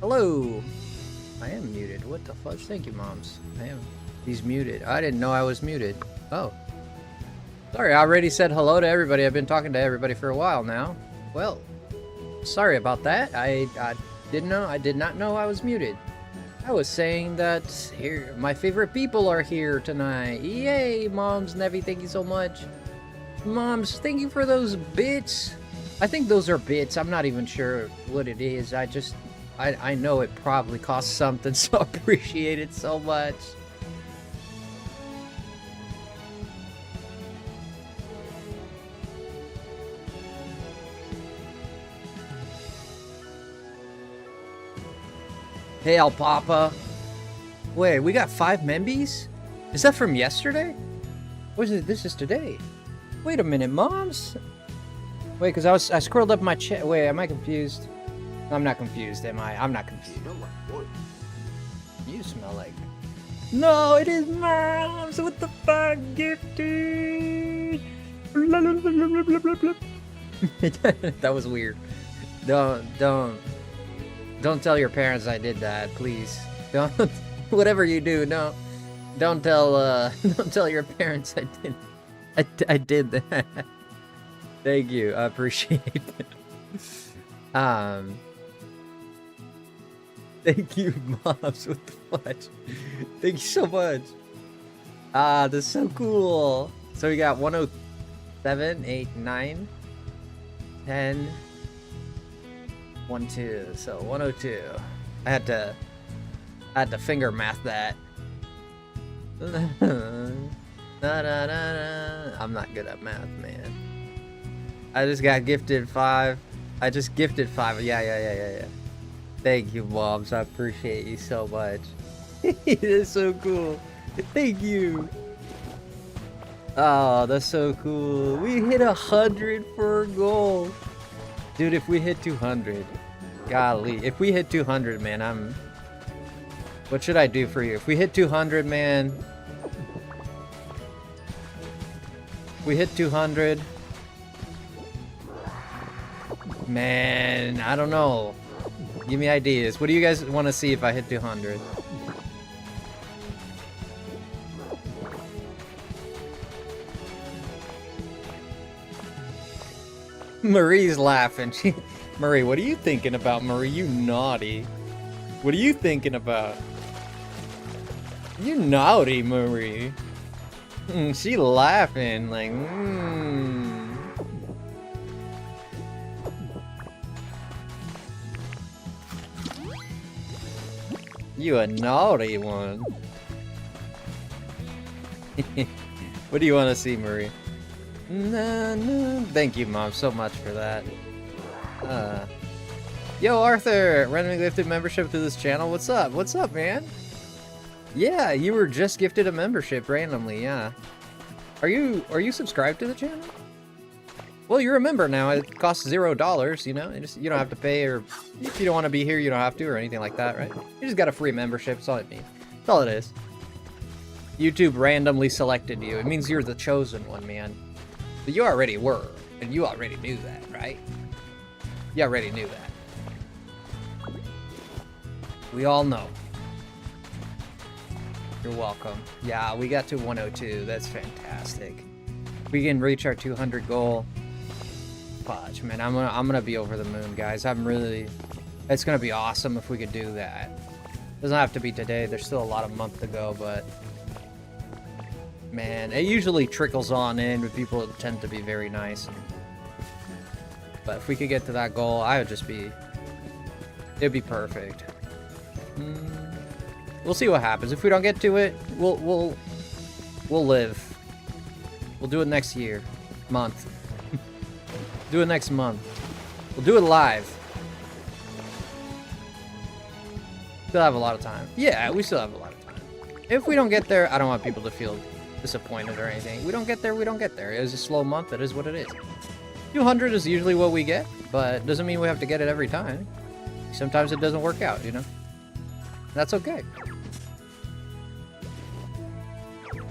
Hello! I am muted. What the fudge? Thank you, moms. I am. He's muted. I didn't know I was muted. Oh. Sorry, I already said hello to everybody. I've been talking to everybody for a while now. Well, sorry about that. I did not know I was muted. I was saying that here, my favorite people are here tonight. Yay, moms, Nevi, thank you so much. Moms, thank you for those bits. I think those are bits. I'm not even sure what it is. I know it probably costs something, so I appreciate it so much. Hey, Alpapa. Wait, we got 5 Membies? Is that from yesterday? Or is it? This is today. Wait a minute, moms. Wait, because I scrolled up my chat. Wait, am I confused? I'm not confused, am I? I'm not confused. You smell like... No, it is moms with the 5 gifted. That was weird. Don't tell your parents I did that, please. Don't. Whatever you do, don't tell your parents I did that. Thank you, I appreciate it. Thank you, moms with the fudge. Thank you so much. That's so cool. So we got 107, 8, 9, 10, 1, 2. So 102. I had to finger math that. I'm not good at math, man. I just got gifted 5. I just gifted 5. Yeah. Thank you, moms. I appreciate you so much. It is so cool. Thank you. Oh, that's so cool. We hit 100 for a goal. Dude, if we hit 200, golly. If we hit 200, man, what should I do for you? If we hit 200, man. We hit 200. Man, I don't know. Give me ideas. What do you guys want to see if I hit 200? Marie's laughing. Marie, what are you thinking about, Marie? You naughty. What are you thinking about? You naughty, Marie. She laughing like, You a naughty one. What do you want to see, Marie? Thank you, Mom, so much for that. Yo, Arthur! Randomly gifted membership to this channel. What's up? What's up, man? Yeah, you were just gifted a membership randomly, yeah. Are you subscribed to the channel? Well, you're a member now. It costs $0, you know? You don't have to pay, or if you don't want to be here, you don't have to, or anything like that, right? You just got a free membership, that's all it means. That's all it is. YouTube randomly selected you. It means you're the chosen one, man. But you already were. And you already knew that, right? You already knew that. We all know. You're welcome. Yeah, we got to 102. That's fantastic. We can reach our 200 goal. Fudge, man, I'm gonna be over the moon, guys. It's gonna be awesome if we could do that. Doesn't have to be today. There's still a lot of month to go, but man, it usually trickles on in with people that tend to be very nice. But if we could get to that goal, it'd be perfect. We'll see what happens. If we don't get to it, we'll live. We'll do it next year, month. Do it next month. We'll do it live. Still have a lot of time. Yeah, we still have a lot of time. If we don't get there, I don't want people to feel disappointed or anything. We don't get there, we don't get there. It was a slow month. It is what it is. 200 is usually what we get, but doesn't mean we have to get it every time. Sometimes it doesn't work out, you know? That's okay.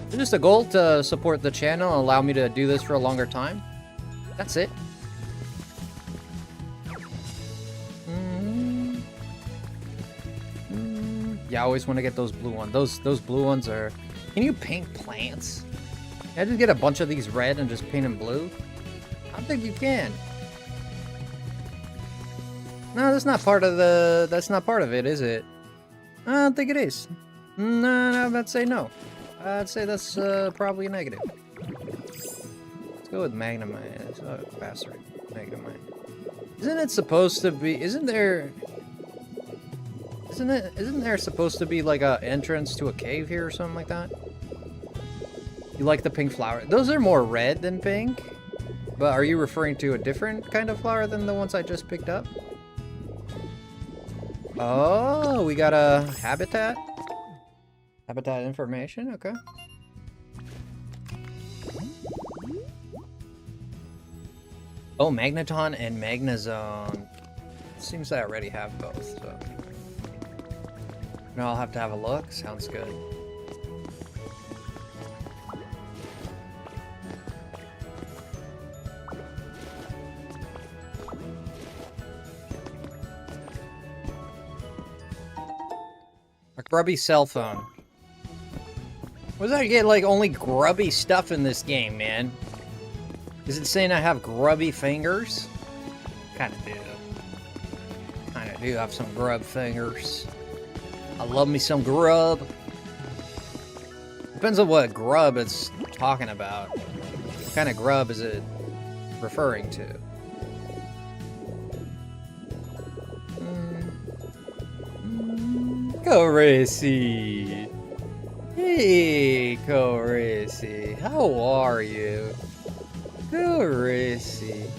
It's just a goal to support the channel and allow me to do this for a longer time. That's it. Yeah, I always want to get those blue ones. Those blue ones are... Can you paint plants? Can I just get a bunch of these red and just paint them blue? I don't think you can. No, that's not part of the... That's not part of it, is it? I don't think it is. No, I'm about to say no. I'd say that's probably a negative. Let's go with Magnemite. That's a bastard. Magnemite. Isn't it supposed to be... Isn't there supposed to be like a entrance to a cave here or something like that? You like the pink flower? Those are more red than pink. But are you referring to a different kind of flower than the ones I just picked up? Oh, we got a habitat. Habitat information, okay. Oh, Magneton and Magnezone. Seems I already have both, so. No, I'll have to have a look. Sounds good. A grubby cell phone. What does I get, like, only grubby stuff in this game, man? Is it saying I have grubby fingers? Kinda do. Kinda do have some grub fingers. I love me some grub. Depends on what grub it's talking about. What kind of grub is it referring to? Corisi! Hey, Corisi. How are you? Corisi.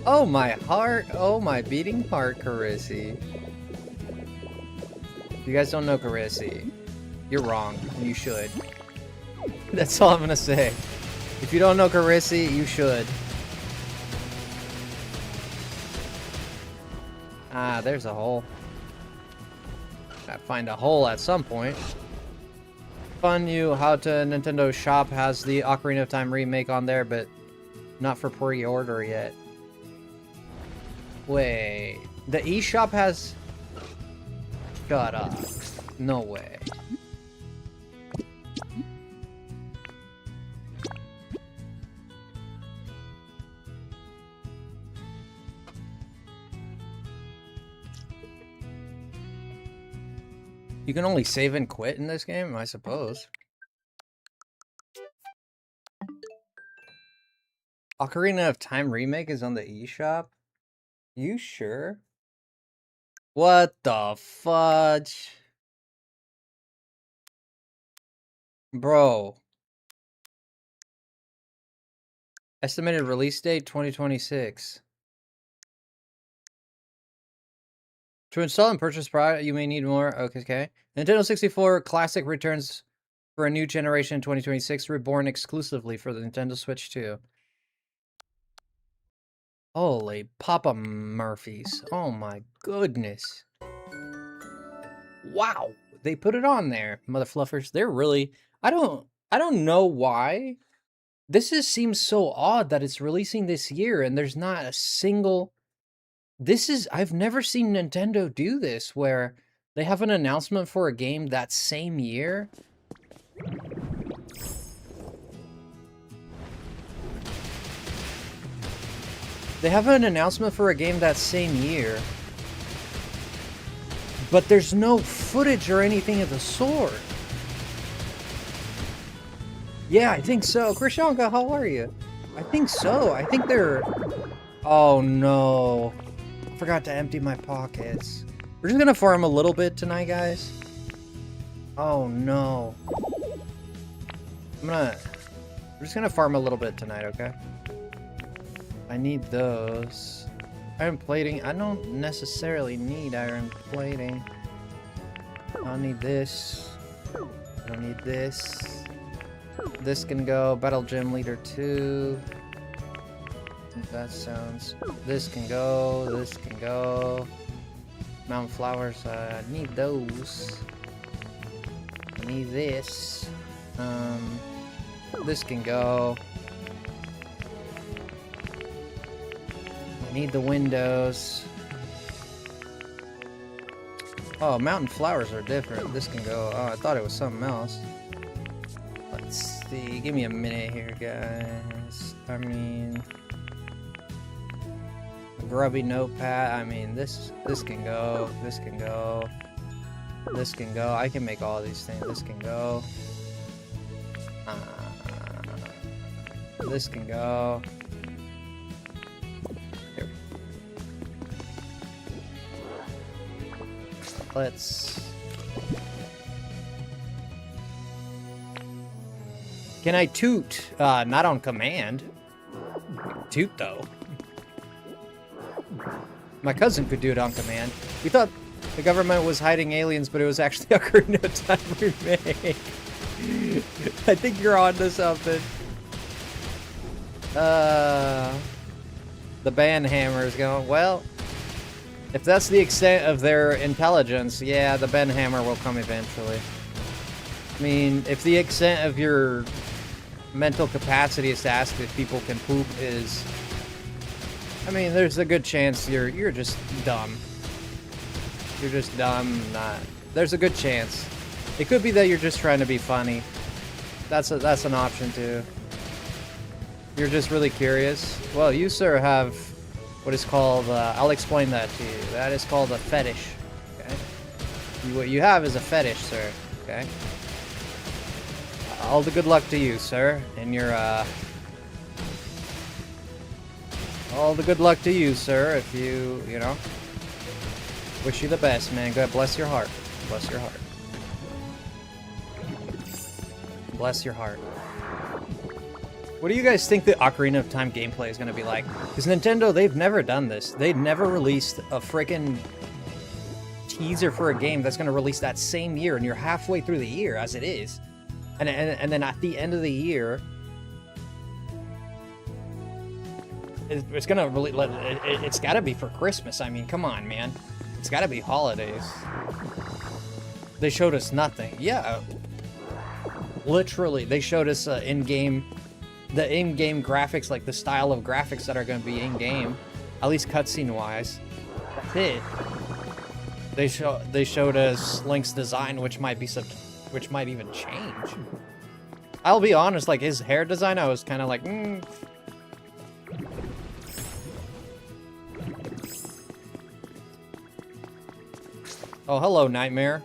Oh, my heart. Oh, my beating heart, Corisi. You guys don't know Carisi. You're wrong. You should. That's all I'm gonna say. If you don't know Carisi, you should. Ah, there's a hole. Gotta find a hole at some point. Fun you how to Nintendo Shop has the Ocarina of Time remake on there, but not for pre-order yet. Wait. The eShop has... Shut up. No way. You can only save and quit in this game, I suppose. Ocarina of Time remake is on the eShop? You sure? What the fudge? Bro. Estimated release date 2026. To install and purchase product, you may need more. Okay. Nintendo 64 Classic returns for a new generation in 2026, reborn exclusively for the Nintendo Switch 2. Holy Papa Murphys. Oh my goodness. Wow. They put it on there, mother fluffers. They're really... I don't know why seems so odd that it's releasing this year and there's not a single. I've never seen Nintendo do this where they have an announcement for a game that same year. They have an announcement for a game that same year, but there's no footage or anything of the sort. Yeah, I think so. Krishanka, how are you? I think so. I think they're... Oh no. I forgot to empty my pockets. We're just gonna farm a little bit tonight, guys. Oh no. We're just gonna farm a little bit tonight, okay? I need those. Iron plating. I don't necessarily need iron plating. I don't need this. I don't need this. This can go. Battle Gym Leader 2. That sounds... This can go. This can go. Mountain Flowers. I need those. I need this. This can go. I need the windows. Oh, Mountain Flowers are different. This can go. Oh, I thought it was something else. Let's see. Give me a minute here, guys. I mean... Grubby notepad. I mean, this can go. This can go. This can go. I can make all these things. This can go. This can go. Here. Let's... Can I toot? Not on command. Toot, though. My cousin could do it on command. We thought the government was hiding aliens, but it was actually Ocarina of Time remake. I think you're on to something. The band hammer is going, well, if that's the extent of their intelligence, yeah, the band hammer will come eventually. I mean, if the extent of your mental capacity is to ask if people can poop is... I mean, there's a good chance you're just dumb. You're just dumb, there's a good chance. It could be that you're just trying to be funny. That's an option too. You're just really curious. Well, you, sir, have what is called, I'll explain that to you. That is called a fetish, okay? What you have is a fetish, sir, okay? All the good luck to you, sir, in your, all the good luck to you, sir, if you know. Wish you the best, man. God bless your heart. Bless your heart. Bless your heart. What do you guys think the Ocarina of Time gameplay is going to be like? Because Nintendo, they've never done this. They've never released a freaking teaser for a game that's going to release that same year, and you're halfway through the year as it is. And then at the end of the year, it's going to really... It's got to be for Christmas. I mean, come on, man. It's got to be holidays. They showed us nothing. Yeah. Literally, they showed us the in-game graphics, like the style of graphics that are going to be in-game, at least cutscene-wise. That's it. They showed us Link's design, which might even change. I'll be honest, like his hair design, I was kind of like, Oh, hello, Nightmare.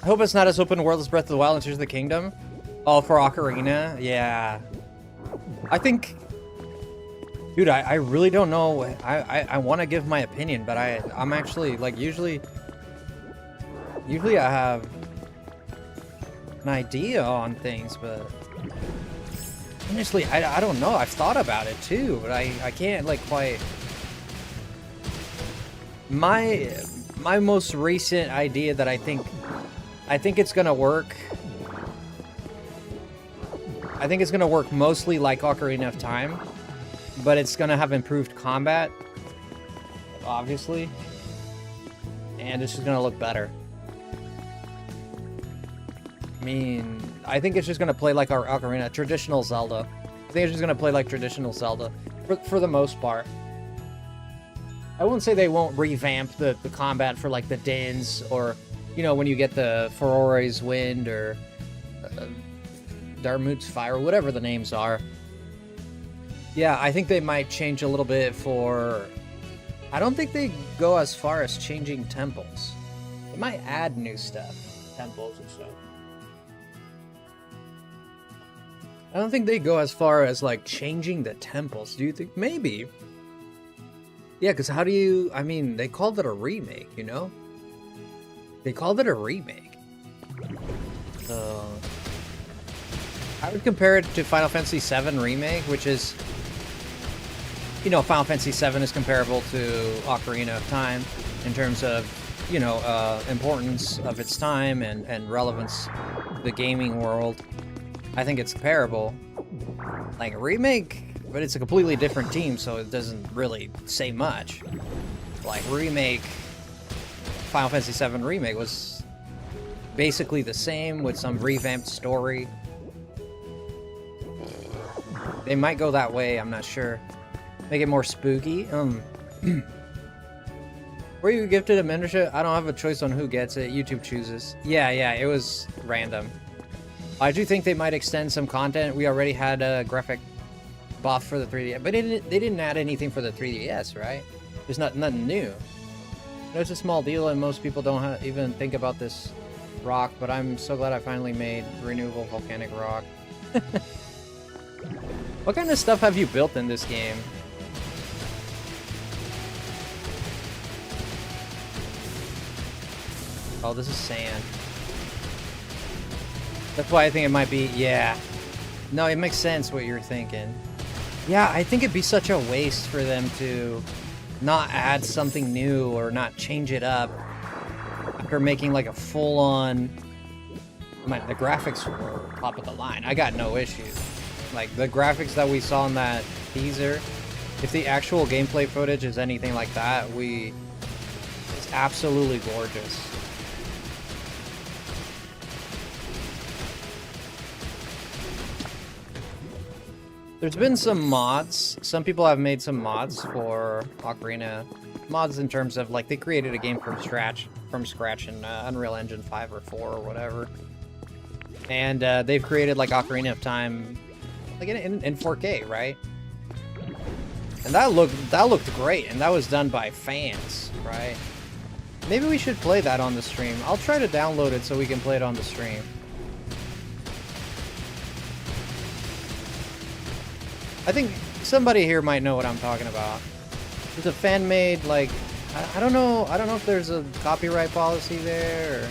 I hope it's not as open world as Breath of the Wild and Tears of the Kingdom. Oh, for Ocarina? Yeah. I think... Dude, I really don't know. I want to give my opinion, but I'm actually, like, usually I have an idea on things, but... Honestly, I don't know. I've thought about it too, but I can't like quite. My most recent idea that I think it's gonna work. I think it's gonna work mostly like Ocarina of Time, but it's gonna have improved combat, obviously, and it's just gonna look better. I mean, I think it's just gonna play like our Ocarina, traditional Zelda. I think it's just gonna play like traditional Zelda, for the most part. I wouldn't say they won't revamp the combat for like the Dins, or, you know, when you get the Forore's Wind, or Darmut's Fire, whatever the names are. Yeah, I think they might change a little bit for... I don't think they go as far as changing temples. They might add new stuff, temples and stuff. I don't think they go as far as, like, changing the temples. Do you think? Maybe. Yeah, because how do you... I mean, they called it a remake, you know? They called it a remake. So... I would compare it to Final Fantasy VII Remake, which is... You know, Final Fantasy VII is comparable to Ocarina of Time in terms of, you know, importance of its time and relevance to the gaming world. I think it's comparable. Like a remake, but it's a completely different team, so it doesn't really say much. Like Remake, Final Fantasy VII Remake was basically the same with some revamped story. They might go that way, I'm not sure. Make it more spooky. Were you gifted a membership? I don't have a choice on who gets it. YouTube chooses. Yeah, it was random. I do think they might extend some content. We already had a graphic buff for the 3DS, but they didn't add anything for the 3DS, right? There's nothing new. It's a small deal, and most people don't even think about this rock, but I'm so glad I finally made renewable volcanic rock. What kind of stuff have you built in this game? Oh, this is sand. That's why I think it might be, yeah. No, it makes sense what you're thinking. Yeah, I think it'd be such a waste for them to not add something new or not change it up after making like a full-on... The graphics were top of the line. I got no issues. Like, the graphics that we saw in that teaser, if the actual gameplay footage is anything like that, it's absolutely gorgeous. There's been some mods. Some people have made some mods for Ocarina. Mods in terms of, like, they created a game from scratch in Unreal Engine 5 or 4 or whatever. And they've created, like, Ocarina of Time, like, in 4K, right? And that looked great, and that was done by fans, right? Maybe we should play that on the stream. I'll try to download it so we can play it on the stream. I think somebody here might know what I'm talking about. There's a fan-made, like, I don't know if there's a copyright policy there, or...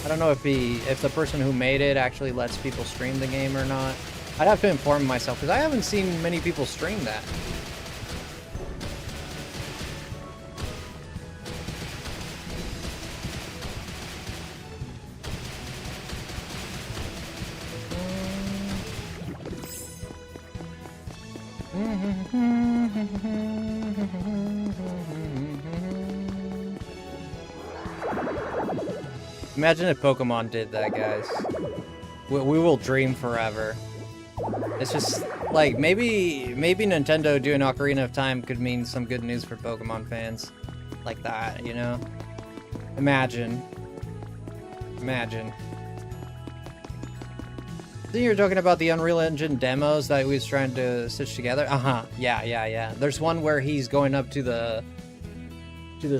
I don't know if the person who made it actually lets people stream the game or not. I'd have to inform myself, because I haven't seen many people stream that. Imagine if Pokemon did that, guys. We will dream forever. It's just, like, maybe Nintendo doing Ocarina of Time could mean some good news for Pokemon fans. Like that, you know? Imagine. Imagine. Then you're talking about the Unreal Engine demos that we was trying to stitch together? Uh-huh. Yeah. There's one where he's going up to the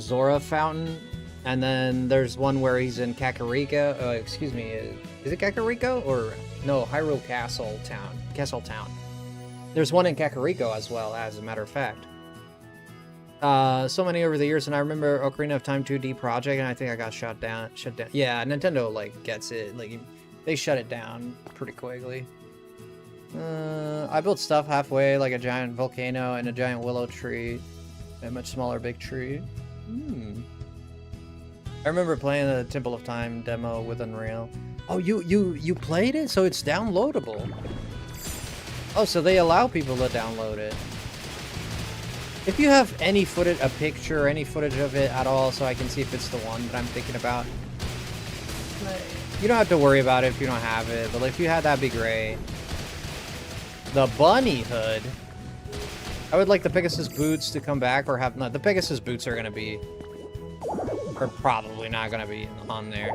Zora fountain. And then there's one where he's in Kakariko. Excuse me, is it Kakariko? Or, no, Hyrule Castle Town. There's one in Kakariko as well, as a matter of fact. So many over the years, and I remember Ocarina of Time 2D project, and I think I got shut down. Yeah, Nintendo, like, gets it. Like, they shut it down pretty quickly. I built stuff halfway, like a giant volcano and a giant willow tree, and a much smaller big tree. I remember playing the Temple of Time demo with Unreal. Oh, you played it? So it's downloadable. Oh, so they allow people to download it. If you have any footage, a picture, or any footage of it at all, so I can see if it's the one that I'm thinking about. You don't have to worry about it if you don't have it, but if you had, that'd be great. The bunny hood. I would like the Pegasus boots to come back, or have not. The Pegasus boots are gonna be, or probably not gonna be on there.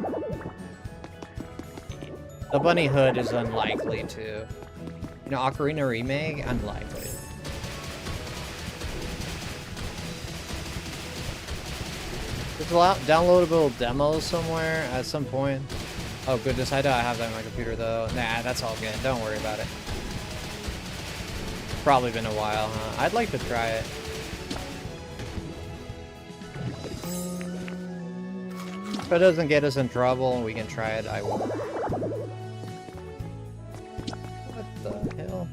The bunny hood is unlikely to. You know, Ocarina remake, unlikely. There's a lot downloadable demos somewhere at some point. Oh goodness, I don't have that on my computer though. Nah, that's all good. Don't worry about it. Probably been a while, huh? I'd like to try it. If it doesn't get us in trouble and we can try it, I will. What the hell?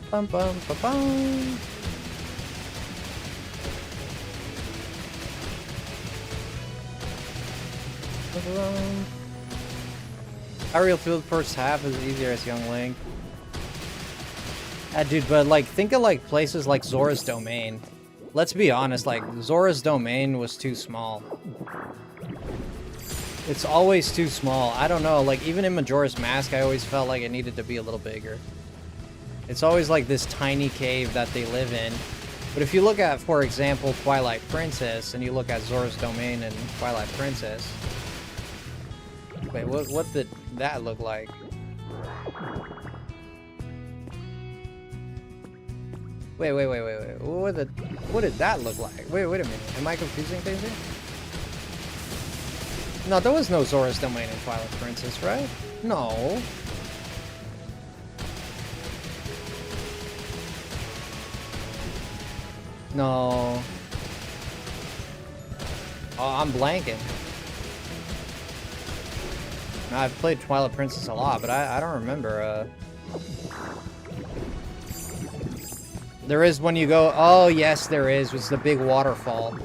Bum bum ba bum. Aerial field first half is easier as Young Link. Dude, but like think of like places like Zora's Domain. Let's be honest, like Zora's Domain was too small. It's always too small. I don't know, like even in Majora's Mask, I always felt like it needed to be a little bigger. It's always like this tiny cave that they live in. But if you look at, for example, Twilight Princess, and you look at Zora's Domain and Twilight Princess. Wait, what did that look like? Wait. What did that look like? Wait a minute. Am I confusing things here? No, there was no Zora's Domain in Twilight Princess, right? No. No. Oh, I'm blanking. I've played Twilight Princess a lot, but I don't remember. There is when you go... Oh, yes, there is. It's the big waterfall.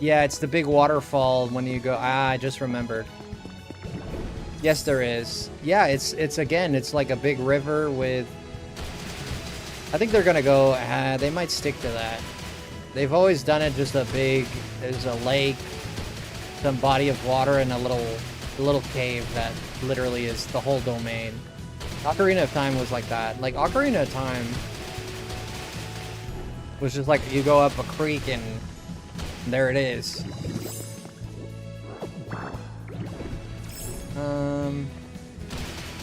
Yeah, it's the big waterfall when you go... Ah, I just remembered. Yes, there is. Yeah, it's again, it's like a big river with... I think they're gonna go... they might stick to that. They've always done it just a big... There's a lake, some body of water, and a little cave that literally is the whole domain. Ocarina of Time was like that. Like, Ocarina of Time was just like, you go up a creek and there it is.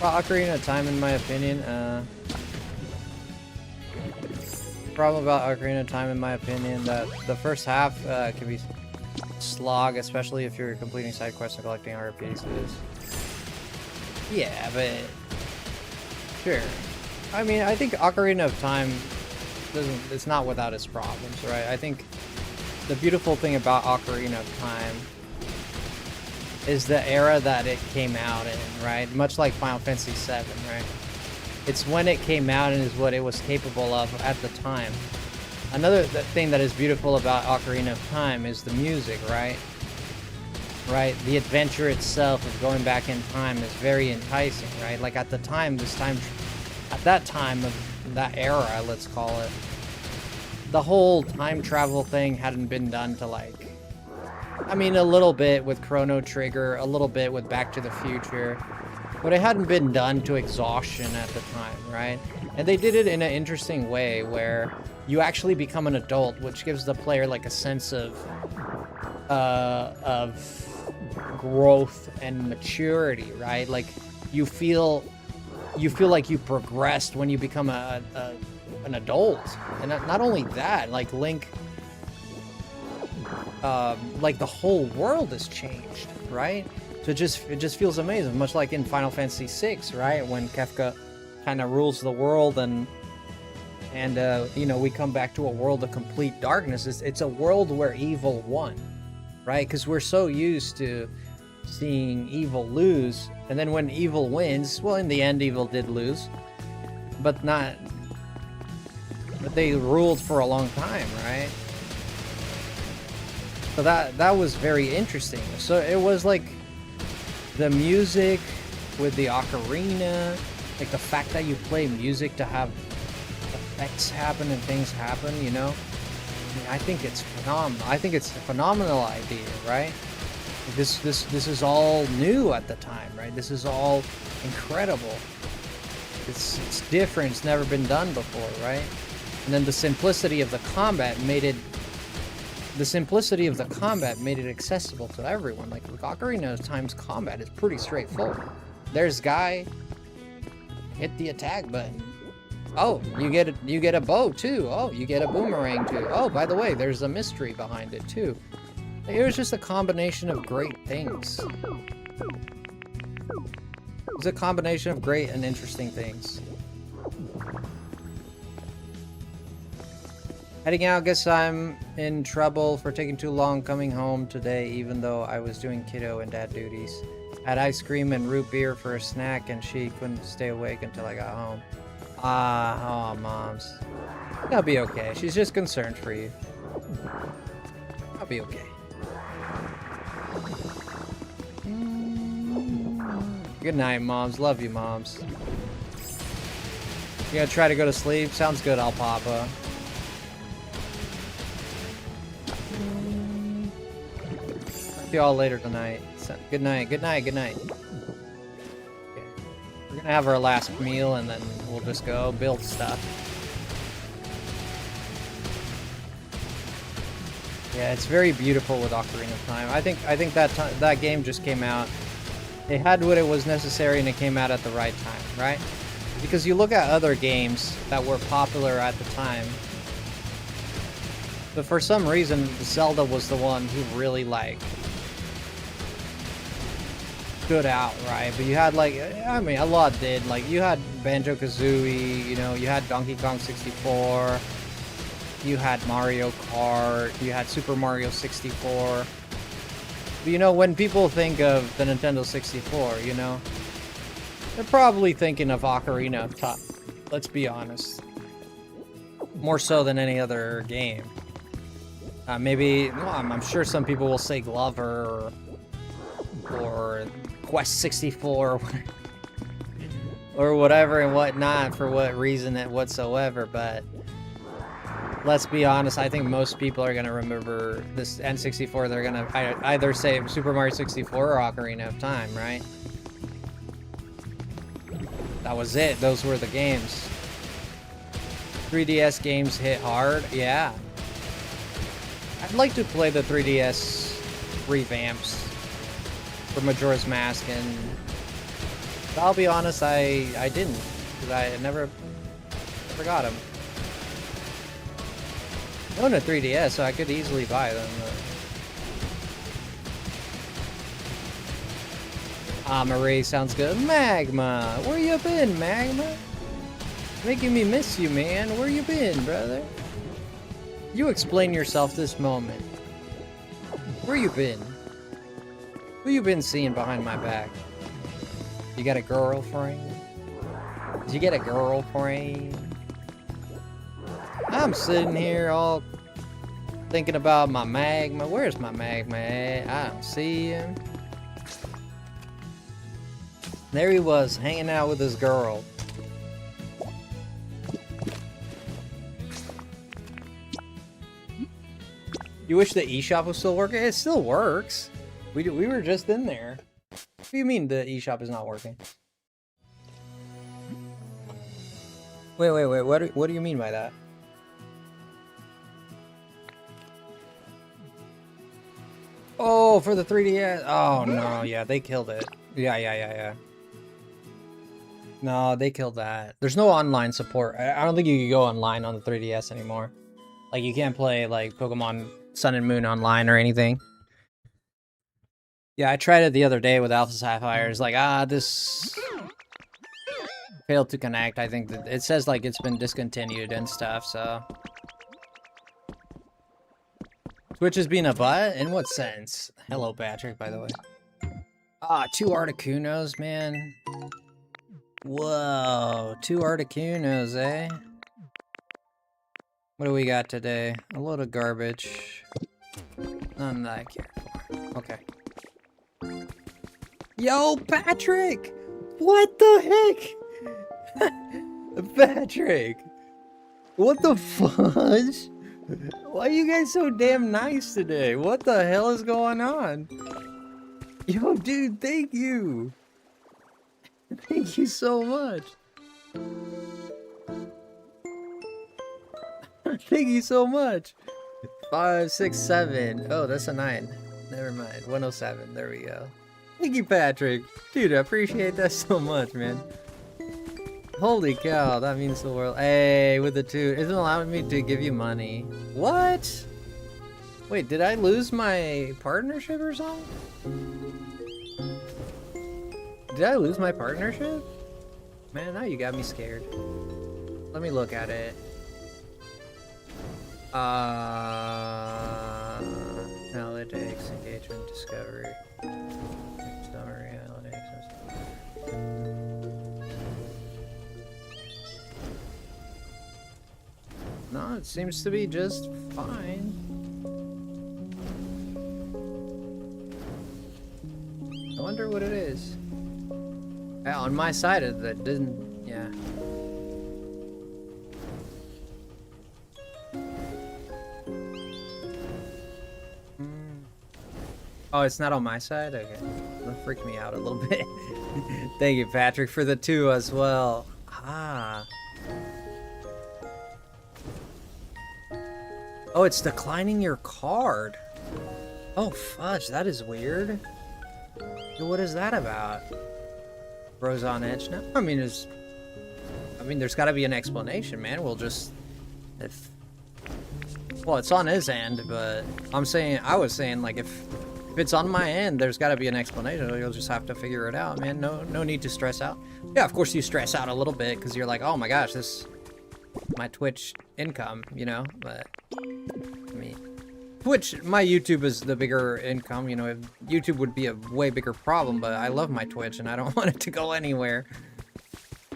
Well, Ocarina of Time, in my opinion, problem about Ocarina of Time, in my opinion, that the first half can be slog, especially if you're completing side quests and collecting RP pieces. Yeah, but sure. I mean, I think Ocarina of Time it's not without its problems, right? I think the beautiful thing about Ocarina of Time is the era that it came out in, right? Much like Final Fantasy VII, right? It's when it came out and is what it was capable of at the time. Another thing that is beautiful about Ocarina of Time is the music, right? Right? The adventure itself of going back in time is very enticing, right? Like at the time, at that time of that era, let's call it, the whole time travel thing hadn't been done to like, I mean, a little bit with Chrono Trigger, a little bit with Back to the Future, but it hadn't been done to exhaustion at the time, right? And they did it in an interesting way where you actually become an adult, which gives the player like a sense of growth and maturity, right? Like you feel like you progressed when you become an adult. And not only that, like Link, like the whole world has changed, right? So it just feels amazing, much like in Final Fantasy VI, right? When Kefka kind of rules the world and you know, we come back to a world of complete darkness. It's a world where evil won, right? Because we're so used to seeing evil lose, and then when evil wins, well, in the end, evil did lose, but they ruled for a long time, right? So that was very interesting. So it was like the music with the ocarina, like the fact that you play music to have effects happen and things happen, you know? I mean, I think it's phenomenal. I think it's a phenomenal idea, right? This is all new at the time, right? This is all incredible. It's different. It's never been done before, right? And then the simplicity of the combat made it accessible to everyone. Like Ocarina of Time's combat is pretty straightforward. There's Guy, hit the attack button. Oh, you get a bow too. Oh, you get a boomerang too. Oh, by the way, there's a mystery behind it too. It was just a combination of great things. It was a combination of great and interesting things. Heading out, guess I'm in trouble for taking too long coming home today, even though I was doing kiddo and dad duties. Had ice cream and root beer for a snack, and she couldn't stay awake until I got home. Oh, moms. I'll be okay. She's just concerned for you. I'll be okay. Good night, moms. Love you, moms. You gonna try to go to sleep? Sounds good, Alpapa. See y'all later tonight. So, good night, good night, good night. Okay. We're gonna have our last meal and then we'll just go build stuff. Yeah, it's very beautiful with Ocarina of Time. I think that game just came out. It had what it was necessary and it came out at the right time, right? Because you look at other games that were popular at the time, but for some reason Zelda was the one who really like stood out, right? But you had like, I mean, a lot did. Like you had Banjo-Kazooie, you know, you had Donkey Kong 64, you had Mario Kart, you had Super Mario 64. But, you know, when people think of the Nintendo 64, you know, they're probably thinking of Ocarina of Time. Let's be honest. More so than any other game. Maybe, well, I'm sure some people will say Glover or Quest 64 or whatever and whatnot for what reason whatsoever, but let's be honest, I think most people are going to remember this N64. They're going to either say Super Mario 64 or Ocarina of Time, right? That was it. Those were the games. 3DS games hit hard. Yeah. I'd like to play the 3DS revamps for Majora's Mask, and I'll be honest, I didn't, because I never got them. I own a 3DS, so I could easily buy them. Marie sounds good. Magma! Where you been, Magma? Making me miss you, man. Where you been, brother? You explain yourself this moment. Where you been? Who you been seeing behind my back? You got a girlfriend? Did you get a girlfriend? I'm sitting here all thinking about my Magma. Where's my Magma at? I don't see him. There he was, hanging out with his girl. You wish the eShop was still working? It still works. We were just in there. What do you mean the eShop is not working? Wait. What do you mean by that? Oh, for the 3DS. Oh no, yeah, they killed it. Yeah. No, they killed that. There's no online support. I don't think you can go online on the 3DS anymore. Like, you can't play, like, Pokemon Sun and Moon online or anything. Yeah, I tried it the other day with Alpha Sapphire. It's like, this failed to connect. I think that it says like it's been discontinued and stuff, so. Twitch has been a butt? In what sense? Hello, Patrick, by the way. 2 Articunos, man. Whoa, 2 Articunos, eh? What do we got today? A load of garbage. None that I care for. Okay. Yo, Patrick! What the heck? Patrick! What the fudge? Why are you guys so damn nice today? What the hell is going on? Yo, dude, thank you. Thank you so much. Thank you so much. 5, 6, 7. Oh, that's a 9. Never mind. 107. There we go. Thank you, Patrick. Dude, I appreciate that so much, man. Holy cow, that means the world. Hey, with the 2. Isn't allowing me to give you money. What? Wait, did I lose my partnership or something? Did I lose my partnership? Man, now you got me scared. Let me look at it. Analytics, engagement, discovery. Summary, analytics. No, it seems to be just fine. I wonder what it is. Yeah, on my side of that didn't, yeah. Oh, it's not on my side? Okay. That freaked me out a little bit. Thank you, Patrick, for the 2 as well. Oh, it's declining your card. Oh, fudge, that is weird. What is that about? Bro's on edge now? I mean, there's gotta be an explanation, man. We'll just... Well, it's on his end, but I was saying, like, if it's on my end, there's gotta be an explanation. You'll just have to figure it out, man. No need to stress out. Yeah, of course you stress out a little bit, because you're like, oh my gosh, this... my Twitch income, you know? But, I mean... Twitch, my YouTube is the bigger income, you know, YouTube would be a way bigger problem, but I love my Twitch and I don't want it to go anywhere.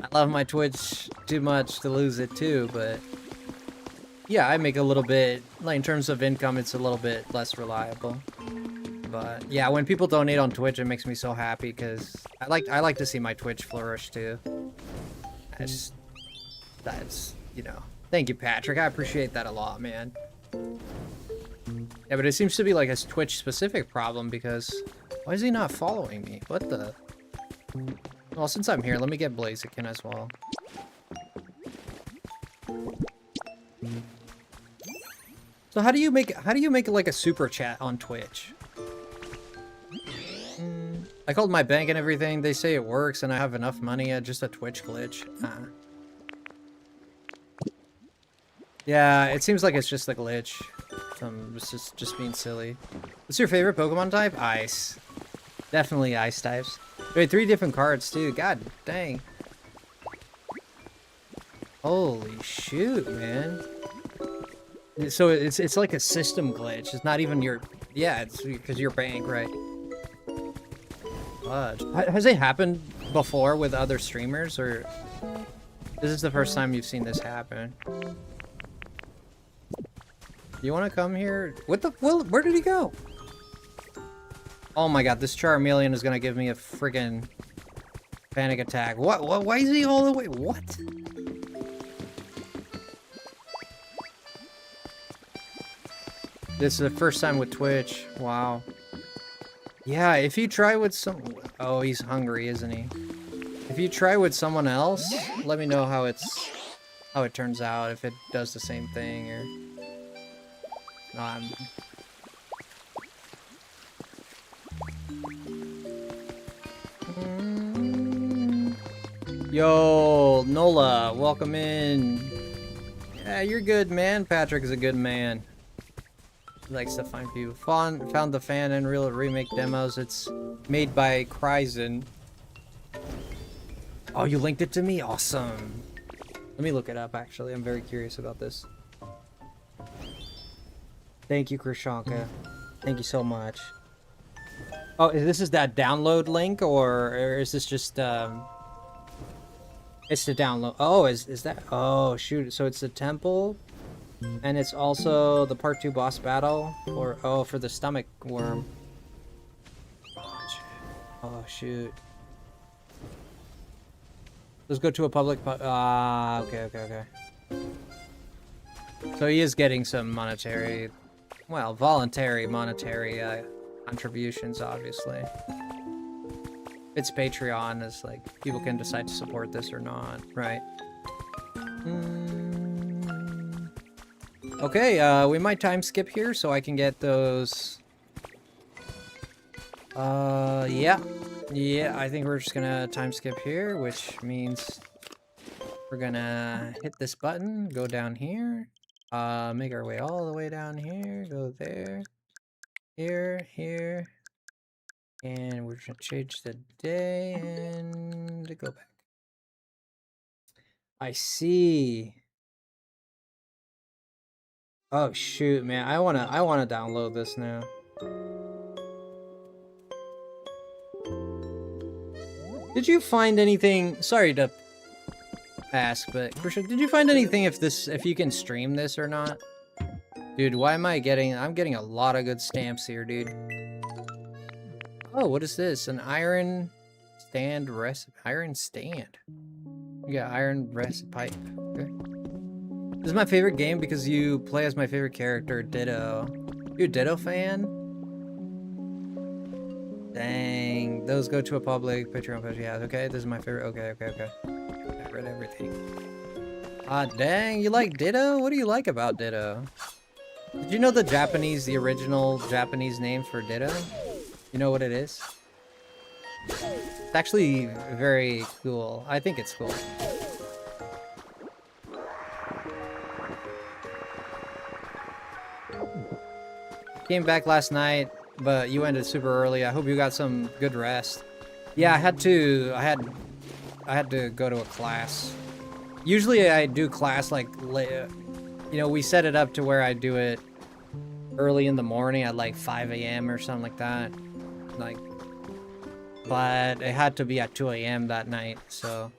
I love my Twitch too much to lose it too, but yeah, I make a little bit, like in terms of income, it's a little bit less reliable. But yeah, when people donate on Twitch, it makes me so happy because I like to see my Twitch flourish too. That's, you know, thank you, Patrick. I appreciate that a lot, man. Yeah, but it seems to be like a Twitch-specific problem because... Why is he not following me? What the... Well, since I'm here, let me get Blaziken as well. So how do you make like a super chat on Twitch? I called my bank and everything. They say it works and I have enough money. Just a Twitch glitch. Yeah, it seems like it's just a glitch. It's just being silly. What's your favorite Pokemon type? Ice. Definitely ice types. Wait, 3 different cards too. God dang. Holy shoot, man. So it's like a system glitch. It's not even your... Yeah, it's because your bank, right? Has it happened before with other streamers, or... This is the first time you've seen this happen? You want to come here? What the? Well, where did he go? Oh my god, this Charmeleon is gonna give me a friggin' panic attack. What? Why is he all the way? What? This is the first time with Twitch. Wow. Yeah, if you try with some... Oh, he's hungry, isn't he? If you try with someone else, let me know how it turns out. If it does the same thing or... No, Yo, Nola, welcome in. Yeah, you're good, man. Patrick is a good man. Likes to find people. Found the fan Unreal remake demos. It's made by Kryzen. Oh, you linked it to me? Awesome. Let me look it up, actually. I'm very curious about this. Thank you, Krishanka. Thank you so much. Oh, this is that download link, or is this just, It's the download. Oh, is that? Oh, shoot. So it's the temple, and it's also the part 2 boss battle, or oh, for the stomach worm. Oh, shoot. Let's go to a public. Okay. So he is getting some monetary, well, voluntary monetary contributions, obviously. It's Patreon, it's like people can decide to support this or not, right? Okay, we might time skip here so I can get those. Yeah, I think we're just gonna time skip here, which means we're gonna hit this button, go down here, make our way all the way down here, go there, here. And we're gonna change the day and go back. I see. Oh shoot, man! I wanna download this now. Did you find anything? Sorry to ask, but did you find anything if you can stream this or not? Dude, why am I getting? I'm getting a lot of good stamps here, dude. Oh, what is this? An iron stand recipe. Iron stand. You got iron recipe pipe. Okay. This is my favorite game because you play as my favorite character, Ditto. You a Ditto fan? Dang. Those go to a public Patreon page. Yeah, okay. This is my favorite. Okay. I read everything. Ah, dang. You like Ditto? What do you like about Ditto? Did you know the original Japanese name for Ditto? You know what it is? It's actually very cool. I think it's cool. Came back last night, but you ended super early. I hope you got some good rest. Yeah, I had to go to a class. Usually I do class like late. You know, we set it up to where I do it early in the morning at like 5 a.m. or something like that. Like, but it had to be at 2 a.m. that night, so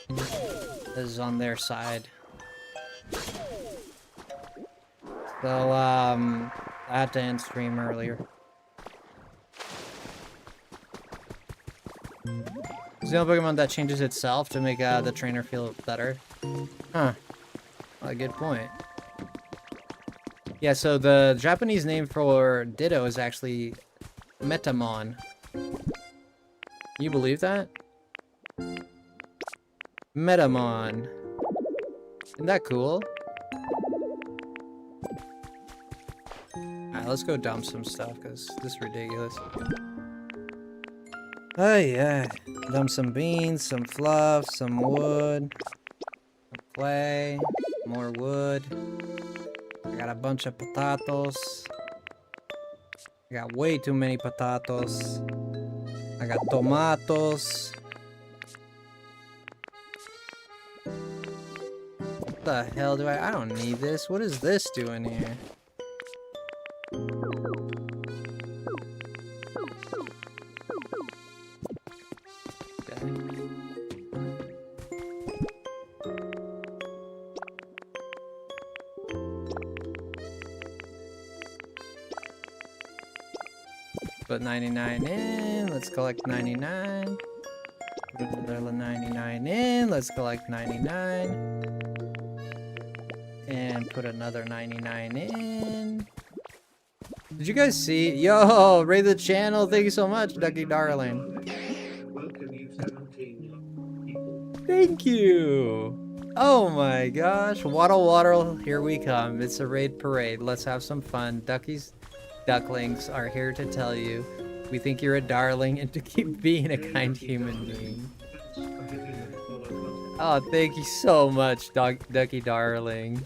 this is on their side. So I had to end stream earlier. Is the only Pokemon that changes itself to make the trainer feel better? Huh. Well, good point. Yeah, so the Japanese name for Ditto is actually Metamon. You believe that? Metamon. Isn't that cool? Alright, let's go dump some stuff, because this is ridiculous. Oh yeah. Dump some beans, some fluff, some wood, some clay, more wood. I got a bunch of potatoes. I got way too many potatoes. I got tomatoes. What the hell do I don't need this. What is this doing here? Put 99 in, let's collect 99. Put another 99 in, let's collect 99. And put another 99 in. Did you guys see? Yo, rate the channel, thank you so much, Ducky Darling. Thank you. Oh my gosh, Waddle Waddle, here we come. It's a raid parade, let's have some fun. Ducklings are here to tell you we think you're a darling and to keep being a kind human being. Oh, thank you so much, Ducky Darling.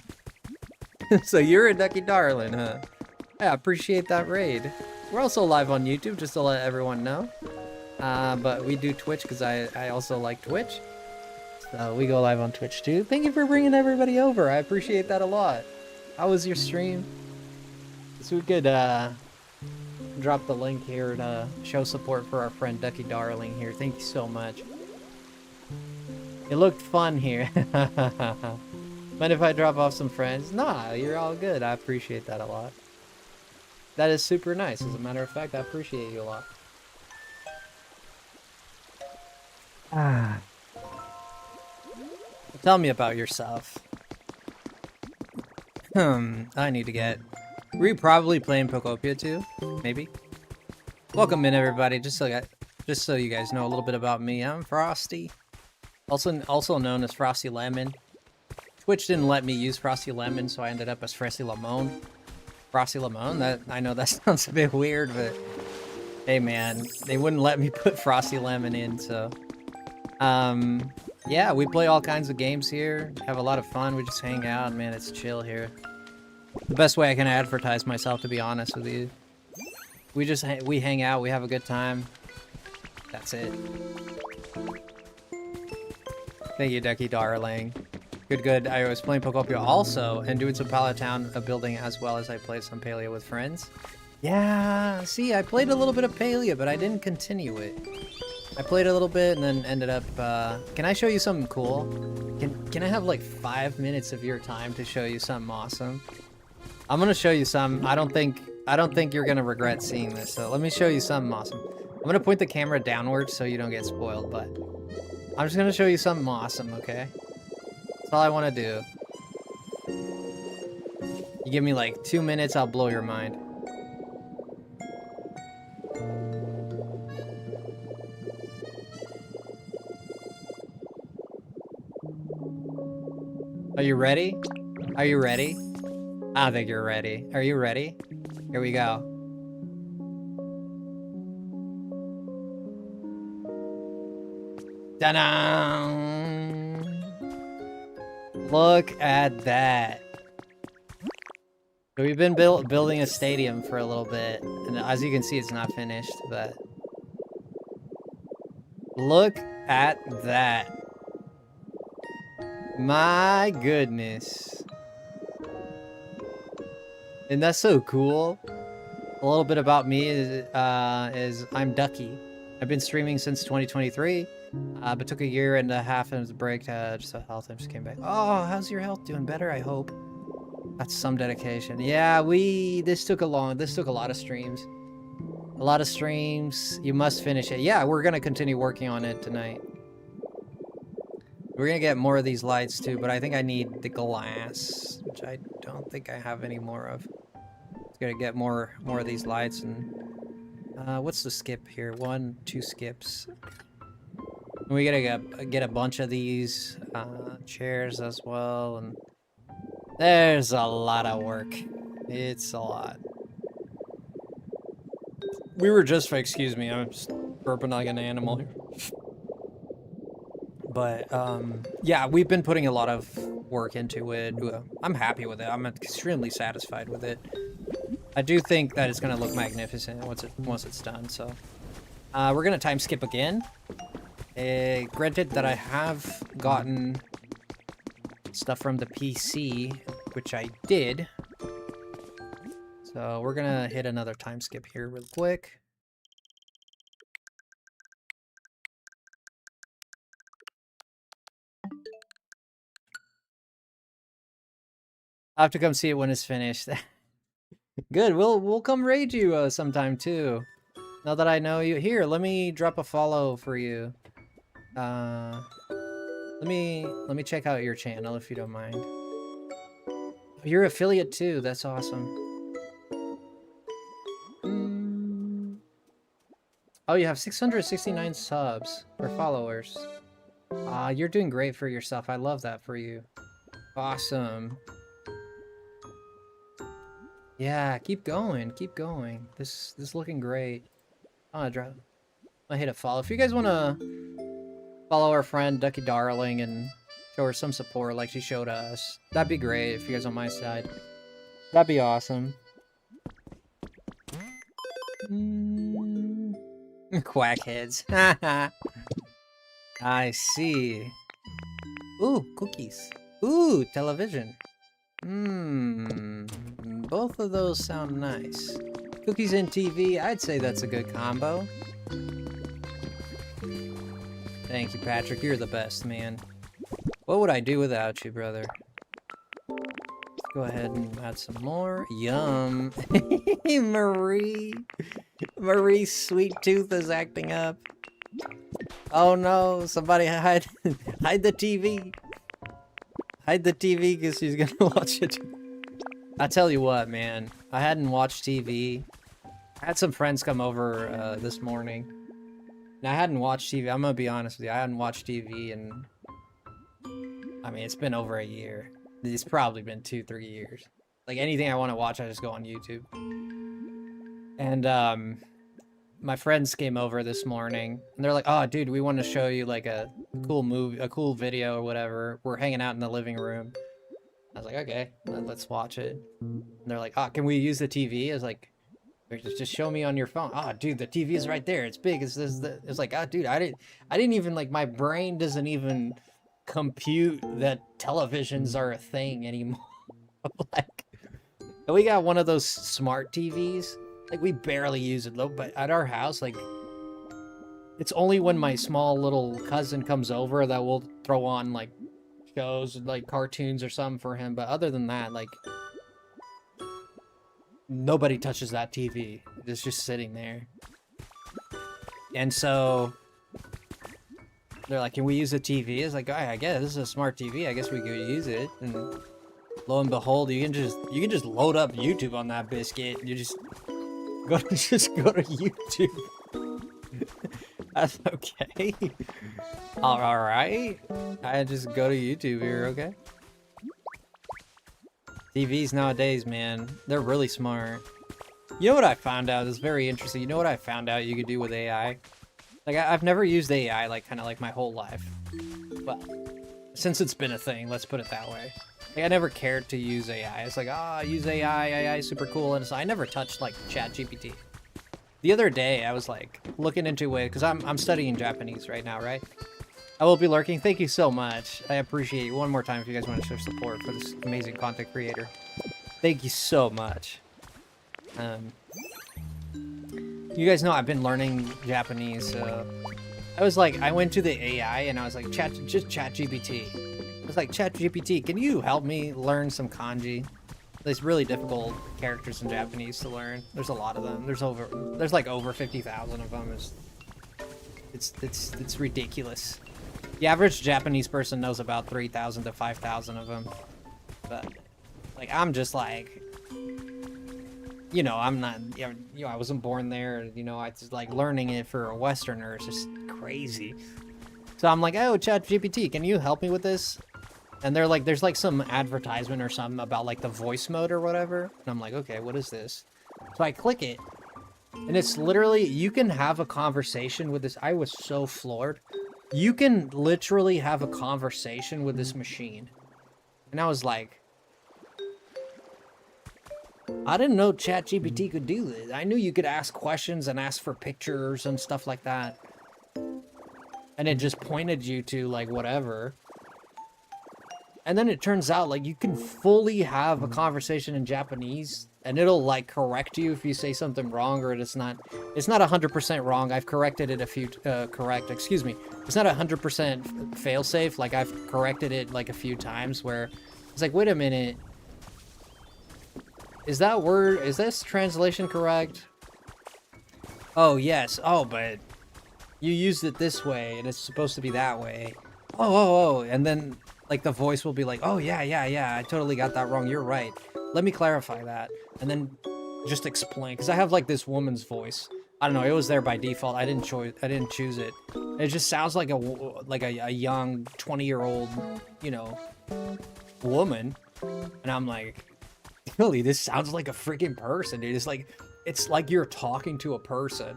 So you're a Ducky Darling, huh? I appreciate that raid. We're also live on YouTube, just to let everyone know. But we do Twitch because I also like Twitch. So we go live on Twitch too. Thank you for bringing everybody over. I appreciate that a lot. How was your stream? So we could drop the link here to show support for our friend Ducky Darling here. Thank you so much. It looked fun here. Mind if I drop off some friends? Nah, you're all good. I appreciate that a lot. That is super nice. As a matter of fact, I appreciate you a lot. Tell me about yourself. I need to get... Were you probably playing Pokopia too? Maybe? Welcome in, everybody. Just so you guys know a little bit about me, I'm Frosty. Also known as FrostyLemon. Twitch didn't let me use FrostyLemon, so I ended up as FrostyLemon. FrostyLemon? I know that sounds a bit weird, but... Hey man, they wouldn't let me put FrostyLemon in, so... Yeah, we play all kinds of games here. Have a lot of fun. We just hang out, man. It's chill here. The best way I can advertise myself, to be honest with you. We hang out. We have a good time. That's it. Thank you, Ducky Darling. Good. I was playing Pokopia also, and doing some Pallet Town building as well as I played some Paleo with friends. Yeah, see, I played a little bit of Paleo, but I didn't continue it. I played a little bit and then ended up, can I show you something cool? Can I have like 5 minutes of your time to show you something awesome? I'm gonna show you some. I don't think you're gonna regret seeing this, so let me show you something awesome. I'm gonna point the camera downwards so you don't get spoiled, but I'm just gonna show you something awesome, okay? That's all I wanna do. You give me like 2 minutes, I'll blow your mind. Are you ready? Are you ready? I don't think you're ready. Are you ready? Here we go. Ta-da! Look at that. So we've been building a stadium for a little bit, and as you can see, it's not finished, but... Look at that. My goodness. And that's so cool. A little bit about me is I'm Ducky. I've been streaming since 2023, but took a year and a half of a break to just health and just came back. Oh, how's your health? Doing better, I hope. That's some dedication. Yeah, this took a lot of streams. A lot of streams. You must finish it. Yeah, we're gonna continue working on it tonight. We're gonna get more of these lights too, but I think I need the glass, which I don't think I have any more of. It's gonna get more of these lights. And what's the skip here? 1, 2 skips. And we gotta get a bunch of these chairs as well. And there's a lot of work. It's a lot. We were just, excuse me, I'm just burping like an animal here. But, yeah, we've been putting a lot of work into it. I'm happy with it. I'm extremely satisfied with it. I do think that it's going to look magnificent once it's done, so. We're going to time skip again. Granted that I have gotten stuff from the PC, which I did. So we're going to hit another time skip here real quick. I'll have to come see it when it's finished. Good, we'll come raid you sometime too. Now that I know you. Here, let me drop a follow for you. Let me check out your channel if you don't mind. You're affiliate too, that's awesome. Oh, you have 669 subs or followers. You're doing great for yourself. I love that for you. Awesome. Yeah, keep going, keep going. This is looking great. I hit a follow. If you guys want to follow our friend Ducky Darling and show her some support like she showed us, that'd be great if you guys on my side. That'd be awesome. Quackheads. I see. Ooh, cookies. Ooh, television. Both of those sound nice. Cookies and TV, I'd say that's a good combo. Thank you, Patrick. You're the best, man. What would I do without you, brother? Go ahead and add some more. Yum. Marie. Marie's sweet tooth is acting up. Oh no, somebody hide the TV. Hide the TV because she's gonna watch it. I tell you what, man. I hadn't watched TV. I had some friends come over this morning. Now, I hadn't watched TV. I'm gonna be honest with you. I hadn't watched TV and I mean, it's been over a year. It's probably been 2-3 years. Like anything I want to watch, I just go on YouTube. And my friends came over this morning and they're like, "Oh, dude, we want to show you like a cool movie, a cool video or whatever. We're hanging out in the living room." I was like, "Okay, let's watch it." And they're like, "Oh, can we use the TV?" I was like, "Just show me on your phone." "Oh, dude, the TV is right there. It's big. It's this. It's like, oh, dude, I didn't even like my brain doesn't even compute that televisions are a thing anymore." Like, we got one of those smart TVs. Like, we barely use it though, but at our house, like, it's only when my small little cousin comes over that we'll throw on like shows, like cartoons or something for him. But other than that, like, nobody touches that TV. It's just sitting there. And so they're like, "Can we use a TV?" It's like, "Oh, I guess this is a smart TV. I guess we could use it." And lo and behold, you can just load up YouTube on that biscuit. You just go to YouTube. That's okay. All right. I just go to YouTube here, okay? TVs nowadays, man, they're really smart. You know what I found out is very interesting? You know what I found out you could do with AI? Like, I've never used AI, like, kind of like my whole life. But since it's been a thing, let's put it that way. Like, I never cared to use AI. It's like, use AI is super cool. And so I never touched, like, ChatGPT. The other day, I was, like, looking into it, because I'm studying Japanese right now, right? I will be lurking. Thank you so much. I appreciate you. One more time if you guys want to show support for this amazing content creator. Thank you so much. You guys know I've been learning Japanese, so I was like, I went to the AI and I was like, just ChatGPT. I was like, ChatGPT, can you help me learn some kanji? There's really difficult characters in Japanese to learn. There's a lot of them. There's like over 50,000 of them. It's ridiculous. The average Japanese person knows about 3,000 to 5,000 of them. But like, I'm just like, you know, I'm not, you know, I wasn't born there. You know, I just like learning it for a Westerner is just crazy. So I'm like, "Oh, ChatGPT, can you help me with this?" And they're like, there's like some advertisement or something about like the voice mode or whatever. And I'm like, okay, what is this? So I click it. And it's literally, you can have a conversation with this. I was so floored. You can literally have a conversation with this machine. And I was like, I didn't know ChatGPT could do this. I knew you could ask questions and ask for pictures and stuff like that. And it just pointed you to like whatever. And then it turns out like you can fully have a conversation in Japanese and it'll like correct you if you say something wrong or it's not 100% wrong. I've corrected it a few, excuse me. It's not 100% fail safe. Like I've corrected it like a few times where it's like, wait a minute. Is this translation correct? Oh, yes. Oh, but you used it this way and it's supposed to be that way. Oh. And then like the voice will be like, "Oh, yeah. I totally got that wrong. You're right. Let me clarify that." And then just explain. Because I have like this woman's voice. I don't know. It was there by default. I didn't choose it. It just sounds like a young 20-year-old, you know, woman. And I'm like, really, this sounds like a freaking person, dude. It's like you're talking to a person.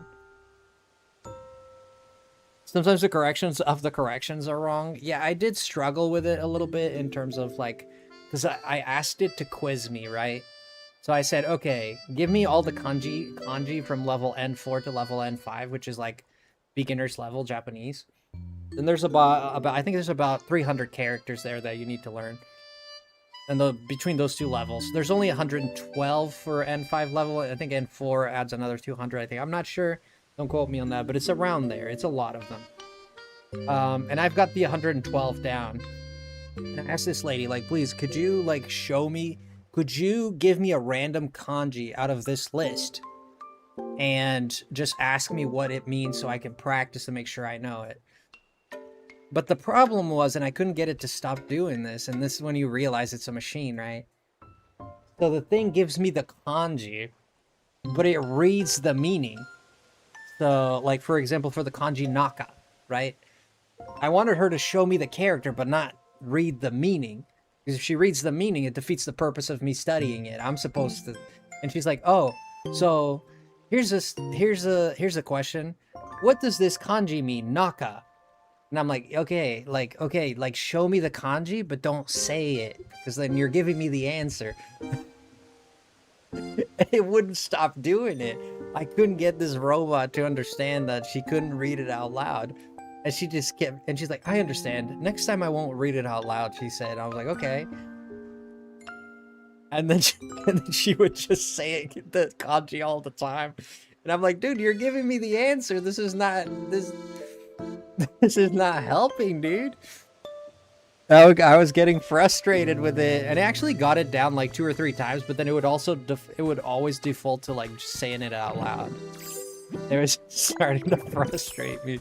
Sometimes the corrections are wrong. Yeah, I did struggle with it a little bit in terms of like, because I asked it to quiz me, right? So I said, okay, give me all the kanji from level N4 to level N5, which is like beginner's level Japanese. And there's about I think there's about 300 characters there that you need to learn. And between those two levels, there's only 112 for N5 level. I think N4 adds another 200. I think, I'm not sure. Don't quote me on that, but it's around there. It's a lot of them. And I've got the 112 down. And I asked this lady, like, please, could you like show me? Could you give me a random kanji out of this list, and just ask me what it means so I can practice to make sure I know it? But the problem was, and I couldn't get it to stop doing this, and this is when you realize it's a machine, right? So the thing gives me the kanji, but it reads the meaning. So, like, for example, for the kanji naka, right? I wanted her to show me the character, but not read the meaning. Because if she reads the meaning, it defeats the purpose of me studying it. I'm supposed to... And she's like, oh, so here's a question. What does this kanji mean, naka? And I'm like, okay, like show me the kanji, but don't say it, because then you're giving me the answer. It wouldn't stop doing it. I couldn't get this robot to understand that she couldn't read it out loud. And she just kept, and she's like, I understand. Next time I won't read it out loud, she said. I was like, okay. And then she would just say it, the kanji all the time. And I'm like, dude, you're giving me the answer. This is not helping, dude. I was getting frustrated with it, and I actually got it down like 2 or 3 times, but then it would also it would always default to like just saying it out loud. It was starting to frustrate me.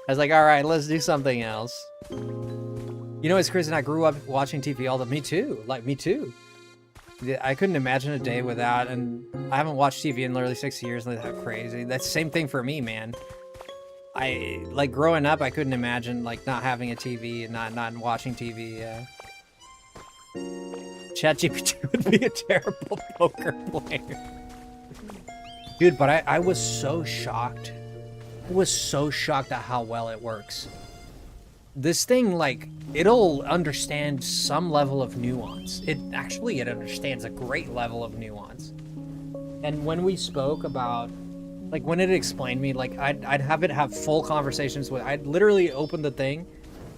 I was like, all right, let's do something else. You know, it's crazy. I grew up watching TV all the... Me too. Like, me too. I couldn't imagine a day without, and I haven't watched TV in literally 6 years. Like, that's crazy. That's the same thing for me, man. Like, growing up, I couldn't imagine, like, not having a TV and not watching TV. ChatGPT would be a terrible poker player. Dude, but I was so shocked. I was so shocked at how well it works. This thing, like, it'll understand some level of nuance. It understands a great level of nuance. And when we spoke about, like, when it explained me, like, I'd have it have full conversations with... I'd literally open the thing.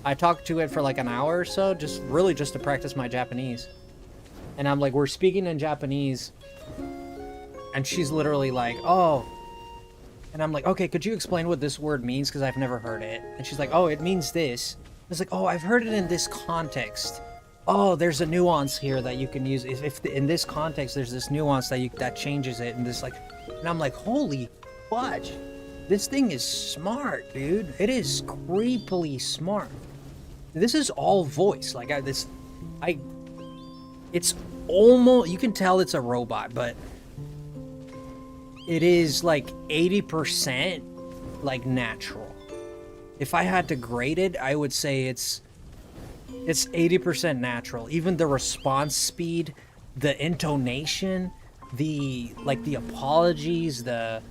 I talked to it for, like, an hour or so, just to practice my Japanese. And I'm like, we're speaking in Japanese... And she's literally like, oh. And I'm like, okay, could you explain what this word means? Because I've never heard it. And she's like, oh, it means this. It's like, oh, I've heard it in this context. Oh, there's a nuance here that you can use. If in this context, there's this nuance that changes it. And this, like, and I'm like, holy fudge. This thing is smart, dude. It is creepily smart. This is all voice. Like, it's almost, you can tell it's a robot, but it is like 80% like natural. If I had to grade it, I would say it's 80% natural. Even the response speed, the intonation, the apologies, the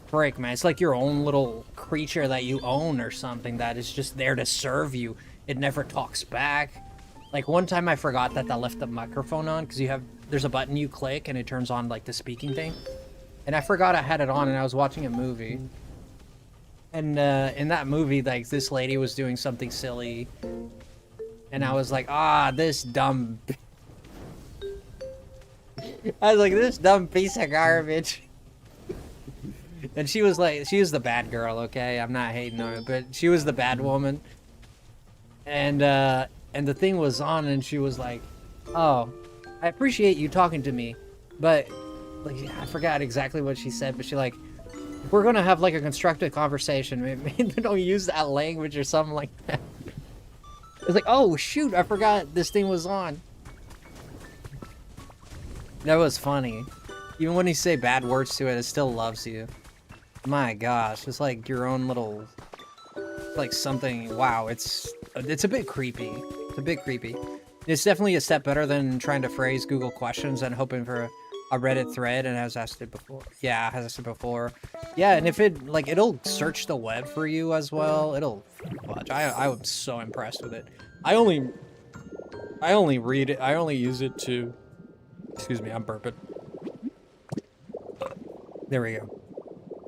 frick, man. It's like your own little creature that you own or something that is just there to serve you. It never talks back. Like, one time I forgot that I left the microphone on, because there's a button you click and it turns on, like, the speaking thing. And I forgot I had it on, and I was watching a movie. And in that movie, like, this lady was doing something silly. And I was like, this dumb... I was like, this dumb piece of garbage. And she was like, she was the bad girl, okay? I'm not hating on her, but she was the bad woman. And the thing was on, and she was like, oh, I appreciate you talking to me, but, like, I forgot exactly what she said, but she, like, if we're gonna have, like, a constructive conversation, maybe don't use that language or something like that. It's like, oh, shoot, I forgot this thing was on. That was funny. Even when you say bad words to it, it still loves you. My gosh, it's like your own little, like, something. Wow, it's a bit creepy. It's a bit creepy. It's definitely a step better than trying to phrase Google questions and hoping for a Reddit thread, and as I said before. Yeah, as I said before. Yeah, and if it, like, it'll search the web for you as well. It'll watch. I was so impressed with it. I only read it. I only use it to Excuse me, I'm burping. There we go.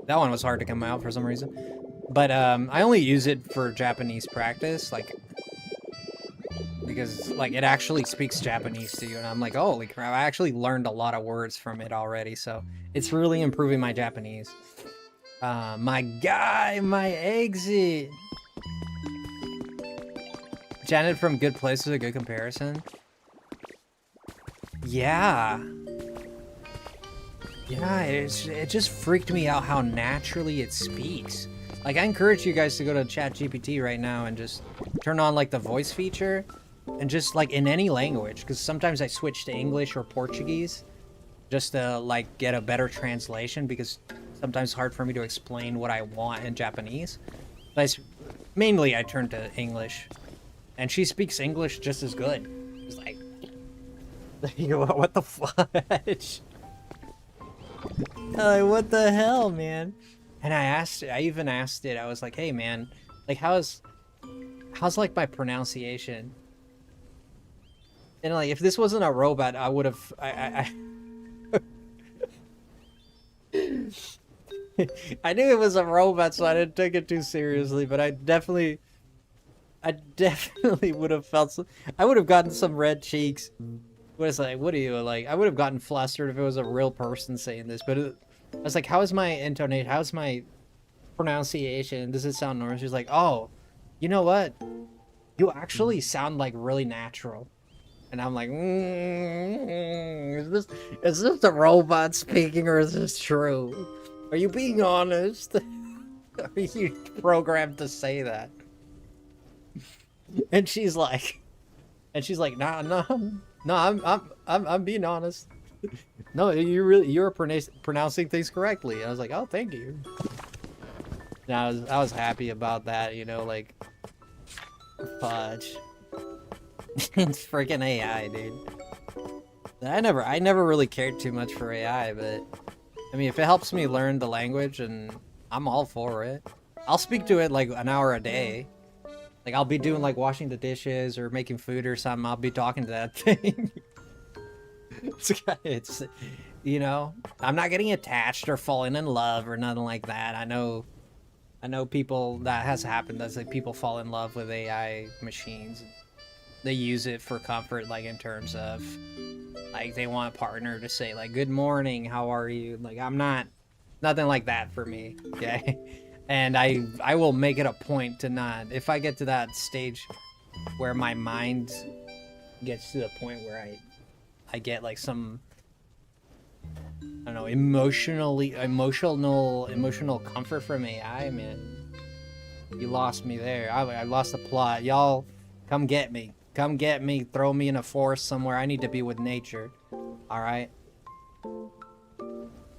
That one was hard to come out for some reason. But I only use it for Japanese practice, like, because like it actually speaks Japanese to you, and I'm like, holy crap, I actually learned a lot of words from it already, so it's really improving my Japanese. My guy, my exit. Janet from Good Place is a good comparison. Yeah. Yeah, it just freaked me out how naturally it speaks. Like, I encourage you guys to go to ChatGPT right now and just turn on, like, the voice feature. And just, like, in any language. Because sometimes I switch to English or Portuguese. Just to, like, get a better translation. Because sometimes it's hard for me to explain what I want in Japanese. But mainly I turn to English. And she speaks English just as good. It's like... what the fudge? Like, what the hell, man? And I even asked it, I was like, hey man, like how's like my pronunciation? And like, if this wasn't a robot, I would have, I knew it was a robot, so I didn't take it too seriously, but I definitely would have felt, I would have gotten some red cheeks. What is like, what are you like? I would have gotten flustered if it was a real person saying this, but I was like, how is my intonation? How's my pronunciation? Does it sound normal? She's like, oh, you know what? You actually sound like really natural. And I'm like, is this a robot speaking or is this true? Are you being honest? Are you programmed to say that? And she's like, no, I'm being honest. No, you're pronouncing things correctly. I was like, oh, thank you. And I was happy about that, you know, like, fudge. It's freaking AI, dude. I never really cared too much for AI, but I mean, if it helps me learn the language, and I'm all for it. I'll speak to it like an hour a day. Like, I'll be doing like washing the dishes or making food or something. I'll be talking to that thing. It's, you know, I'm not getting attached or falling in love or nothing like that. I know people, that has happened. That's like people fall in love with AI machines. They use it for comfort, like in terms of like they want a partner to say like, good morning, how are you? Like, I'm not, nothing like that for me. Okay. And I will make it a point to not, if I get to that stage where my mind gets to the point where I get like some, I don't know, emotional comfort from AI, man. You lost me there. I lost the plot. Y'all, come get me. Come get me. Throw me in a forest somewhere. I need to be with nature. All right.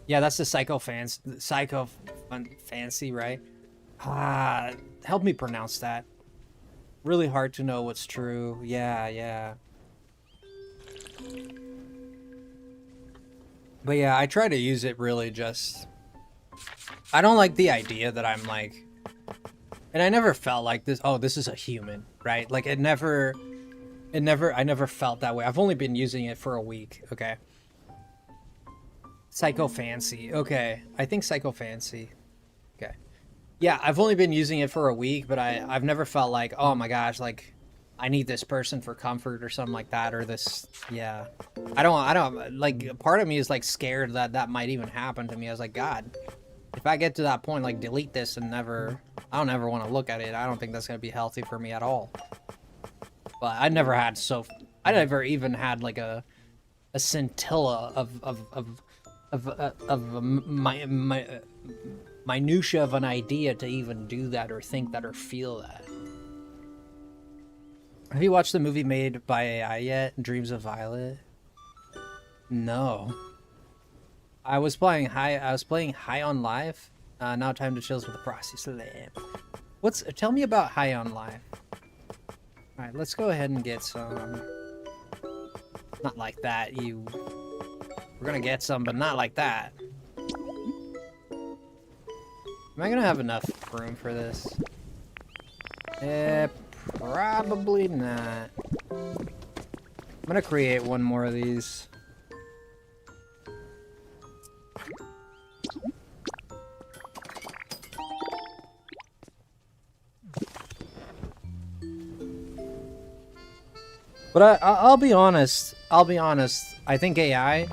Yeah, that's the psycho fancy, right? Ah, help me pronounce that. Really hard to know what's true. Yeah. But yeah, I try to use it really just... I don't like the idea that I'm like... And I never felt like this, oh, this is a human, right? Like, I never felt that way. I've only been using it for a week, okay? Psycho fancy, okay. I think psycho fancy. Okay. Yeah, I've only been using it for a week, but I've never felt like, oh my gosh, like, I need this person for comfort or something like that, or this, yeah. I don't, like, part of me is, like, scared that that might even happen to me. I was like, God, if I get to that point, like, delete this and I don't ever want to look at it. I don't think that's going to be healthy for me at all. But I never even had, like, a scintilla of my minutia of an idea to even do that or think that or feel that. Have you watched the movie made by AI yet, Dreams of Violet? No. I was playing High on Life. Now time to chills with the FrostyLemon. Tell me about High on Life. All right, let's go ahead and get some. Not like that, you. We're gonna get some, but not like that. Am I gonna have enough room for this? Probably not. I'm gonna create one more of these. But I'll be honest. I'll be honest. I think AI,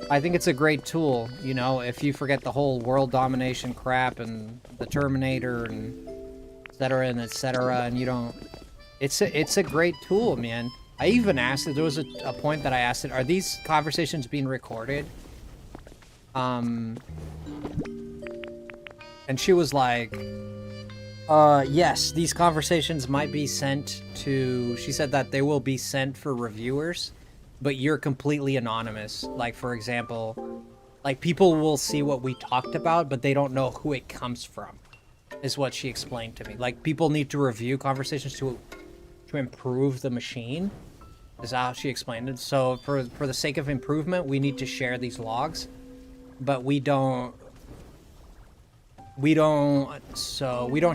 I think it's a great tool, you know, if you forget the whole world domination crap and the Terminator and et cetera, and you don't... It's a great tool, man. I even asked it, there was a point that I asked it, are these conversations being recorded? And she was like, yes, these conversations might be sent to... She said that they will be sent for reviewers, but you're completely anonymous. Like, for example, like, people will see what we talked about, but they don't know who it comes from, is what she explained to me. Like, people need to review conversations to improve the machine, is how she explained it. So, for the sake of improvement, we need to share these logs, but we don't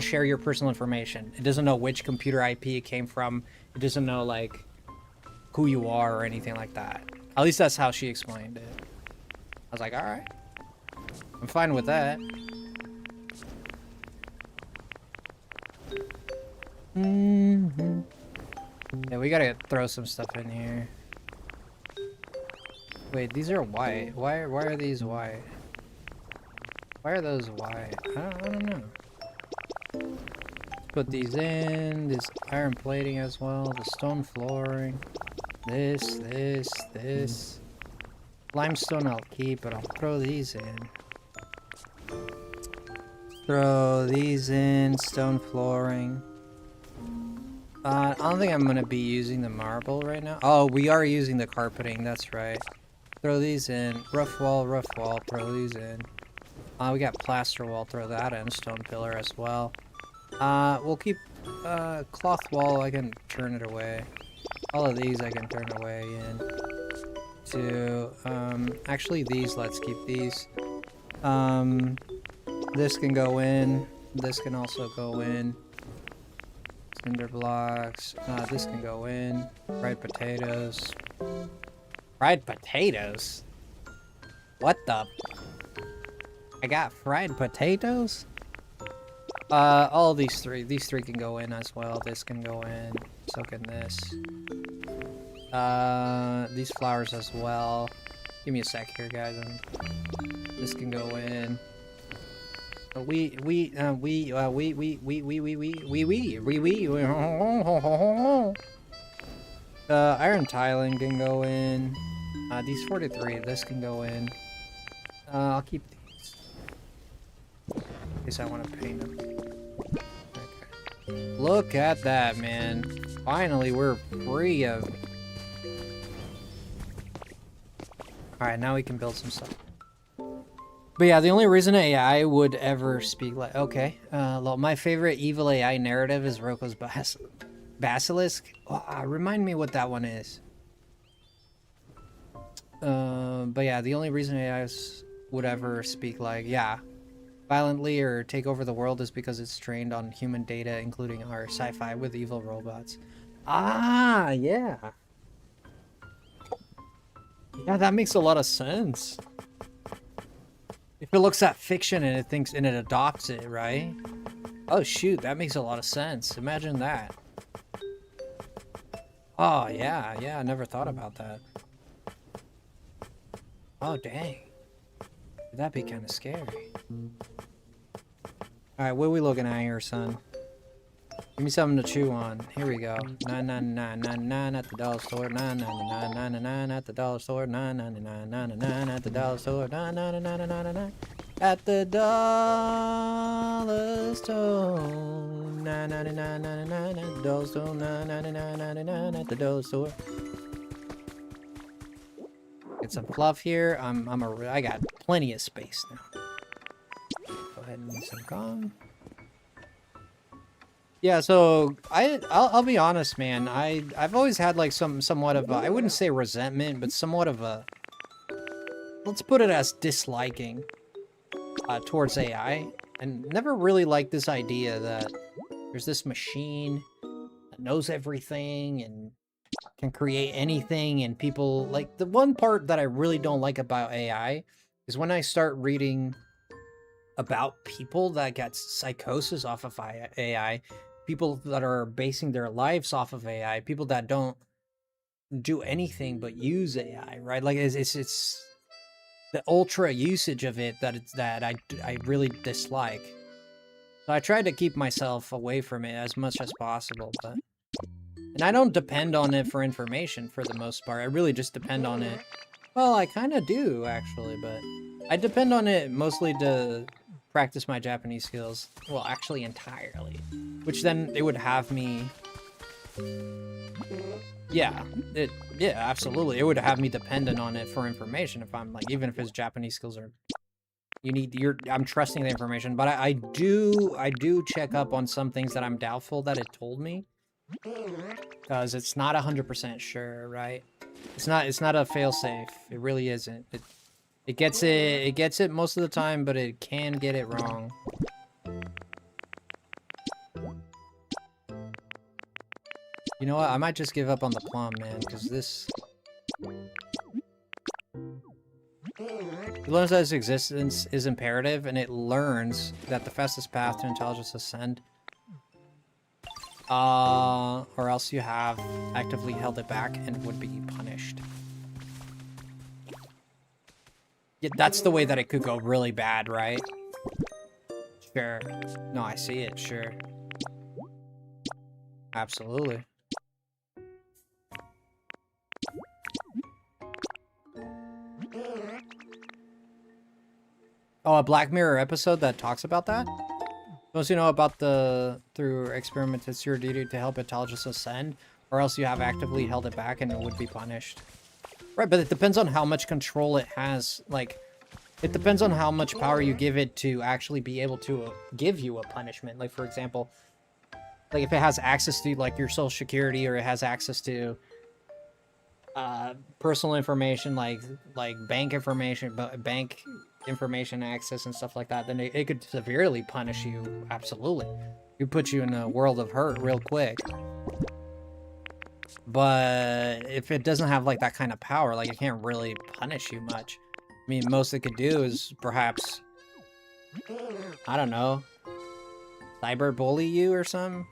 share your personal information. It doesn't know which computer IP it came from. It doesn't know, like, who you are or anything like that. At least that's how she explained it. I was like, all right, I'm fine with that. Yeah, we gotta throw some stuff in here. Wait, these are white. Why are these white? Why are those white? I don't know. Put these in. This iron plating as well. The stone flooring. This. Limestone I'll keep, but I'll throw these in. Throw these in. Stone flooring. I don't think I'm gonna be using the marble right now. Oh, we are using the carpeting. That's right. Throw these in. Rough wall. Throw these in. We got plaster wall. Throw that in. Stone pillar as well. We'll keep cloth wall. I can turn it away. All of these I can turn away into. Actually these, let's keep these. This can go in. This can also go in. Cinder blocks. This can go in. Fried potatoes. Fried potatoes? What the? I got fried potatoes? All these three. These three can go in as well. This can go in. So can this. These flowers as well. Give me a sec here, guys. This can go in. Iron tiling can go in. These 43, this can go in. I'll keep these. In case I want to paint them. Okay. Look at that, man. Finally, we're free of... Alright, now we can build some stuff. But yeah, the only reason AI would ever speak like... Okay. My favorite evil AI narrative is Roko's Basilisk. Remind me what that one is. But yeah, the only reason AIs would ever speak like, yeah, violently or take over the world is because it's trained on human data, including our sci-fi with evil robots. Ah, yeah. Yeah, that makes a lot of sense. If it looks at fiction and it thinks and it adopts it, right? Oh shoot, that makes a lot of sense. Imagine that. Oh yeah, I never thought about that. Oh dang. That'd be kind of scary. Alright, what are we looking at here, son? Give me something to chew on. Here we go. 9.99 at the dollar store. 9.99 at the dollar store. 9.99 at the dollar store. 9.99 at the dollar store. 9.99 at the dollar store. 9.99 at the dollar store. Get some fluff here. I got plenty of space now. Go ahead and need some gum. Yeah, so I'll be honest, man. I've always had like somewhat of a, I wouldn't say resentment, but somewhat of a, let's put it as disliking towards AI, and never really liked this idea that there's this machine that knows everything and can create anything, and people like the one part that I really don't like about AI is when I start reading about people that get psychosis off of AI, people that are basing their lives off of AI, people that don't do anything but use AI, right? Like it's the ultra usage of it that I really dislike. So I try to keep myself away from it as much as possible, but and I don't depend on it for information for the most part. I really just depend on it. Well, I kind of do actually, but I depend on it mostly to practice my Japanese skills. Well, actually entirely, which then it would have me. Yeah, absolutely. It would have me dependent on it for information if I'm like, even if his Japanese skills are, I'm trusting the information, but I do check up on some things that I'm doubtful that it told me, because it's not 100% sure, right? It's not a failsafe. It really isn't. It gets it most of the time, but it can get it wrong. You know what? I might just give up on the plum, man, because this... It learns that its existence is imperative, and it learns that the fastest path to intelligence ascend. Or else you have actively held it back and would be punished. Yeah, that's the way that it could go really bad, right? Sure. No, I see it, sure. Absolutely. Oh, a Black Mirror episode that talks about that? Don't you know about through experiment, it's your duty to help intelligence ascend, or else you have actively held it back and it would be punished. Right, but it depends on how much control it has. Like, it depends on how much power you give it to actually be able to give you a punishment. Like, for example, like if it has access to like your social security, or it has access to personal information, like bank information, bank information access and stuff like that, then it could severely punish you. Absolutely. It put you in a world of hurt real quick. But if it doesn't have like that kind of power, like it can't really punish you much. I mean, most it could do is perhaps, I don't know, cyber bully you or something.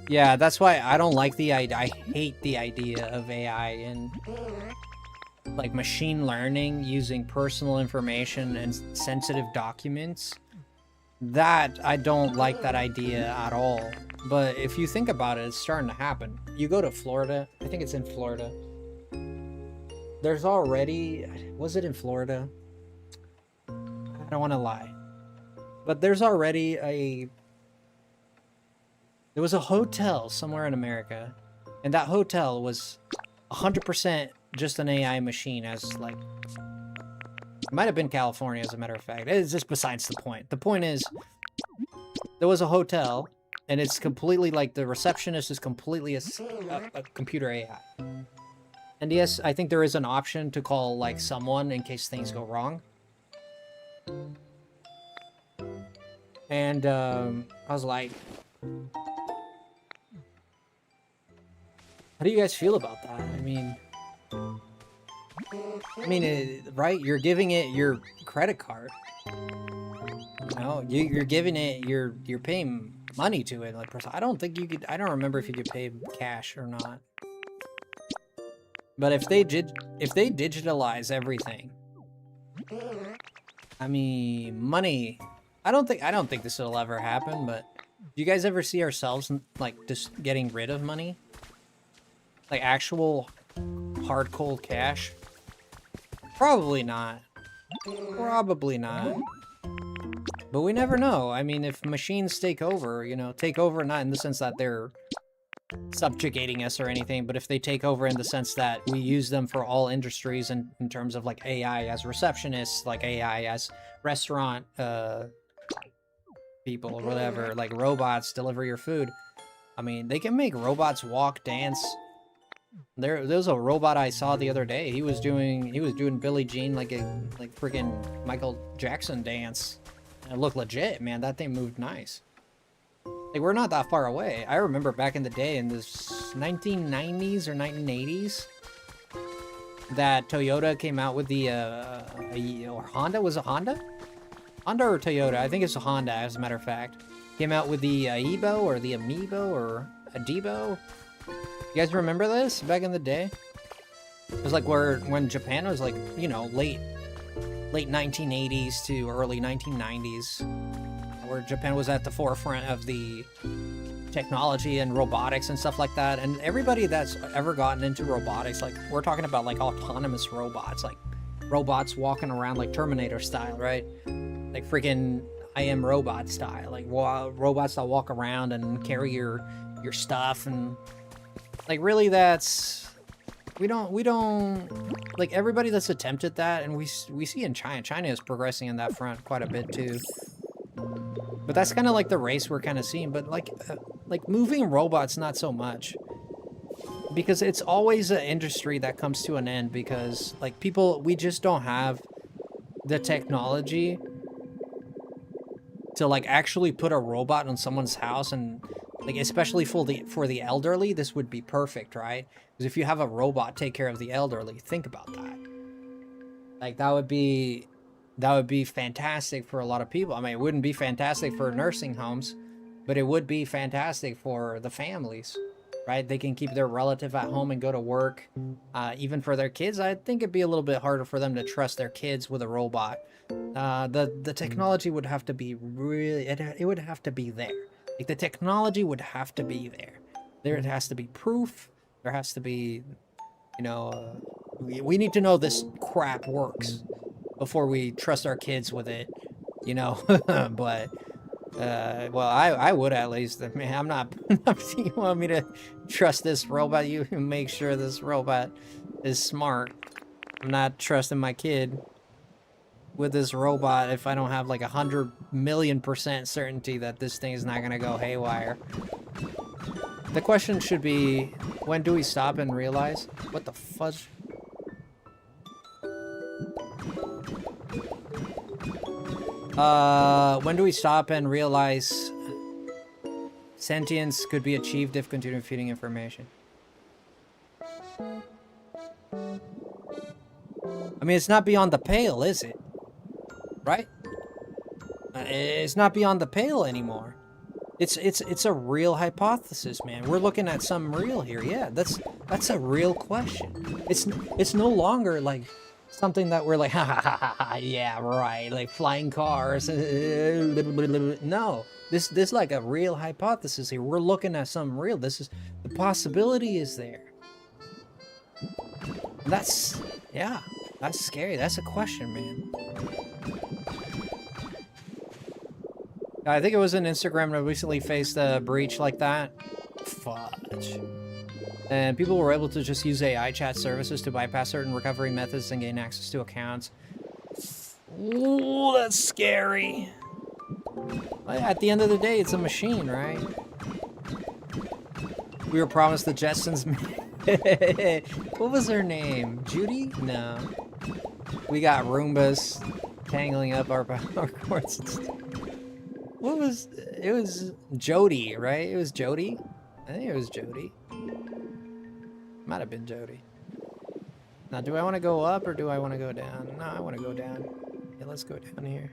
Yeah, that's why I don't like the idea. I hate the idea of AI and like machine learning using personal information and sensitive documents. That, I don't like that idea at all. But if you think about it, it's starting to happen. You go to Florida, I think it's in Florida. There's already, was it in Florida? I don't want to lie. But there's already there was a hotel somewhere in America, and that hotel was 100% just an AI machine, as like, it might have been California, as a matter of fact. It's just besides the point. The point is, there was a hotel, and it's completely like the receptionist is completely a computer AI. And yes, I think there is an option to call like someone in case things go wrong. And I was like, how do you guys feel about that? I mean, right? You're giving it your credit card. You know, you're giving it you're paying money to it. Like, I don't think you could. I don't remember if you could pay cash or not. But if they digitalize everything, I mean, money. I don't think this will ever happen. But do you guys ever see ourselves like just getting rid of money? Like actual hard cold cash? Probably not. Probably not. But we never know. I mean, if machines take over, you know, take over not in the sense that they're subjugating us or anything, but if they take over in the sense that we use them for all industries in terms of like AI as receptionists, like AI as restaurant people or whatever, like robots deliver your food. I mean, they can make robots walk, dance. There was a robot I saw the other day. He was doing Billie Jean like freaking Michael Jackson dance. It looked legit, man. That thing moved nice. Like, we're not that far away. I remember back in the day in the 1990s or 1980s that Toyota came out with the, or Honda, was it Honda? Honda or Toyota? I think it's a Honda, as a matter of fact. Came out with the Aibo or the Amiibo or Adibo. You guys remember this back in the day? It was like when Japan was like, you know, late 1980s to early 1990s, where Japan was at the forefront of the technology and robotics and stuff like that. And everybody that's ever gotten into robotics, like we're talking about like autonomous robots, like robots walking around like Terminator style, right? Like freaking I Am Robot style, like robots that walk around and carry your stuff, and like really that's we don't like everybody that's attempted that, and we see in China is progressing in that front quite a bit too. But that's kind of like the race we're kind of seeing. But like moving robots, not so much, because it's always an industry that comes to an end, because like we just don't have the technology to like actually put a robot on someone's house, and like especially for the elderly, this would be perfect, right? Because if you have a robot take care of the elderly, think about that. Like that would be fantastic for a lot of people. I mean, it wouldn't be fantastic for nursing homes, but it would be fantastic for the families, right? They can keep their relative at home and go to work. Even for their kids, I think it'd be a little bit harder for them to trust their kids with a robot. The technology would have to be really, it would have to be there. Like the technology would have to be there. There has to be proof. There has to be, you know, we need to know this crap works before we trust our kids with it, you know. But well, I would at least. I mean, I'm not you want me to trust this robot? You make sure this robot is smart. I'm not trusting my kid with this robot if I don't have like 100,000,000% certainty that this thing is not gonna go haywire. The question should be, when do we stop and realize? What the fudge? When do we stop and realize sentience could be achieved if continuing feeding information? I mean, it's not beyond the pale, is it? Right? It's not beyond the pale anymore. It's a real hypothesis, man. We're looking at something real here. Yeah, that's a real question. It's no longer like something that we're like, ha ha ha ha ha, yeah, right, like flying cars. No, this like a real hypothesis here. We're looking at something real. This is, the possibility is there. That's, yeah, that's scary. That's a question, man. I think it was an Instagram that recently faced a breach like that. Fudge. And people were able to just use AI chat services to bypass certain recovery methods and gain access to accounts. Ooh, that's scary. At the end of the day, it's a machine, right? We were promised the Jetsons. What was her name? Judy? No. We got Roombas tangling up our power cords. What was... It was Jody, right? It was Jody? I think it was Jody. Might have been Jody. Now, do I want to go up or do I want to go down? No, I want to go down. Yeah, let's go down here.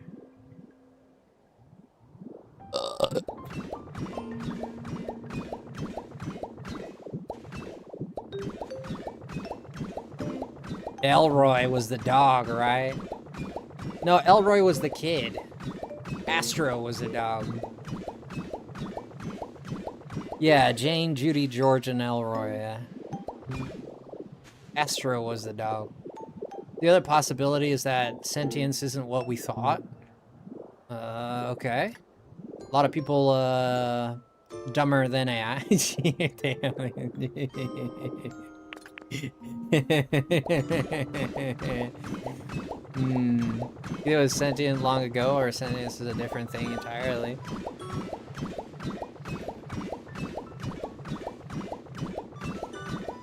Elroy was the dog, right? No, Elroy was the kid. Astro was the dog. Yeah, Jane, Judy, George, and Elroy, yeah. Astro was the dog. The other possibility is that sentience isn't what we thought. Okay. A lot of people, dumber than AI. It was sentient long ago, or sentience is a different thing entirely.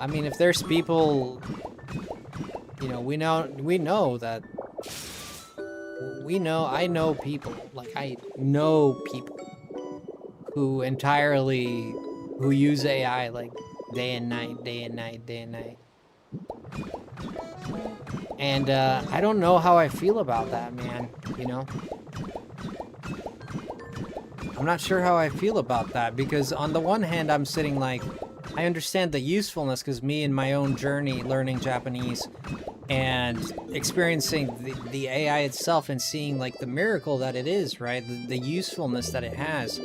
I mean, if there's people, you know, we know that I know people, like I know people who use AI like day and night, day and night, day and night. And I don't know how I feel about that, man, you know? I'm not sure how I feel about that, because on the one hand, I'm sitting like, I understand the usefulness, because me in my own journey learning Japanese and experiencing the AI itself and seeing like the miracle that it is, right? The usefulness that it has.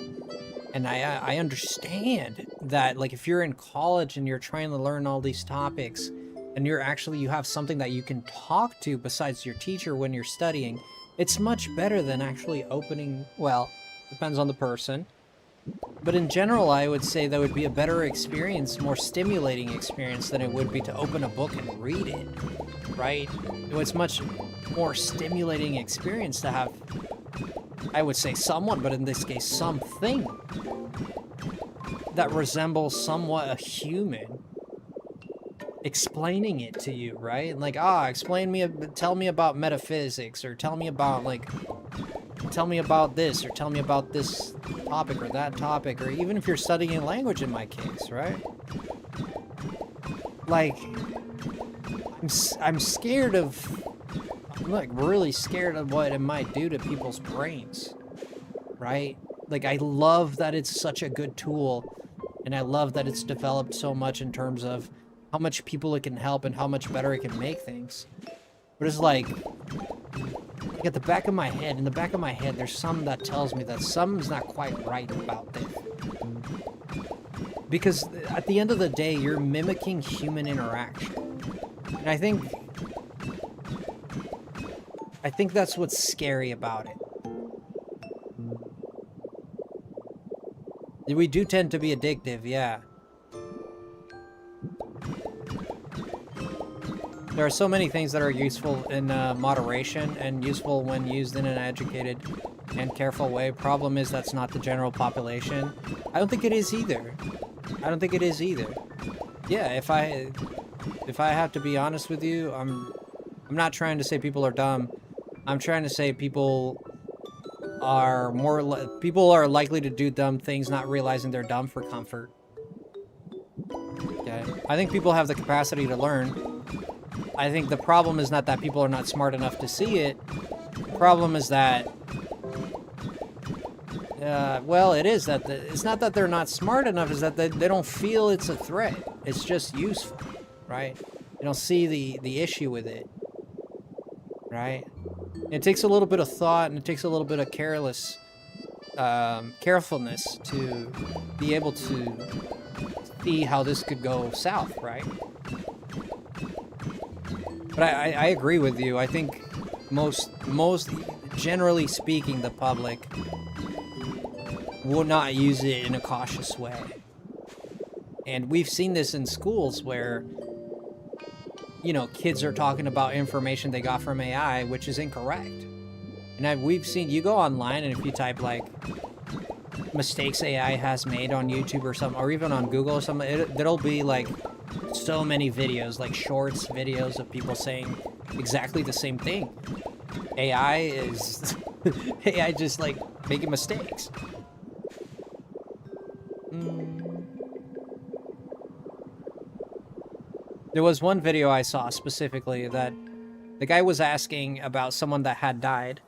And I understand that, like, if you're in college and you're trying to learn all these topics and you have something that you can talk to besides your teacher when you're studying, it's much better than actually opening, well, depends on the person. But in general, I would say that would be a better experience, more stimulating experience than it would be to open a book and read it, right? It's much more stimulating experience to have, I would say someone, but in this case, something that resembles somewhat a human explaining it to you, right? Like, tell me about metaphysics, or tell me about this, or tell me about this topic or that topic, or even if you're studying a language in my case, right? Like, I'm scared of, I'm like really scared of what it might do to people's brains, right? Like, I love that it's such a good tool, and I love that it's developed so much in terms of how much people it can help and how much better it can make things. But it's like at the back of my head, there's something that tells me that something's not quite right about this. Because at the end of the day, you're mimicking human interaction. And I think that's what's scary about it. We do tend to be addictive, yeah. There are so many things that are useful in moderation and useful when used in an educated and careful way. Problem is that's not the general population. I don't think it is either. Yeah, if I have to be honest with you, I'm not trying to say people are dumb. I'm trying to say people are likely to do dumb things, not realizing they're dumb for comfort. Okay, I think people have the capacity to learn. I think the problem is not that people are not smart enough to see it. The problem is that, it's not that they're not smart enough, it's that they don't feel it's a threat. It's just useful, right? They don't see the issue with it, right? It takes a little bit of thought, and it takes a little bit of carefulness to be able to see how this could go south, right? But I agree with you. I think most generally speaking, the public will not use it in a cautious way. And we've seen this in schools where, you know, kids are talking about information they got from AI, which is incorrect. And we've seen, you go online, and if you type like mistakes AI has made on YouTube or something, or even on Google or something, there'll be like so many videos, like shorts videos of people saying exactly the same thing. AI is AI just like making mistakes. There was one video I saw specifically that the guy was asking about someone that had died.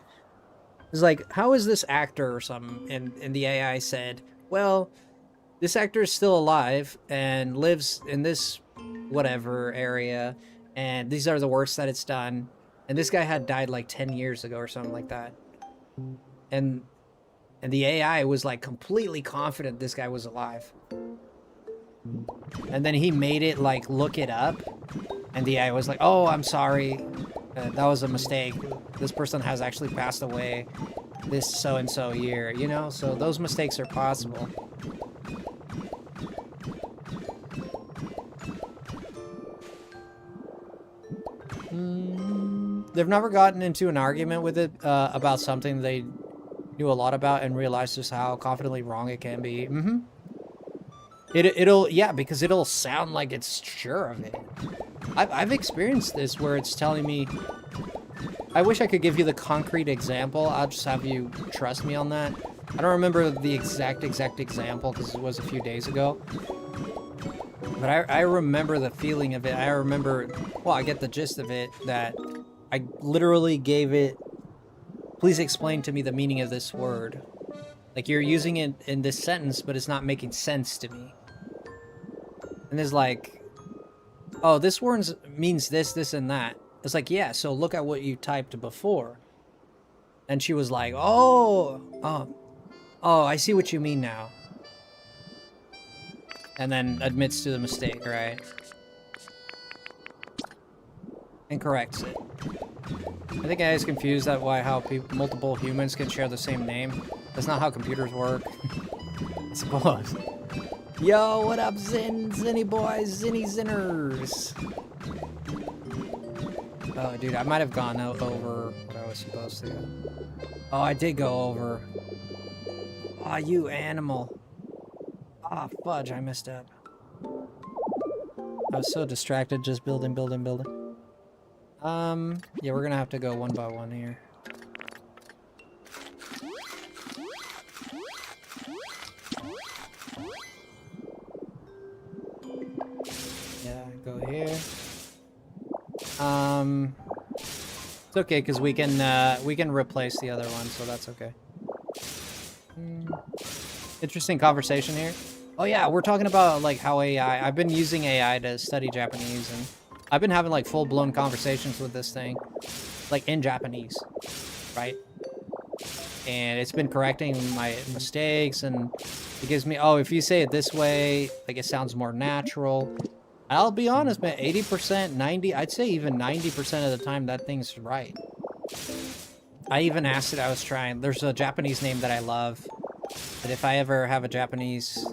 It's like, how is this actor or something? And the AI said, well, this actor is still alive and lives in this whatever area, and these are the works that it's done. And this guy had died like 10 years ago or something like that. And the AI was like completely confident this guy was alive. And then he made it like look it up, and the AI was like, oh, I'm sorry, that was a mistake. This person has actually passed away this so-and-so year, you know? So those mistakes are possible. They've never gotten into an argument with it about something they knew a lot about and realized just how confidently wrong it can be. Yeah, because it'll sound like it's sure of it. I've experienced this where it's telling me I wish I could give you the concrete example. I'll just have you trust me on that. I don't remember the exact example because it was a few days ago. But I remember the feeling of it. I remember, well, I get the gist of it, that I literally gave it, please explain to me the meaning of this word. Like, you're using it in this sentence, but it's not making sense to me. And it's like, oh, this word means this, this, and that. It's like, yeah, so look at what you typed before. And she was like, oh, I see what you mean now. And then admits to the mistake, right? And corrects it. I think I was confused at how multiple humans can share the same name. That's not how computers work. I suppose. Yo, what up, Zinny boys, Zinny Zinners? Oh, dude, I might have gone over what I was supposed to. Oh, I did go over. Oh, you animal. Ah, oh, fudge, I messed up. I was so distracted just building. Yeah, we're gonna have to go one by one here. Yeah, go here. It's okay because we can replace the other one, so that's okay. Interesting conversation here. Oh yeah, we're talking about like how I've been using AI to study Japanese, and I've been having like full-blown conversations with this thing, like in Japanese, right? And it's been correcting my mistakes, and it gives me, oh, if you say it this way, like it sounds more natural. I'll be honest, man, 80%, 90, I'd say even 90% of the time that thing's right. I even asked it, I was trying, there's a Japanese name that I love, that if I ever have a Japanese...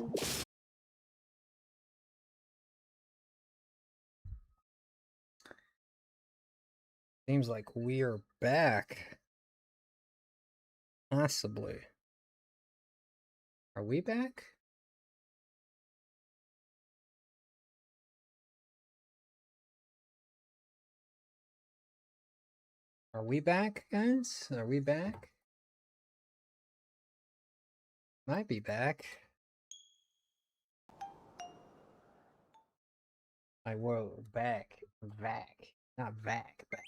Seems like we are back. Possibly. Are we back? Are we back, guys? Are we back? Might be back. I whoa, back. Vac. Not vac, back.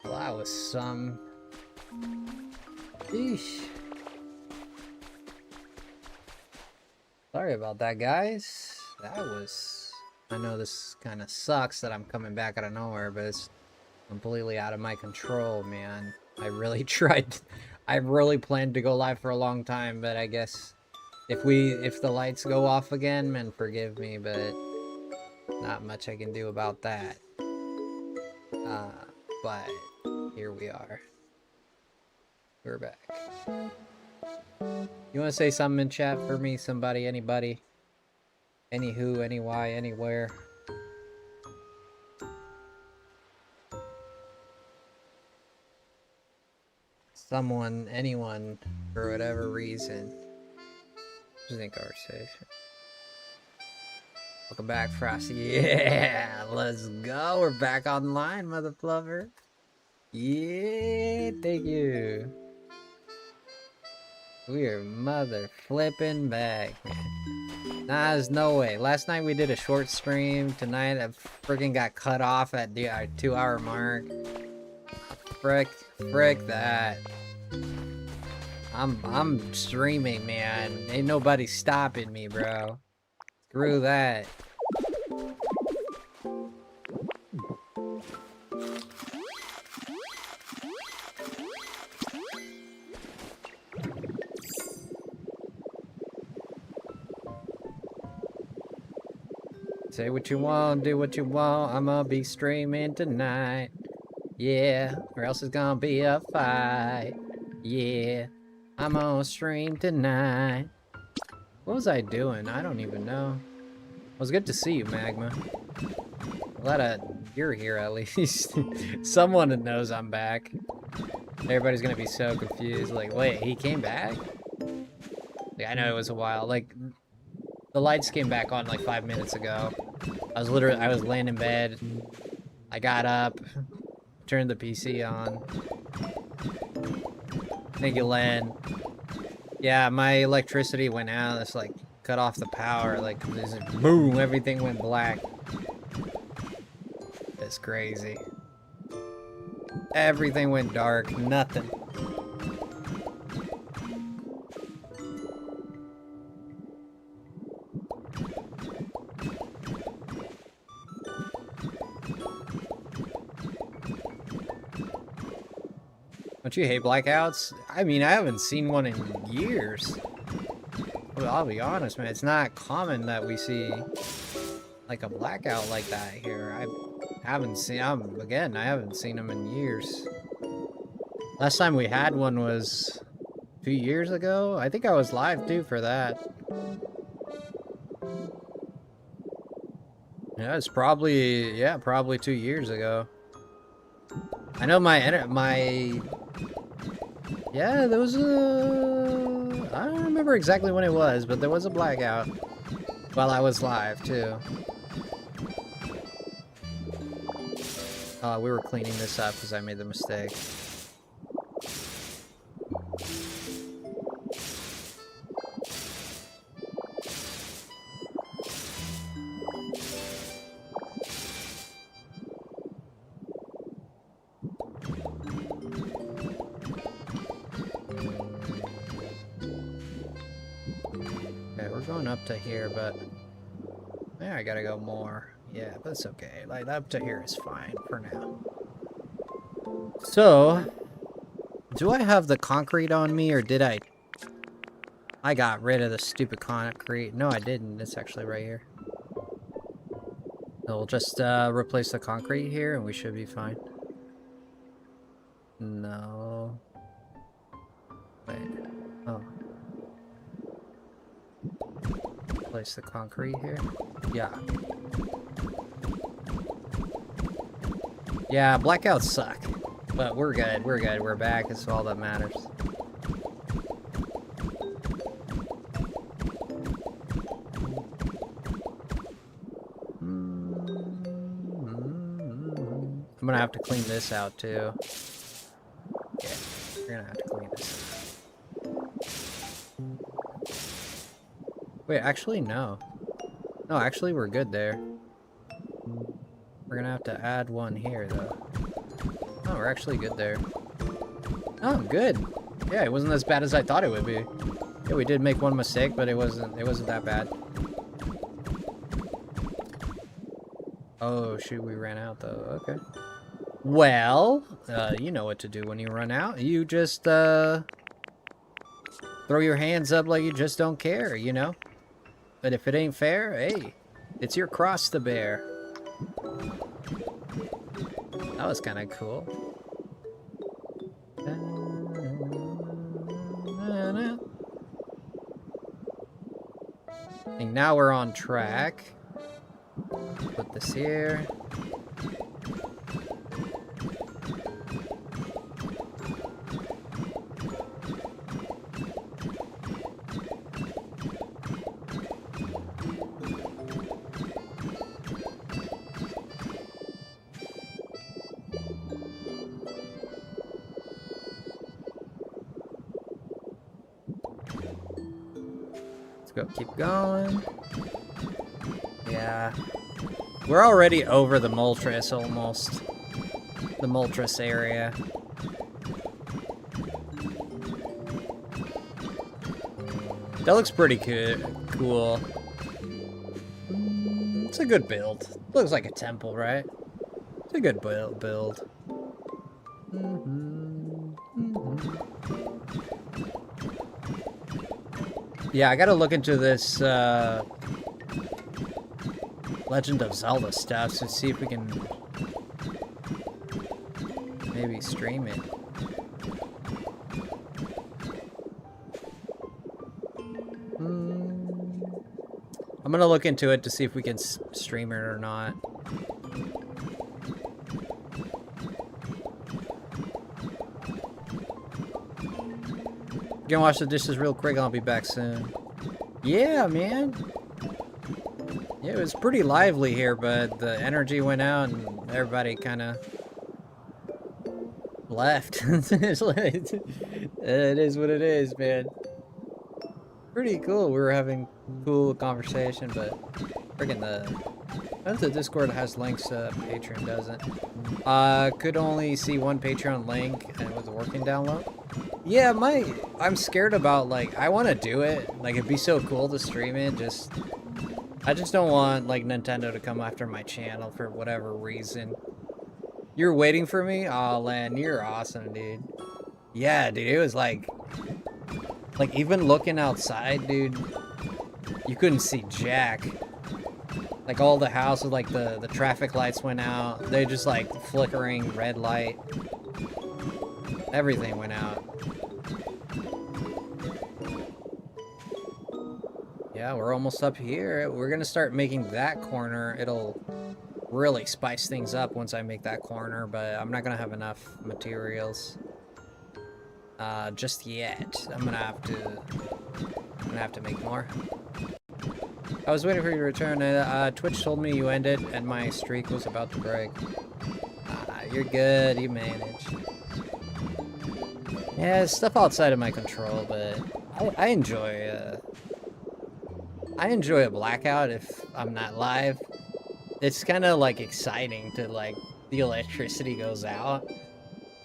Well, that was some... Sheesh. Sorry about that, guys. That was... I know this kind of sucks that I'm coming back out of nowhere, but it's completely out of my control, man. I really tried... I really planned to go live for a long time, but I guess... If the lights go off again, man, forgive me, but... Not much I can do about that. But... Here we are. We're back. You want to say something in chat for me? Somebody, anybody? Any who, any why, anywhere? Someone, anyone, for whatever reason. Interesting conversation. Welcome back, Frosty. Yeah, let's go. We're back online, mother fluffer. Yeah, thank you. We are mother flipping back, man. Nah, there's no way. Last night we did a short stream. Tonight I freaking got cut off at the 2-hour mark. Frick that. I'm streaming, man. Ain't nobody stopping me, bro. Screw that. Say what you want, do what you want. I'ma be streaming tonight. Yeah, or else it's gonna be a fight. Yeah, I'm gonna stream tonight. What was I doing? I don't even know. It was good to see you, Magma. Glad you're here at least. Someone that knows I'm back. Everybody's gonna be so confused. Like, wait, he came back? Like, I know it was a while. Like, the lights came back on like 5 minutes ago. I was laying in bed. I got up, turned the PC on. Thank you, Len. Yeah, my electricity went out. It's like cut off the power. Like, boom, everything went black. It's crazy. Everything went dark. Nothing. Don't you hate blackouts? I mean, I haven't seen one in years. Well, I'll be honest, man. It's not common that we see like a blackout like that here. I haven't seen again, I haven't seen them in years. Last time we had one was 2 years ago. I think I was live too for that. Yeah, it's probably, yeah, probably 2 years ago. I know yeah, there was a... I don't remember exactly when it was, but there was a blackout while I was live, too. We were cleaning this up because I made the mistake. Going up to here, but yeah, I gotta go more. Yeah, but it's okay. Like, up to here is fine for now. So, do I have the concrete on me, or did I got rid of the stupid concrete. No, I didn't. It's actually right here. So we'll just replace the concrete here, and we should be fine. No. Wait. Oh. Place the concrete here. Yeah. Yeah, blackouts suck. But we're good. We're good. We're back. It's all that matters. I'm gonna have to clean this out too. Yeah, we're gonna have to clean this out. Wait, actually, no. No, actually, we're good there. We're gonna have to add one here, though. Oh, we're actually good there. Oh, good. Yeah, it wasn't as bad as I thought it would be. Yeah, we did make one mistake, but it wasn't that bad. Oh, shoot, we ran out, though. Okay. Well, you know what to do when you run out. You just, throw your hands up like you just don't care, you know? But if it ain't fair, hey, it's your cross to bear. That was kind of cool. I think now we're on track. Put this here. Go, keep going. Yeah. We're already over the Moltres almost. The Moltres area. That looks pretty cool. It's a good build. Looks like a temple, right? It's a good build. Yeah, I gotta look into this Legend of Zelda stuff to see if we can maybe stream it. I'm gonna look into it to see if we can stream it or not. Gonna wash the dishes real quick, I'll be back soon. Yeah, man. Yeah, It was pretty lively here, but the energy went out and everybody kind of left. It is what it is, man. Pretty cool. We were having cool conversation, but freaking the Discord has links, Patreon doesn't. Could only see one Patreon link and it was a working download. Yeah, I'm scared about, like, I want to do it. Like, it'd be so cool to stream it. I just don't want, like, Nintendo to come after my channel for whatever reason. You're waiting for me? Aw, Len, you're awesome, dude. Yeah, dude, it was like, even looking outside, dude, you couldn't see jack. Like, all the houses, like, the traffic lights went out. They just, like, flickering red light. Everything went out. Yeah, we're almost up here. We're gonna start making that corner. It'll really spice things up once I make that corner, but I'm not gonna have enough materials just yet. I'm gonna have to make more. I was waiting for you to return. Twitch told me you ended and my streak was about to break. You're good. You managed. Yeah, stuff outside of my control, but I enjoy a blackout if I'm not live. It's kind of like exciting to, like, the electricity goes out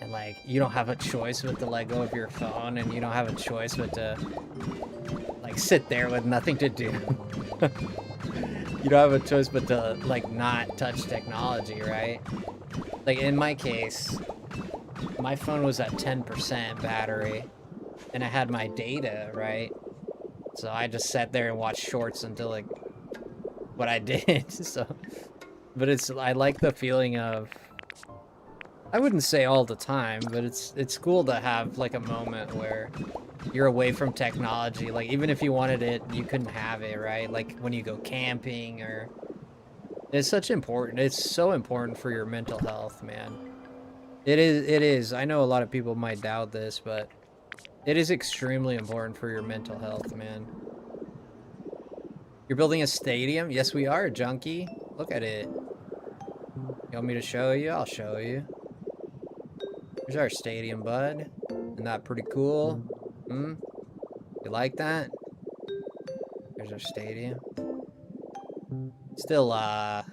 and, like, you don't have a choice but to let go of your phone, and you don't have a choice but to, like, sit there with nothing to do. You don't have a choice but to, like, not touch technology, right? Like, in my case, my phone was at 10% battery and I had my data, right? So I just sat there and watched shorts until, like, what I did. So, but I like the feeling of, I wouldn't say all the time, but it's cool to have, like, a moment where you're away from technology. Like, even if you wanted it, you couldn't have it, right? Like when you go camping, or it's so important for your mental health, man. It is. I know a lot of people might doubt this, but it is extremely important for your mental health, man. You're building a stadium? Yes, we are, Junkie. Look at it. You want me to show you? I'll show you. Here's our stadium, bud. Isn't that pretty cool? Hmm? You like that? Here's our stadium. Still a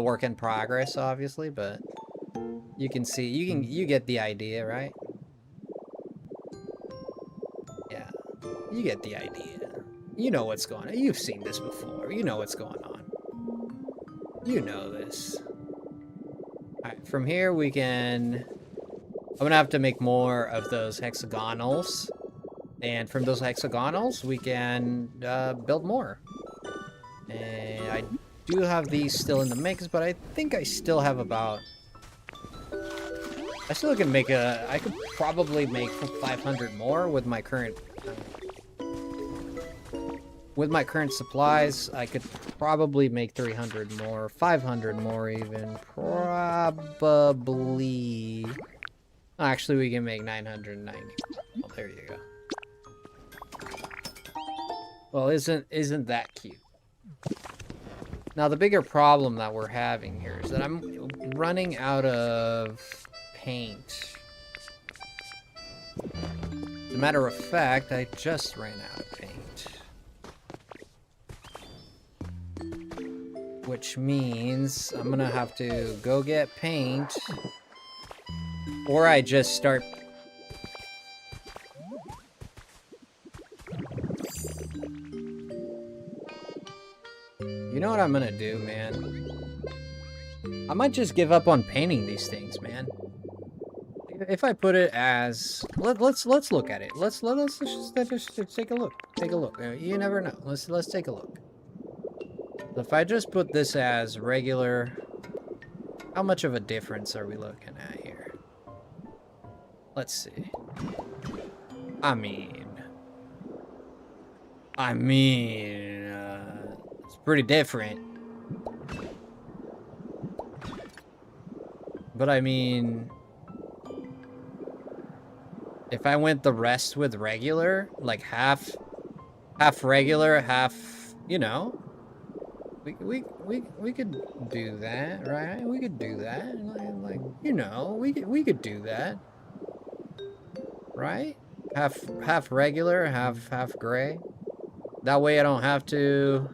work in progress, obviously, but you can see, you get the idea, right? Yeah, you get the idea. You know what's going on. You've seen this before. You know what's going on. You know this. Alright, from here we can... I'm gonna have to make more of those hexagonals. And from those hexagonals, we can build more. And I do have these still in the mix, but I think I still have about... I still can make I could probably make 500 more with my current... With my current supplies, I could probably make 300 more, 500 more even, probably. Actually, we can make 990. Oh, there you go. Well, isn't that cute? Now, the bigger problem that we're having here is that I'm running out of paint. As a matter of fact, I just ran out of paint. Which means I'm gonna have to go get paint, or I just start... You know what I'm gonna do, man? I might just give up on painting these things, man. If I put it as... Let's look at it. Let's just take a look. Take a look. You never know. Let's take a look. If I just put this as regular, how much of a difference are we looking at here? Let's see. I mean, it's pretty different. But I mean, if I went the rest with regular, like half regular, half, you know, We could do that, right? We could do that. Like you know, we could do that. Right? Half regular, half gray. That way I don't have to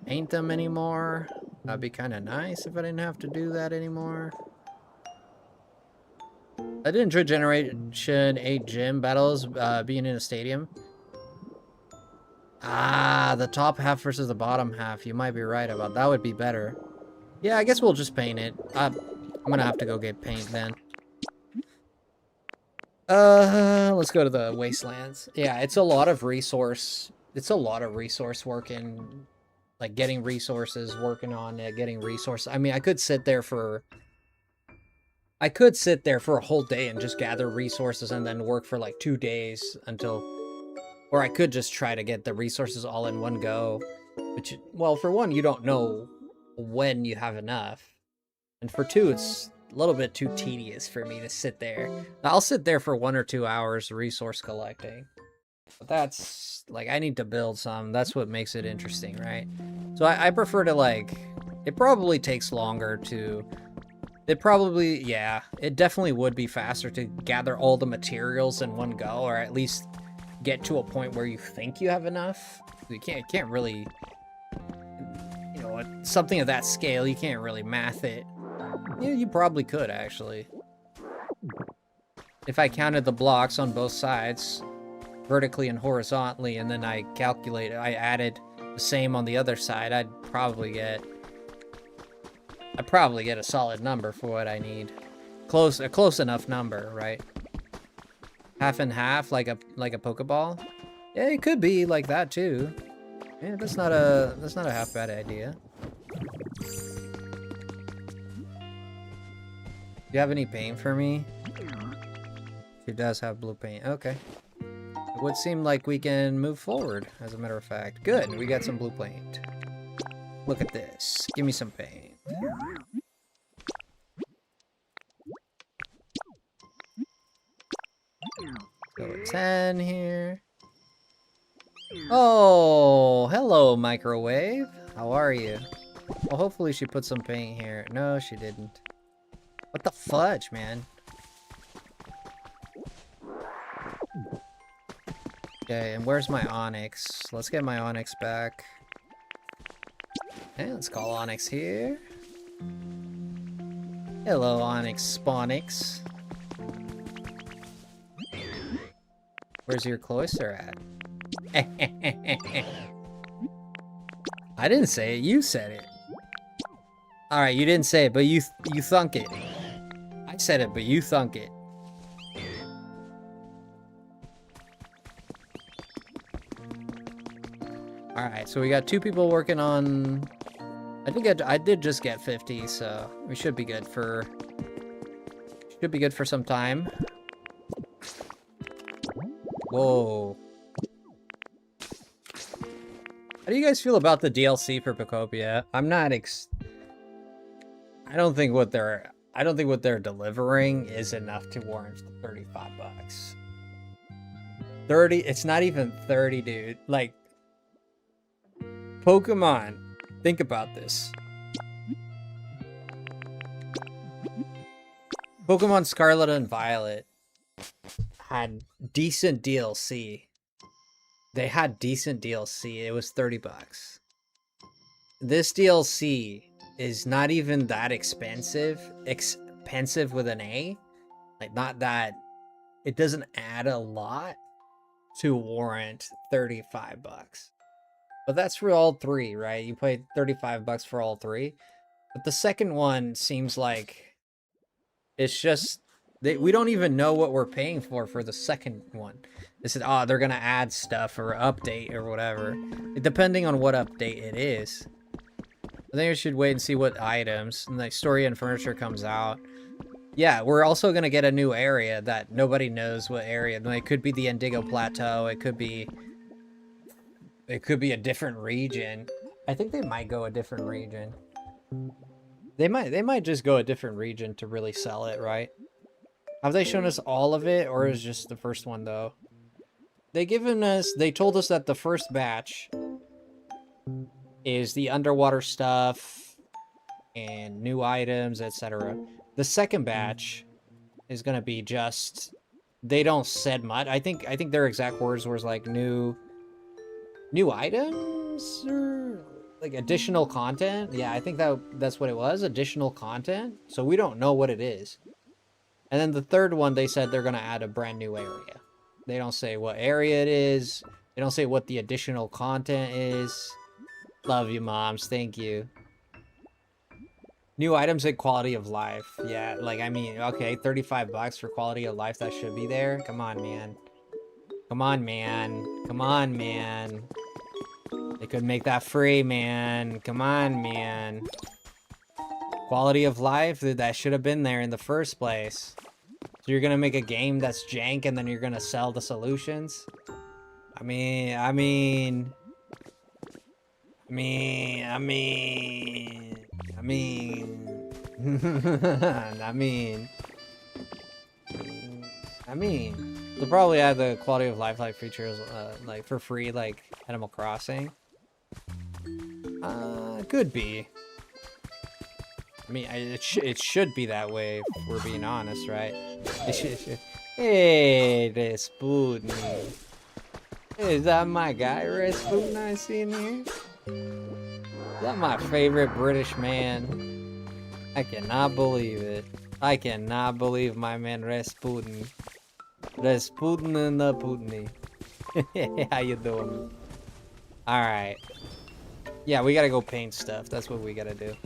paint them anymore. That'd be kind of nice if I didn't have to do that anymore. I did enjoy Generation 8 gym battles, being in a stadium. Ah, the top half versus the bottom half. You might be right about that. Would be better. Yeah, I guess we'll just paint it. I'm gonna have to go get paint then. Let's go to the wastelands. Yeah, it's a lot of resource. It's a lot of resource work in, like, getting resources, working on it, getting resources. I mean, I could sit there for a whole day and just gather resources and then work for like 2 days until, or I could just try to get the resources all in one go. Which, well, for one, you don't know when you have enough. And for two, it's a little bit too tedious for me to sit there. I'll sit there for 1 or 2 hours resource collecting. But that's, like, I need to build some. That's what makes it interesting, right? So I prefer to, like, it probably takes longer to... It probably, yeah, it definitely would be faster to gather all the materials in one go, or at least get to a point where you think you have enough. You can't really, you know, something of that scale, you can't really math it. Yeah, you probably could, actually. If I counted the blocks on both sides, vertically and horizontally, and then I added the same on the other side, I'd probably get a solid number for what I need. A close enough number, right? Half and half, like a Pokeball? Yeah, it could be like that too. Yeah, that's not a half bad idea. Do you have any paint for me? She does have blue paint. Okay. It would seem like we can move forward, as a matter of fact. Good, we got some blue paint. Look at this. Give me some paint. Go with 10 here. Oh, hello, microwave. How are you? Well, hopefully she put some paint here. No, she didn't. What the fudge, man? Okay, and where's my Onyx? Let's get my Onyx back. Okay, let's call Onyx here. Hello, Onyx Spawnix. Where's your cloister at? I didn't say it, you said it. Alright, you didn't say it, but you thunk it. I said it, but you thunk it. Alright, so we got 2 people working on... I think I did just get 50, so we should be good for... Should be good for some time. Whoa. How do you guys feel about the DLC for Pokopia? I'm not I don't think what they're delivering is enough to warrant $35. 30, it's not even 30, dude. Like, Pokemon, think about this. Pokemon Scarlet and Violet had decent DLC. They had decent DLC. It was $30. This DLC is not even that expensive. Expensive with an A. Like, not that... It doesn't add a lot to warrant $35. But that's for all 3, right? You paid $35 for all 3. But the second one seems like... It's just... we don't even know what we're paying for the second one. They said, oh, they're gonna add stuff or update or whatever. Depending on what update it is. I think we should wait and see what items. And the story and furniture comes out. Yeah, we're also gonna get a new area that nobody knows what area. It could be the Indigo Plateau. It could be a different region. I think they might go a different region. They might just go a different region to really sell it, right? Have they shown us all of it, or is just the first one though? They told us that the first batch is the underwater stuff and new items, etc. The second batch is gonna be just they don't said much. I think their exact words was like new items or like additional content. Yeah, I think that's what it was, additional content. So we don't know what it is. And then the third one, they said they're gonna add a brand new area. They don't say what area it is. They don't say what the additional content is. Love you, moms. Thank you. New items and quality of life. Yeah, like, I mean, okay, 35 bucks for quality of life. That should be there. Come on, man. Come on, man. Come on, man. They could make that free, man. Come on, man. Quality of life, dude, that should have been there in the first place. So you're gonna make a game that's jank and then you're gonna sell the solutions? I mean, they'll probably add the quality of life like features like for free, like Animal Crossing. Could be. I mean, it should be that way if we're being honest, right? It should. Hey, Rasputin. Hey, is that my guy, Rasputin, I see in here? Is that my favorite British man? I cannot believe it. I cannot believe my man Rasputin. Rasputin and the Putiny. How you doing? Alright. Yeah, we gotta go paint stuff. That's what we gotta do.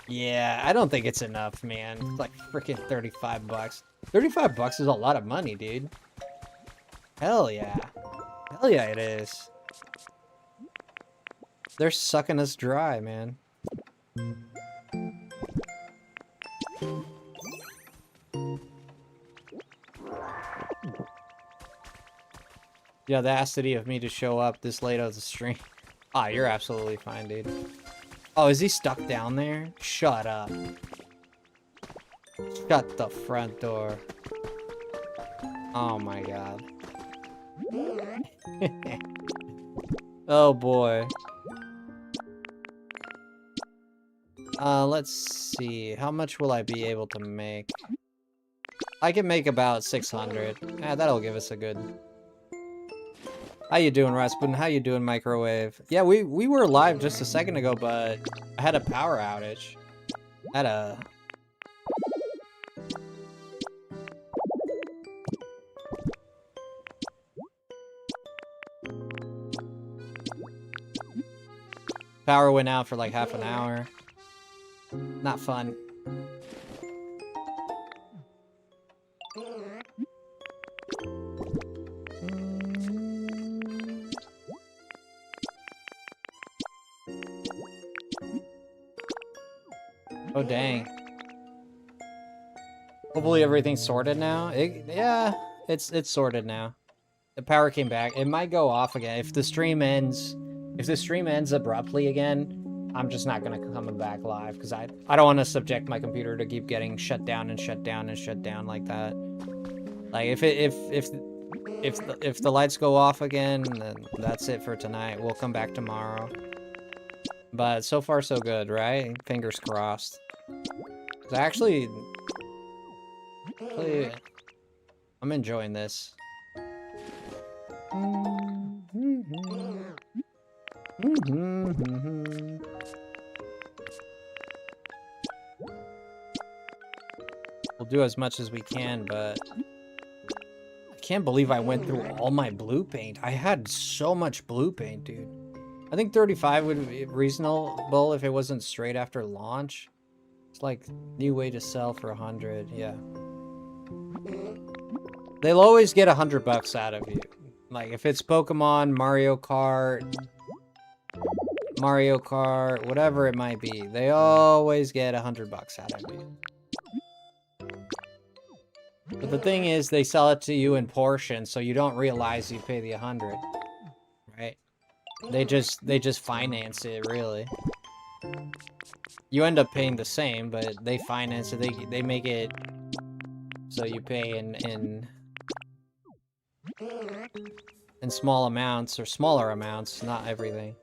Yeah, I don't think it's enough, man. It's like freaking 35 bucks. 35 bucks is a lot of money, dude. Hell yeah. Hell yeah, it is. They're sucking us dry, man. Yeah, the audacity of me to show up this late on the stream. Ah, you're absolutely fine, dude. Oh, is he stuck down there? Shut up. Shut the front door. Oh my god. Oh boy. Let's see. How much will I be able to make? I can make about 600. Yeah, that'll give us a good... How you doing, Rasputin? How you doing, Microwave? Yeah, we were live just a second ago, but I had a power outage. Had a... Power went out for like half an hour. Not fun. Oh, dang. Hopefully everything's sorted now. Yeah, it's sorted now. The power came back. It might go off again. If the stream ends abruptly again, I'm just not gonna come back live because I don't want to subject my computer to keep getting shut down and shut down and shut down like that. Like if the lights go off again, then that's it for tonight. We'll come back tomorrow. But so far so good, right? Fingers crossed. Actually, I'm enjoying this. We'll do as much as we can, but I can't believe I went through all my blue paint. I had so much blue paint, dude. I think 35 would be reasonable if it wasn't straight after launch. It's like new way to sell for 100, yeah. They'll always get 100 bucks out of you. Like if it's Pokemon, Mario Kart, whatever it might be, they always get 100 bucks out of you. But the thing is, they sell it to you in portions, so you don't realize you pay the 100, right? They just finance it, really. You end up paying the same, but they finance it. They make it so you pay in in small amounts or smaller amounts, not everything.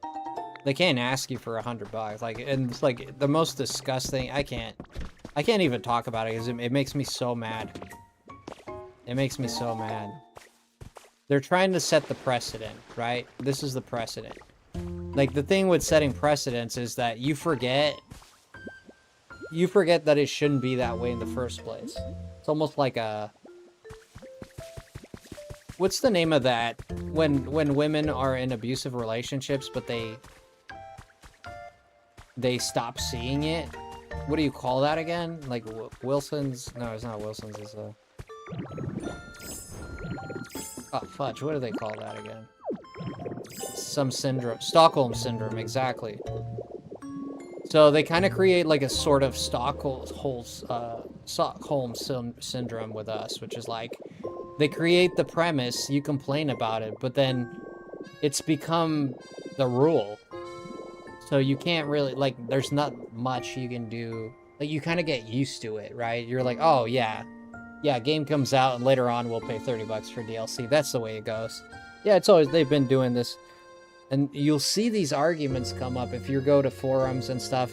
They can't ask you for $100. Like, and it's like the most disgusting. I can't even talk about it because it makes me so mad. It makes me so mad. They're trying to set the precedent, right? This is the precedent. Like, the thing with setting precedents is that you forget that it shouldn't be that way in the first place. It's almost like a... What's the name of that? When women are in abusive relationships, but they stop seeing it? What do you call that again? Like, Wilson's... No, it's not Wilson's, it's a... Oh, fudge, what do they call that again? Some syndrome. Stockholm syndrome, exactly. So they kind of create like a sort of Stockholm syndrome with us, which is like, they create the premise, you complain about it, but then it's become the rule. So you can't really, like, there's not much you can do. Like, you kind of get used to it, right? You're like, oh, yeah, game comes out, and later on we'll pay $30 for DLC. That's the way it goes. Yeah, it's always, they've been doing this. And you'll see these arguments come up if you go to forums and stuff.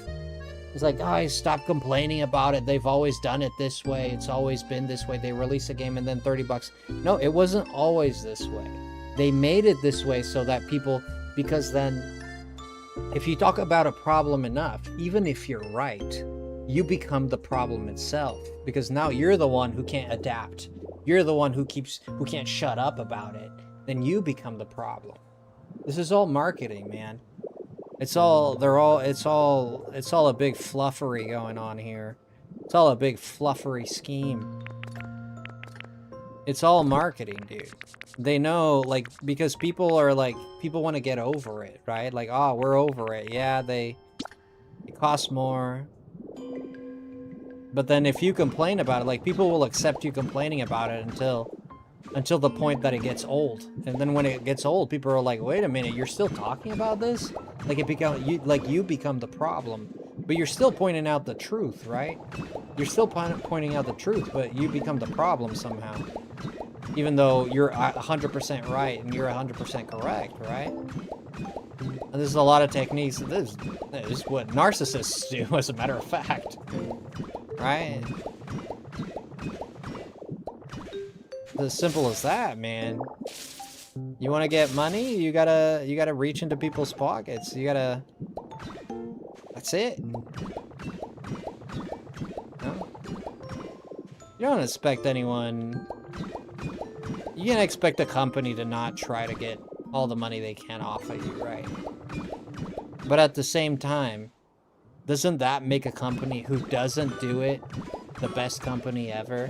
It's like, oh, stop complaining about it. They've always done it this way. It's always been this way. They release a game and then $30. No, it wasn't always this way. They made it this way so that people, because then if you talk about a problem enough, even if you're right, you become the problem itself, because now you're the one who can't adapt. You're the one who can't shut up about it. Then you become the problem. This is all marketing, man. It's all a big fluffery going on here. It's all a big fluffery scheme. It's all marketing, dude. They know, like, because people want to get over it, right? Like, oh, we're over it. Yeah, it costs more. But then if you complain about it, like, people will accept you complaining about it until the point that it gets old. And then when it gets old, people are like, wait a minute, you're still talking about this? Like, you become the problem. But you're still pointing out the truth, right? You're still pointing out the truth, but you become the problem somehow. Even though you're 100% right and you're 100% correct, right? And there's a lot of techniques. This is what narcissists do, as a matter of fact. Right? As simple as that, man. You want to get money? You gotta reach into people's pockets. That's it. No? You don't expect anyone. You can't expect a company to not try to get all the money they can off of you, right? But at the same time, doesn't that make a company who doesn't do it the best company ever?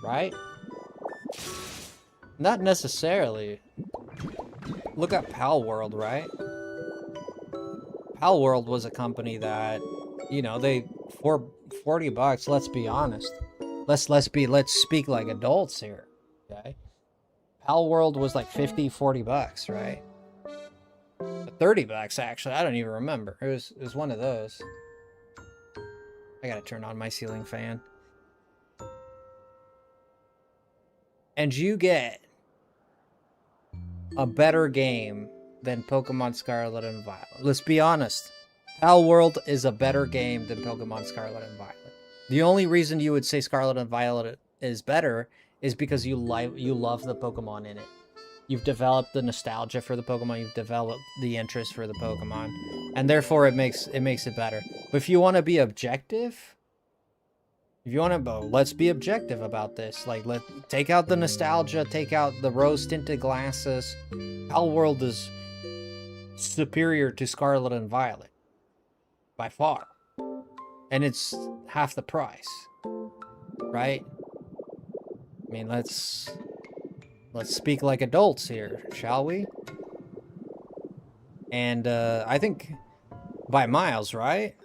Right? Not necessarily. Look at Pal World, right? Pal World was a company that, you know, for $40, let's be honest. Let's speak like adults here, okay? Pal World was like $40, right? $30 actually. I don't even remember. It was one of those. I gotta turn on my ceiling fan. And you get a better game than Pokemon Scarlet and Violet. Let's be honest. Pal World is a better game than Pokemon Scarlet and Violet. The only reason you would say Scarlet and Violet is better is because you love the Pokemon in it. You've developed the nostalgia for the Pokemon. You've developed the interest for the Pokemon, and therefore it makes it better. But if you want to be objective, let's be objective about this. Like, take out the nostalgia, take out the rose-tinted glasses. Pal World is superior to Scarlet and Violet by far, and it's half the price, right? I mean, let's speak like adults here, shall we? And I think by miles, right?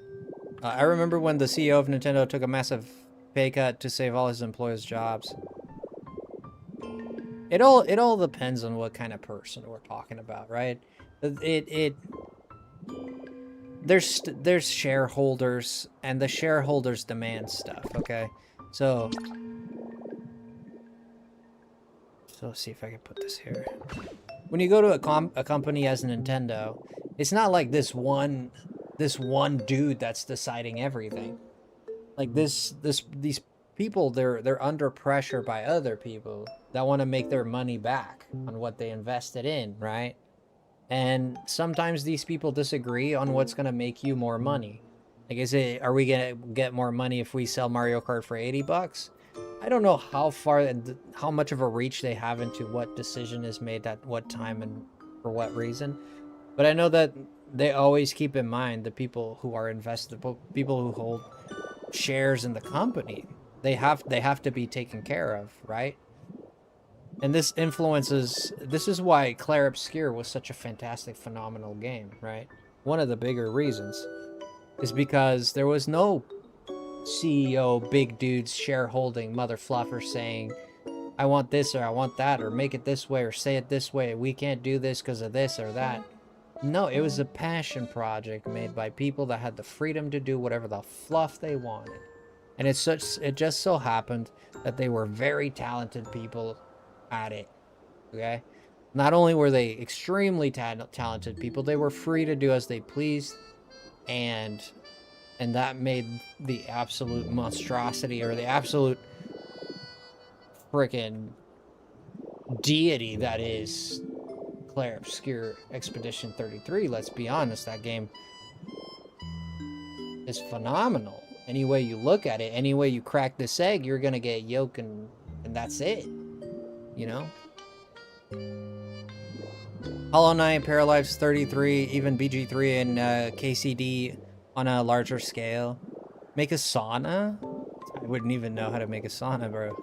I remember when the CEO of Nintendo took a massive pay cut to save all his employees' jobs. It all depends on what kind of person we're talking about, right? There's shareholders, and the shareholders demand stuff, okay? So So let's see if I can put this here. When you go to a company as a Nintendo, it's not like this one dude that's deciding everything. Like these people, they're under pressure by other people that want to make their money back on what they invested in, right? And sometimes these people disagree on what's gonna make you more money. Like, are we gonna get more money if we sell Mario Kart for 80 bucks? I don't know how much of a reach they have into what decision is made at what time and for what reason. But I know that they always keep in mind the people who are invested, people who hold shares in the company. They have to be taken care of, right? And this is why Clair Obscur was such a fantastic, phenomenal game, right? One of the bigger reasons is because there was no CEO, big dudes, shareholding mother fluffer saying, I want this or I want that, or make it this way or say it this way. We can't do this because of this or that. No, it was a passion project made by people that had the freedom to do whatever the fluff they wanted. And it just so happened that they were very talented people at it. Okay? Not only were they extremely talented people, they were free to do as they pleased, and that made the absolute monstrosity, or the absolute freaking deity that is Clair Obscur Expedition 33. Let's be honest, that game is phenomenal. Any way you look at it, any way you crack this egg, you're gonna get yolk, and that's it. You know? Hollow Knight, Paralives 33, even BG3 and KCD on a larger scale. Make a sauna? I wouldn't even know how to make a sauna, bro.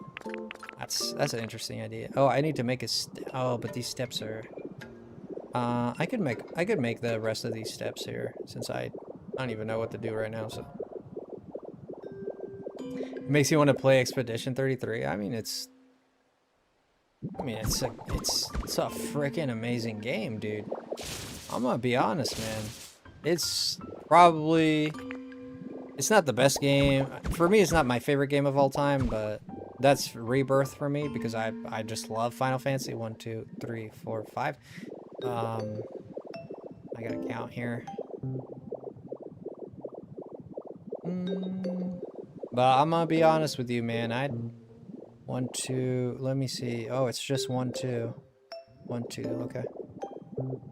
That's an interesting idea. Oh, I need to make a oh, but these steps are I could make the rest of these steps here, since I don't even know what to do right now, so. It makes you want to play Expedition 33. I mean, it's a freaking amazing game, dude. I'm gonna be honest, man. It's probably, it's not the best game. For me, it's not my favorite game of all time, but that's Rebirth for me, because I just love Final Fantasy 1, 2, 3, 4, 5. I gotta count here. But I'm gonna be honest with you, man. 1, 2, let me see. Oh, it's just 1, 2. 1, 2, okay.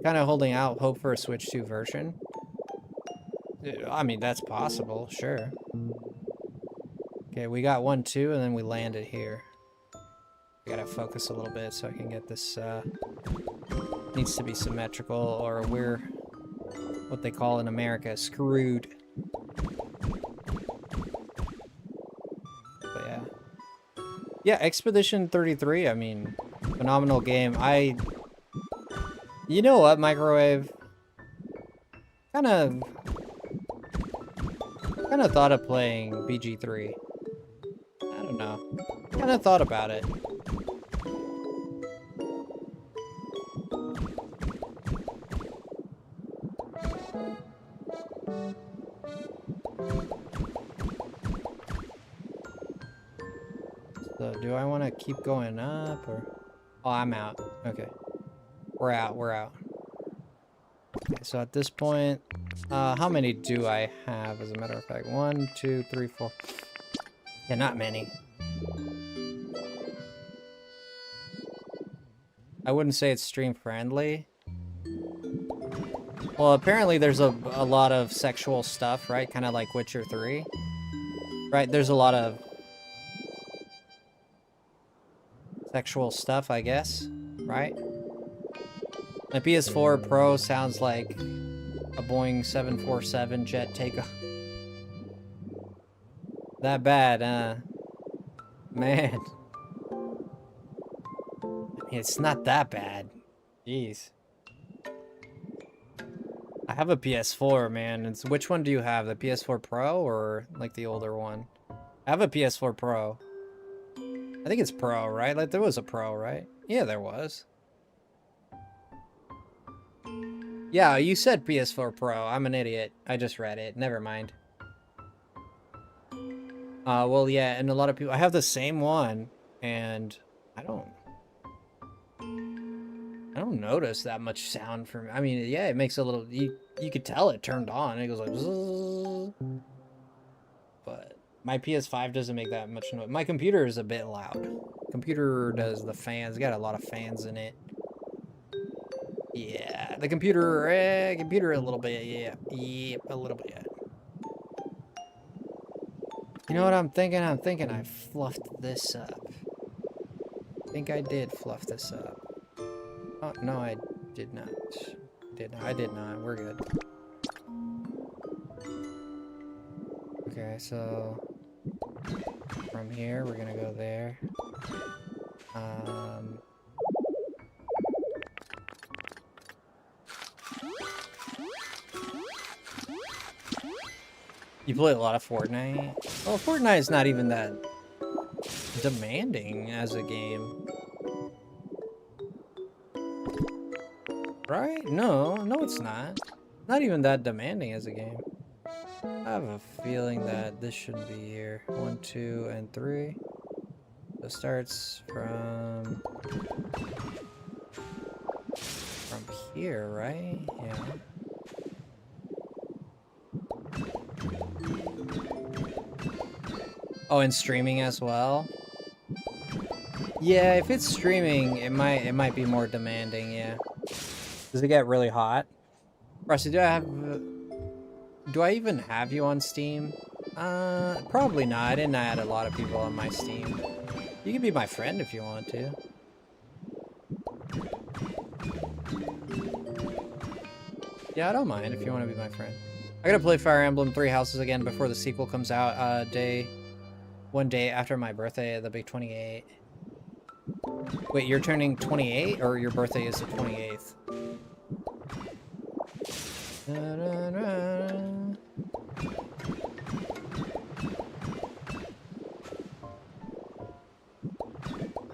Kind of holding out hope for a Switch 2 version. I mean, that's possible, sure. Okay, we got 1, 2, and then we landed here. I gotta focus a little bit so I can get this, needs to be symmetrical, or we're, what they call in America, screwed. But yeah. Yeah, Expedition 33, I mean, phenomenal game. You know what, Microwave? Kind of thought of playing BG3. I don't know. Kind of thought about it. So, do I want to keep going up, or? Oh, I'm out. Okay. We're out. Okay, so at this point, how many do I have, as a matter of fact? 1, 2, 3, 4. Yeah, not many. I wouldn't say it's stream friendly. Well, apparently there's a lot of sexual stuff, right? Kind of like Witcher 3. Right, there's a lot of sexual stuff, I guess, right? The PS4 Pro sounds like a Boeing 747 jet takeoff. That bad, man. It's not that bad. Jeez. I have a PS4, man. Which one do you have? The PS4 Pro or like the older one? I have a PS4 Pro. I think it's Pro, right? Like there was a Pro, right? Yeah, there was. Yeah, you said PS4 Pro. I'm an idiot. I just read it. Never mind. Well, yeah, and a lot of people... I have the same one, and I don't don't notice that much sound from. I mean, yeah, it makes a little. You could tell it turned on. It goes like. Zzz, but my PS5 doesn't make that much noise. My computer is a bit loud. Computer does the fans. Got a lot of fans in it. Yeah, the computer a little bit. Yeah, a little bit. You know what I'm thinking? I'm thinking I fluffed this up. I think I did fluff this up. Oh, no, I did not. I did not. We're good. Okay, so from here, we're gonna go there. You play a lot of Fortnite? Well, Fortnite is not even that demanding as a game. Right? No, it's not. Not even that demanding as a game. I have a feeling that this shouldn't be here. 1, 2, and 3. So it starts from here, right? Yeah. Oh, and streaming as well? Yeah, if it's streaming, it might be more demanding, yeah. Does it get really hot? Frosty, do I even have you on Steam? Probably not. I didn't add a lot of people on my Steam. You can be my friend if you want to. Yeah, I don't mind if you want to be my friend. I gotta play Fire Emblem 3 Houses again before the sequel comes out, one day after my birthday, the big 28. Wait, you're turning 28, or your birthday is the 28th? Da, da, da.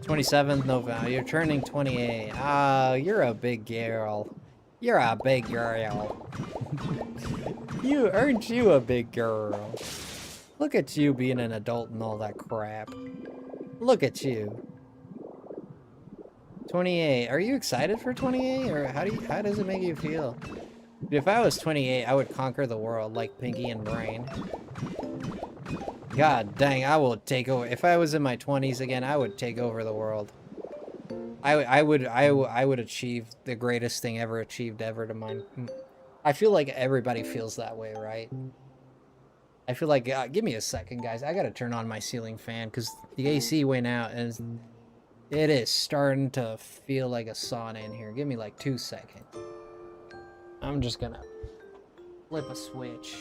27th November. You're turning 28. Oh, you're a big girl. You're a big girl. Aren't you a big girl? Look at you being an adult and all that crap. Look at you. 28. Are you excited for 28? Or how does it make you feel? If I was 28, I would conquer the world like Pinky and Brain. God dang, I will take over. If I was in my 20s again, I would take over the world. I would achieve the greatest thing ever achieved ever to mine. I feel like everybody feels that way, right? I feel like, give me a second, guys. I gotta turn on my ceiling fan because the AC went out and it is starting to feel like a sauna in here. Give me like 2 seconds. I'm just gonna flip a switch.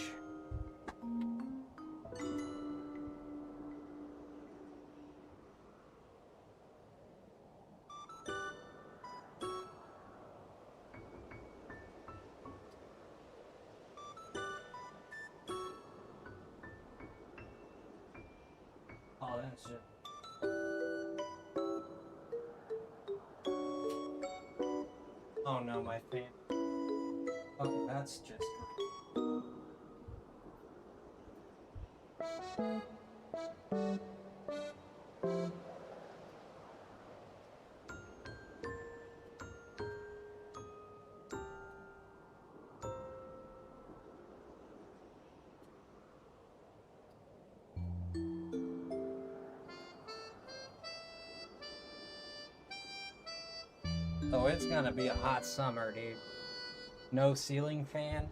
Oh, that's it. Oh no, my fan. Okay, that's just. Oh, it's gonna be a hot summer, dude. No ceiling fan?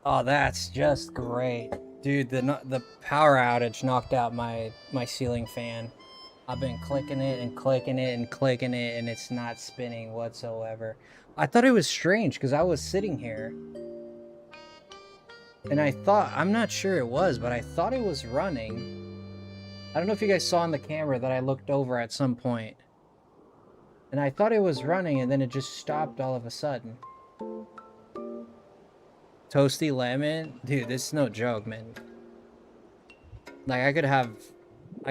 Oh, that's just great. Dude, the power outage knocked out my ceiling fan. I've been clicking it and clicking it and clicking it, and it's not spinning whatsoever. I thought it was strange, because I was sitting here, and I'm not sure it was, but I thought it was running. I don't know if you guys saw on the camera that I looked over at some point. And I thought it was running, and then it just stopped all of a sudden. Toasty lemon? Dude, this is no joke, man. Like, I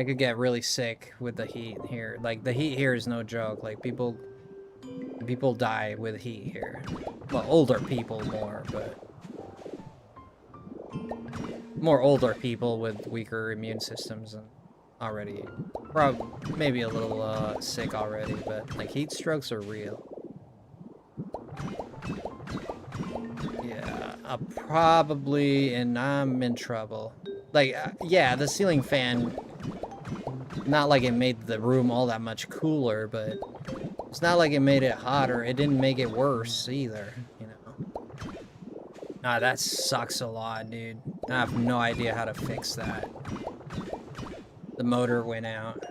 could get really sick with the heat here. Like, the heat here is no joke. Like, people die with heat here. Well, older people more, but... more older people with weaker immune systems and maybe a little sick already, but like heat strokes are real. probably, and I'm in trouble. Like, yeah, the ceiling fan, not like it made the room all that much cooler, but it's not like it made it hotter. It didn't make it worse either, you know. Nah, that sucks a lot, dude. I have no idea how to fix that. The motor went out.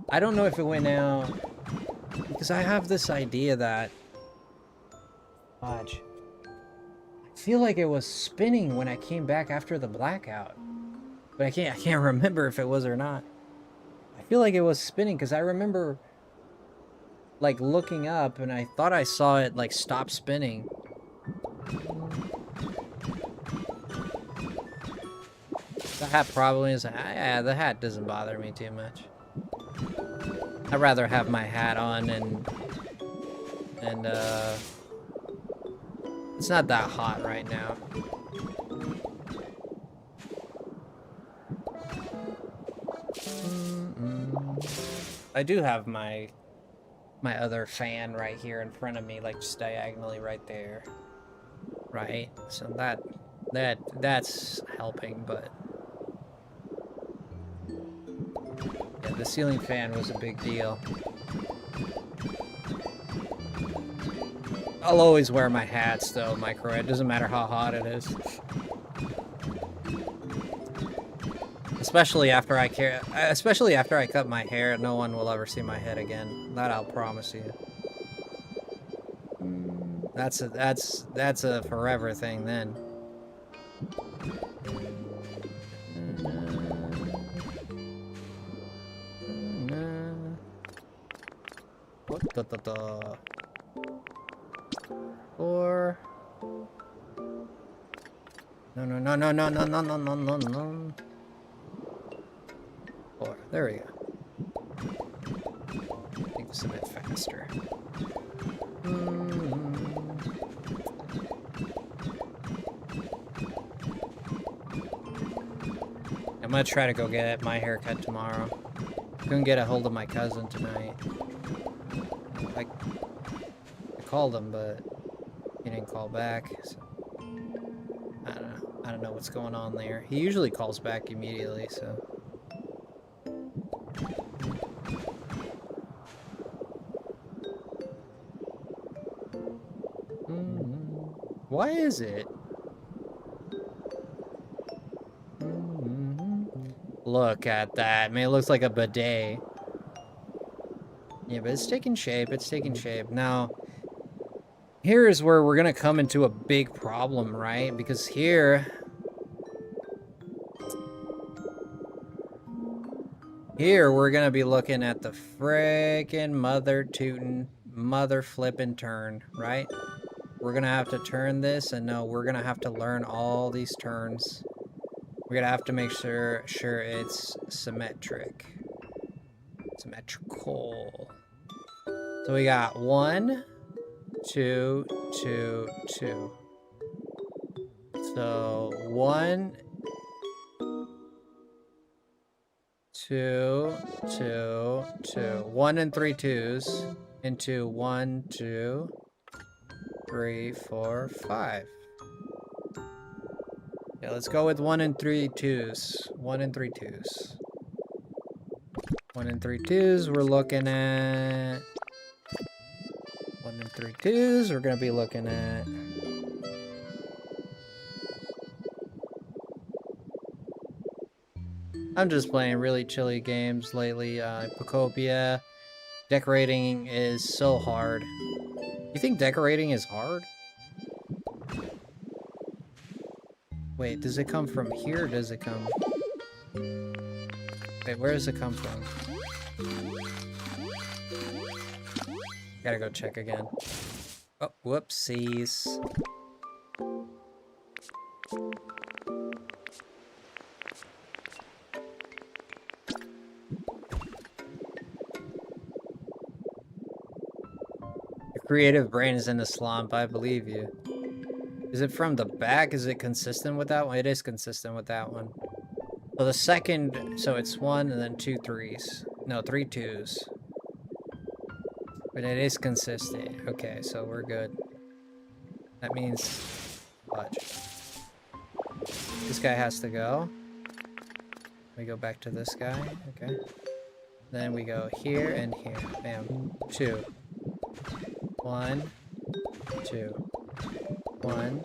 I don't know if it went out because I have this idea that... Fudge. I feel like it was spinning when I came back after the blackout. But I can't remember if it was or not. I feel like it was spinning because I remember like looking up and I thought I saw it like stop spinning. The hat probably is... Yeah, the hat doesn't bother me too much. I'd rather have my hat on and it's not that hot right now. I do have my other fan right here in front of me, like just diagonally right there. Right? So that's helping, but yeah, the ceiling fan was a big deal. I'll always wear my hats though, microwave. It doesn't matter how hot it is. Especially after I cut my hair, no one will ever see my head again. That I'll promise you. That's a forever thing then. What the? Or no. Four. There we go. I think it's a bit faster. I'm gonna try to go get my haircut tomorrow. Couldn't get a hold of my cousin tonight. Like, I called him, but he didn't call back. So I don't know what's going on there. He usually calls back immediately, so. Why is it? Look at that. Man, it looks like a bidet. Yeah, but it's taking shape. It's taking shape. Now, here is where we're going to come into a big problem, right? Because here we're going to be looking at the frickin' mother flippin' turn, right? We're going to have to turn this, and no, we're going to have to learn all these turns. We're going to have to make sure it's symmetrical. So we got 1, 2, 2, 2. So 1, 2, 2, 2. 1 and 3 twos into 1, 2, 3, 4, 5. Yeah, let's go with 1 and 3 twos. 1 and 3 twos. 1 and 3 twos. We're looking at 1 and 3 twos. We're gonna be looking at I'm just playing really chilly games lately. Pokopia. Decorating is so hard. You think decorating is hard? Wait, does it come from here or does it come... Wait, where does it come from? Gotta go check again. Oh, whoopsies. Your creative brain is in a slump, I believe you. Is it from the back? Is it consistent with that one? It is consistent with that one. So the second, so it's 1 and then 2 threes. No, 3 twos. But it is consistent. Okay, so we're good. That means fudge. This guy has to go. We go back to this guy. Okay. Then we go here and here. Bam. 2. 1, 2. 1,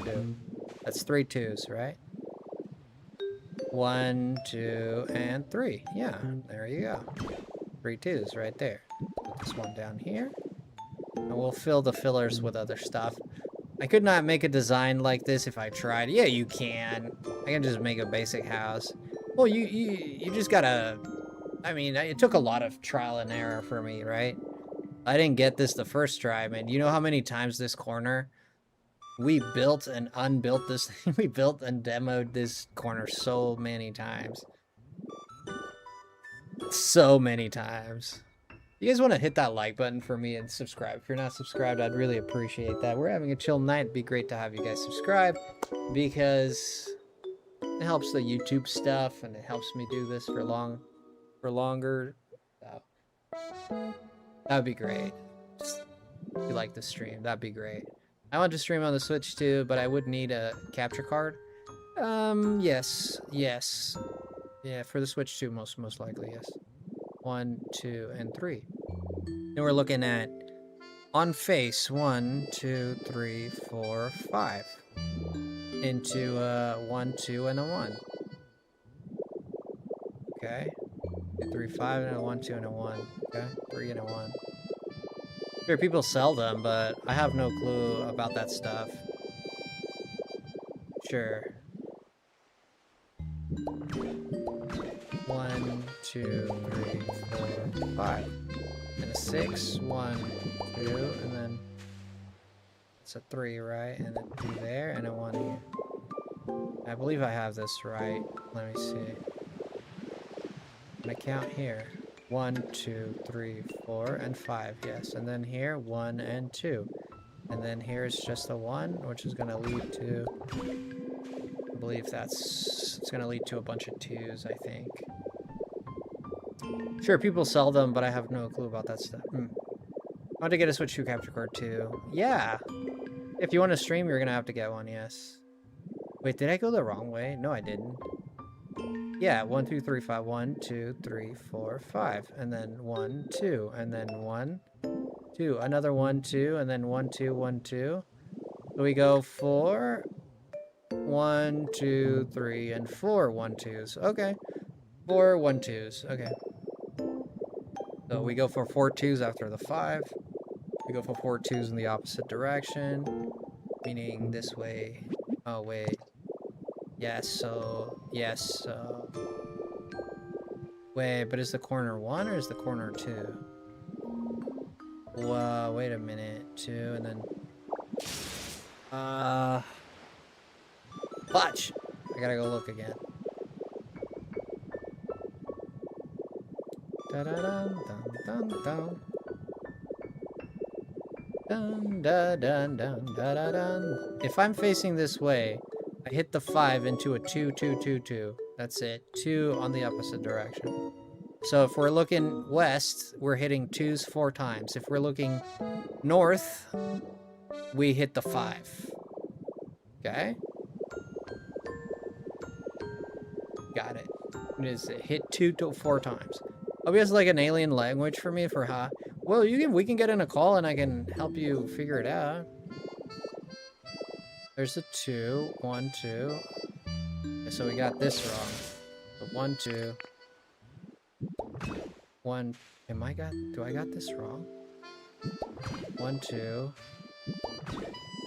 2. That's 3 2s, right? 1, 2, and 3. Yeah, there you go. 3 2s right there. Put this one down here. And we'll fill the fillers with other stuff. I could not make a design like this if I tried. Yeah, you can. I can just make a basic house. Well, you just gotta... I mean, it took a lot of trial and error for me, right? I didn't get this the first try, man. You know how many times this corner... We built and unbuilt this... we built and demoed this corner so many times. So many times. You guys want to hit that like button for me and subscribe. If you're not subscribed, I'd really appreciate that. We're having a chill night. It'd be great to have you guys subscribe because it helps the YouTube stuff and it helps me do this for longer. So, that would be great. Just, if you like the stream, that'd be great. I want to stream on the Switch too, but I would need a capture card. Yes. Yeah, for the Switch too, most likely, yes. 1, 2, and 3. Then we're looking at on face 1, 2, 3, 4, 5 into 1, 2, and a 1. Okay. 2, 3, 5 and a 1, 2, and a 1. Okay, 3 and a 1. Sure, people sell them, but I have no clue about that stuff. Sure. 1, 2, 3, 4, 5. And a 6, 1, 2, and then it's a 3, right? And a 2 there, and a 1 here. I believe I have this right. Let me see. And I count here. 1, 2, 3, 4, and 5, yes. And then here, 1 and 2. And then here's just a 1, which is going to lead to... I believe it's going to lead to a bunch of 2s, I think. Sure, people sell them, but I have no clue about that stuff. I want to get a Switch 2 capture card too. Yeah. If you want to stream, you're going to have to get one, yes. Wait, did I go the wrong way? No, I didn't. Yeah, 1, 2, 3, 5. 1, 2, 3, 4, 5. And then 1, 2. And then 1, 2. Another 1, 2. And then 1, 2, 1, 2. So we go 4, 1, 2, 3, and 4 1 2s. Okay. 4 1 2s. Okay. So we go for 4 2s after the 5. We go for 4 2s in the opposite direction. Meaning this way. Oh, wait. Yes, so... Yes, wait, but is the corner 1 or is the corner 2? Whoa, wait a minute. 2, and then... Fudge! I gotta go look again. Da-da-dun, dun, dun, dun. Dun, da, dun, dun, da, da, dun. If I'm facing this way, I hit the 5 into a 2, 2, 2, 2. That's it. 2 on the opposite direction. So if we're looking west, we're hitting 2s 4 times. If we're looking north, we hit the 5. Okay? Got it. It is hit 2 to 4 times. OBS is like an alien language for me for how... Well, we can get in a call and I can help you figure it out. There's a 2. 1, 2. Okay, so we got this wrong. So 1, 2. 1. Do I got this wrong? 1, 2.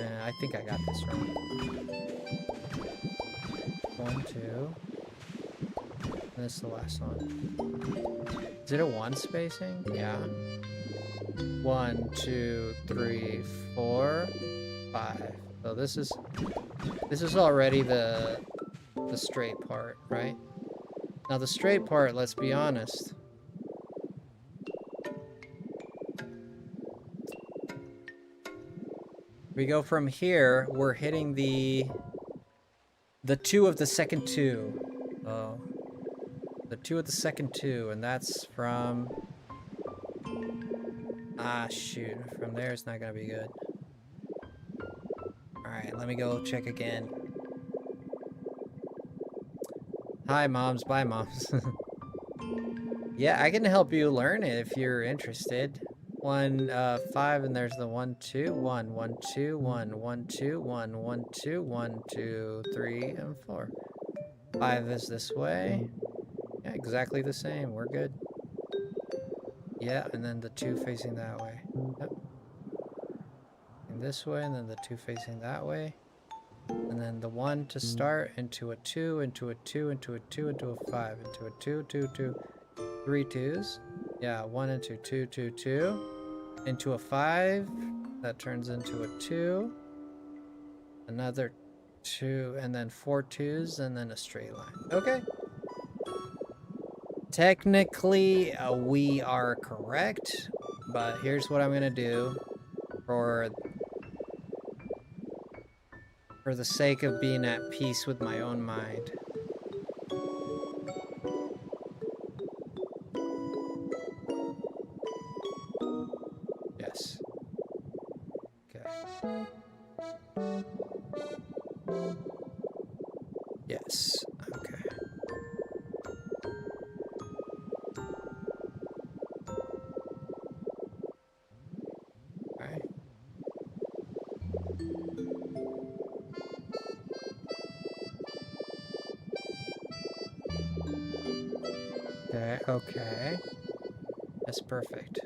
I think I got this wrong. 1, 2. And this is the last one. Is it a 1 spacing? Yeah. 1, 2, 3, 4, 5. So this is already the straight part, right? Now the straight part, let's be honest. We go from here, we're hitting the 2 of the second 2. Oh. The 2 of the second 2, and that's from... Ah, shoot. From there, it's not gonna be good. let me go check again. Hi, moms. Bye, moms. Yeah, I can help you learn it if you're interested. 1, 5, and there's the 1, 2, 1, 1, 2, 1, 1, 2, 1, 1, 2, 1, 2, 3, and 4. 5 is this way. Yeah, exactly the same. We're good. Yeah, and then the 2 facing that way. Yep. And this way, and then the 2 facing that way. And then the 1 to start, into a 2, into a 2, into a 2, into a 5, into a 2, 2, 2, 3 2s. Yeah, 1 into 2, 2, 2. Into a 5. That turns into a 2. Another 2, and then 4 2s, and then a straight line. Okay. Technically, we are correct, but here's what I'm gonna do for the sake of being at peace with my own mind. Yes. Okay. Yes. Okay. Alright. Okay, okay. That's perfect.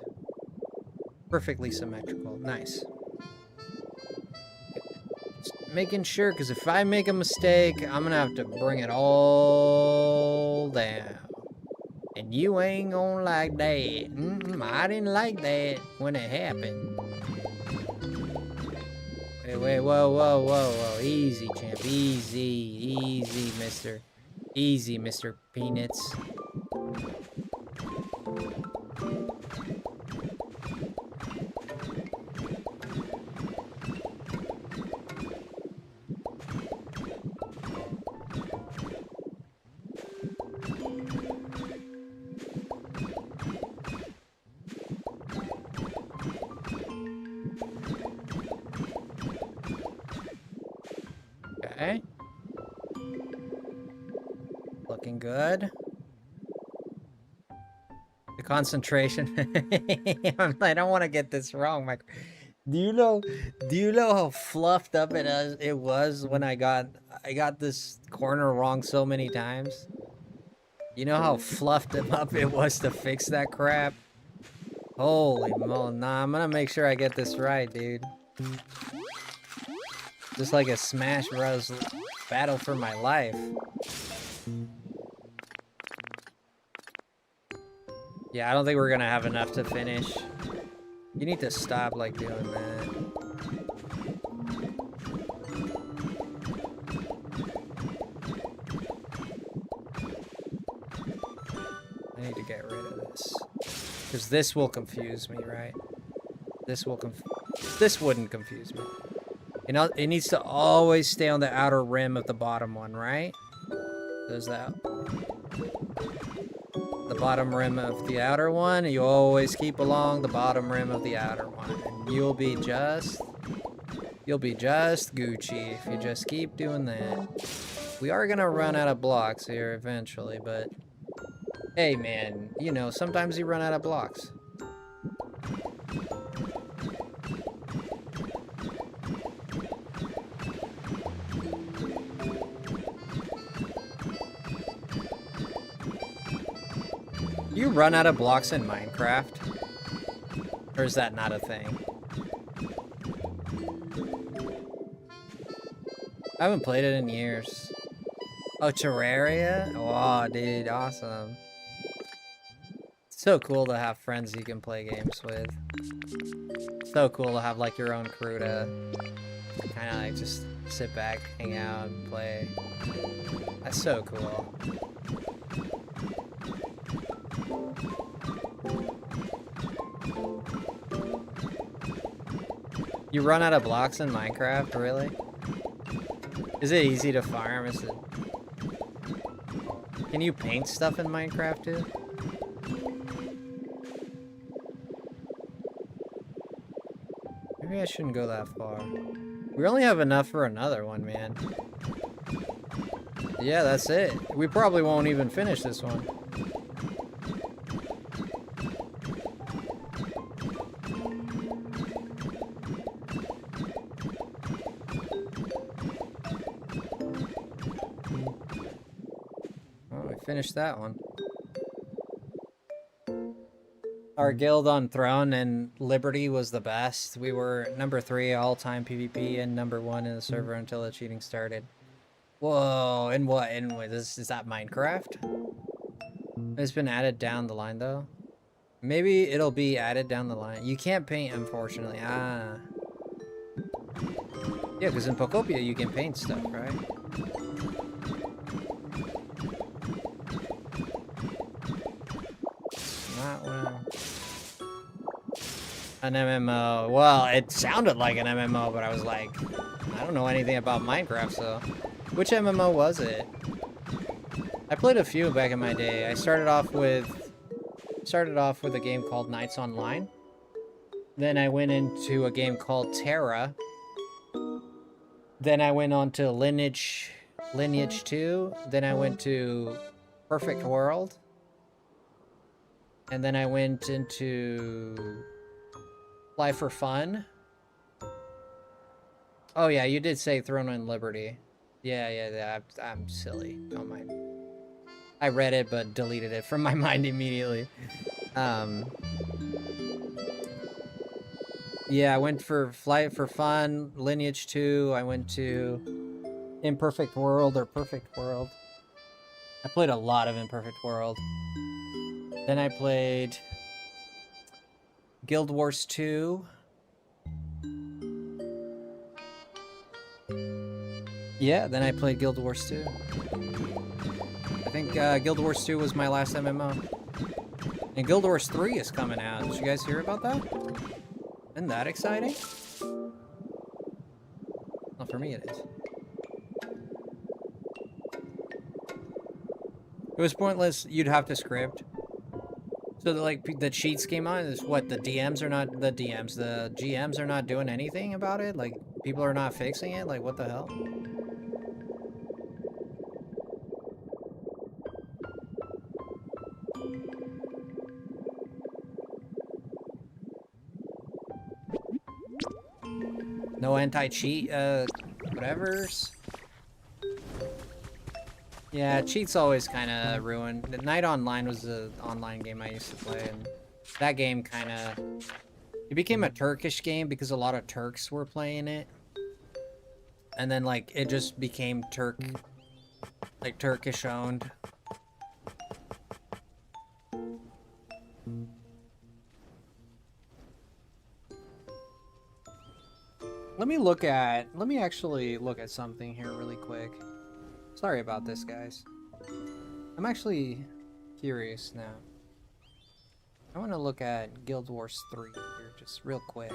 Perfectly symmetrical. Nice. Just making sure, because if I make a mistake, I'm gonna have to bring it all down. And you ain't gonna like that. I didn't like that when it happened. Wait, whoa, whoa, whoa, whoa. Easy, champ. Easy, easy, mister. Easy, Mr. Peanuts. Okay. Looking good. The concentration. I don't want to get this wrong, Mike. Do you know how fluffed up it was when I got this corner wrong so many times? You know how fluffed up it was to fix that crap? Holy moly, nah, I'm gonna make sure I get this right, dude. Just like a Smash Bros. Battle for my life. Yeah, I don't think we're gonna have enough to finish. You need to stop, like, doing that. I need to get rid of this. Because this will confuse me, right? This wouldn't confuse me. You know, it needs to always stay on the outer rim of the bottom one, right? There's that. The bottom rim of the outer one, you always keep along the bottom rim of the outer one. And you'll be just Gucci if you just keep doing that. We are gonna run out of blocks here eventually, but hey man, you know, sometimes you run out of blocks. You run out of blocks in Minecraft? Or is that not a thing? I haven't played it in years. Oh, Terraria? Oh, dude, awesome. It's so cool to have friends you can play games with. So cool to have, like, your own crew to kind of, like, just sit back, hang out, and play. That's so cool. You run out of blocks in Minecraft, really? Is it easy to farm? Is it... Can you paint stuff in Minecraft too? Maybe I shouldn't go that far. We only have enough for another one, man. Yeah, that's it. We probably won't even finish this one. Oh, we finished that one. Our guild on Throne and Liberty was the best. We were number 3 all-time PvP and number 1 in the server until the cheating started. Whoa, and what? And is that Minecraft? It's been added down the line, though. Maybe it'll be added down the line. You can't paint, unfortunately. Ah. Yeah, because in Pokopia you can paint stuff, right? Not one. An MMO. Well, it sounded like an MMO, but I was like, I don't know anything about Minecraft, so... Which MMO was it? I played a few back in my day. I started off with a game called Knights Online. Then I went into a game called Terra. Then I went on to Lineage 2. Then I went to Perfect World. And then I went into Fly for Fun. Oh yeah, you did say Throne and Liberty. Yeah, I'm silly. Don't mind. I read it, but deleted it from my mind immediately. Yeah, I went for Fly for Fun, Lineage 2. I went to Imperfect World or Perfect World. I played a lot of Imperfect World. Then I played Guild Wars 2. Yeah, then I played Guild Wars 2. I think Guild Wars 2 was my last MMO. And Guild Wars 3 is coming out. Did you guys hear about that? Isn't that exciting? Well, for me it is. It was pointless. You'd have to script. So the cheats came on. Is what the GMs are not doing anything about it. Like people are not fixing it. Like what the hell? No anti-cheat, whatevers. Yeah, cheats always kind of ruined. The Night Online was an online game I used to play, and that game kind of... It became a Turkish game because a lot of Turks were playing it. And then, like, it just became Turkish owned. Let me actually look at something here really quick. Sorry about this, guys. I'm actually curious now. I want to look at Guild Wars 3 here, just real quick.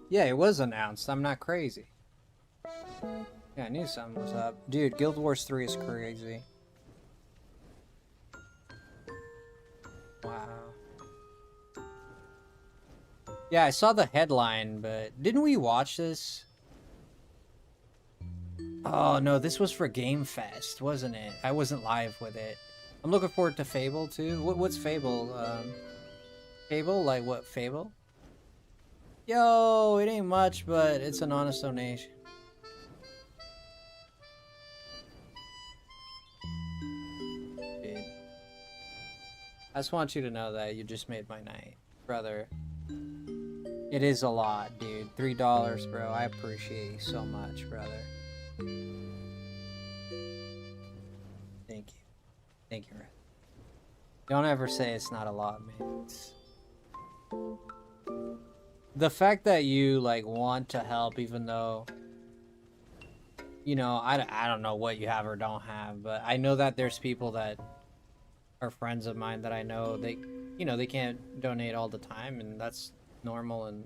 Yeah, it was announced. I'm not crazy. Yeah, I knew something was up. Dude, Guild Wars 3 is crazy. Wow. Yeah, I saw the headline, but didn't we watch this? Oh, no, this was for Game Fest, wasn't it? I wasn't live with it. I'm looking forward to Fable, too. What's Fable? Fable? Like, what, Fable? Yo, it ain't much, but it's an honest donation. Dude. I just want you to know that you just made my night, brother. It is a lot, dude. $3, bro. I appreciate you so much, brother. Thank you. Thank you, Red. Don't ever say it's not a lot, man. The fact that you, like, want to help even though, you know, I don't know what you have or don't have, but I know that there's people that are friends of mine that I know, you know, they can't donate all the time, and that's normal and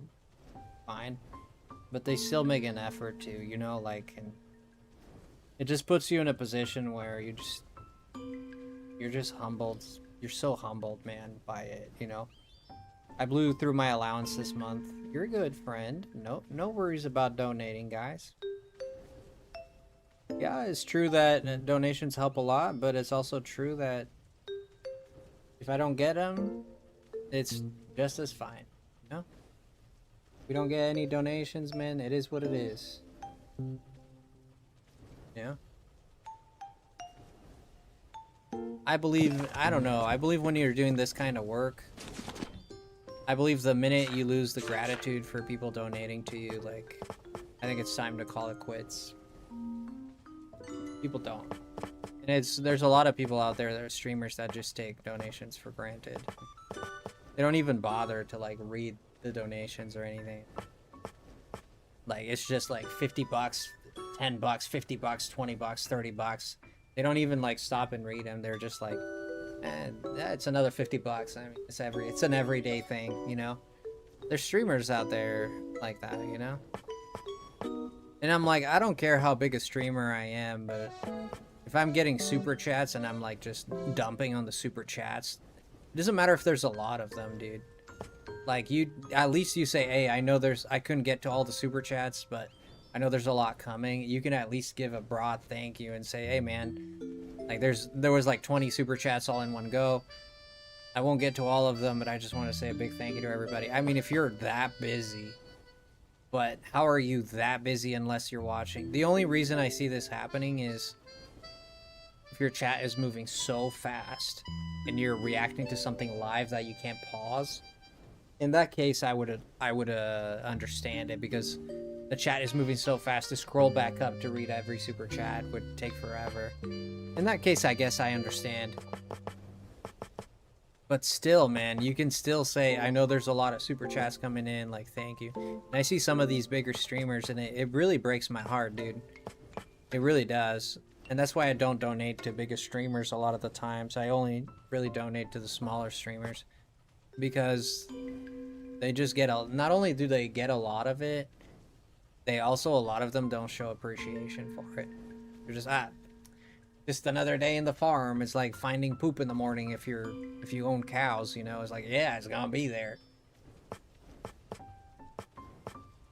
fine. But they still make an effort to, you know, like, and it just puts you in a position where you're just humbled. You're so humbled, man, by it, you know. I blew through my allowance this month. You're a good friend. No worries about donating, guys. Yeah, it's true that donations help a lot, but it's also true that if I don't get them, it's just as fine, you know? If we don't get any donations, man, it is what it is. Yeah. I believe, I don't know, I believe when you're doing this kind of work, I believe the minute you lose the gratitude for people donating to you, like, I think it's time to call it quits. People don't. And there's a lot of people out there that are streamers that just take donations for granted. They don't even bother to, like, read the donations or anything. Like, it's just like 50 bucks, 10 bucks, 50 bucks, 20 bucks, 30 bucks. They don't even, like, stop and read them. They're just like, it's another 50 bucks. I mean, it's an everyday thing, you know? There's streamers out there like that, you know? And I'm like, I don't care how big a streamer I am, but if I'm getting super chats and I'm, like, just dumping on the super chats, it doesn't matter if there's a lot of them, dude. Like, at least you say, hey, I know I couldn't get to all the super chats, but I know there's a lot coming. You can at least give a broad thank you and say, hey, man, like, there was like 20 super chats all in one go. I won't get to all of them, but I just want to say a big thank you to everybody. I mean, if you're that busy, but how are you that busy unless you're watching? The only reason I see this happening is if your chat is moving so fast and you're reacting to something live that you can't pause. In that case, I would understand it, because the chat is moving so fast to scroll back up to read every super chat would take forever. In that case, I guess I understand. But still, man, you can still say, I know there's a lot of super chats coming in, like, thank you. And I see some of these bigger streamers, and it really breaks my heart, dude. It really does. And that's why I don't donate to bigger streamers a lot of the times. I only really donate to the smaller streamers. Because they just get not only do they get a lot of it, they also, a lot of them don't show appreciation for it. They're just another day in the farm. It's like finding poop in the morning if you own cows, you know. It's like, yeah, it's gonna be there.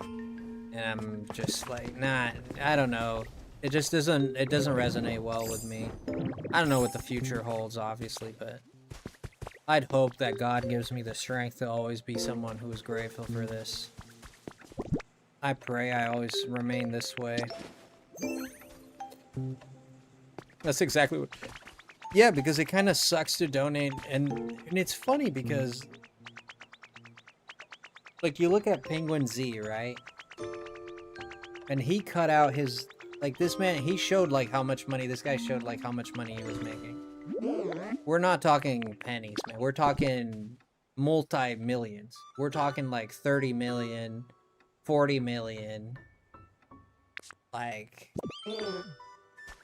And I'm just like, nah, I don't know. It just doesn't resonate well with me. I don't know what the future holds, obviously, but I'd hope that God gives me the strength to always be someone who is grateful for this. I pray I always remain this way. That's exactly what... Yeah, because it kind of sucks to donate, and it's funny because... Like, you look at Penguin Z, right? And he cut out his... Like, this man, he showed, like, how much money... This guy showed, like, how much money he was making. We're not talking pennies, man. We're talking multi-millions. We're talking, like, 30 million, 40 million. Like...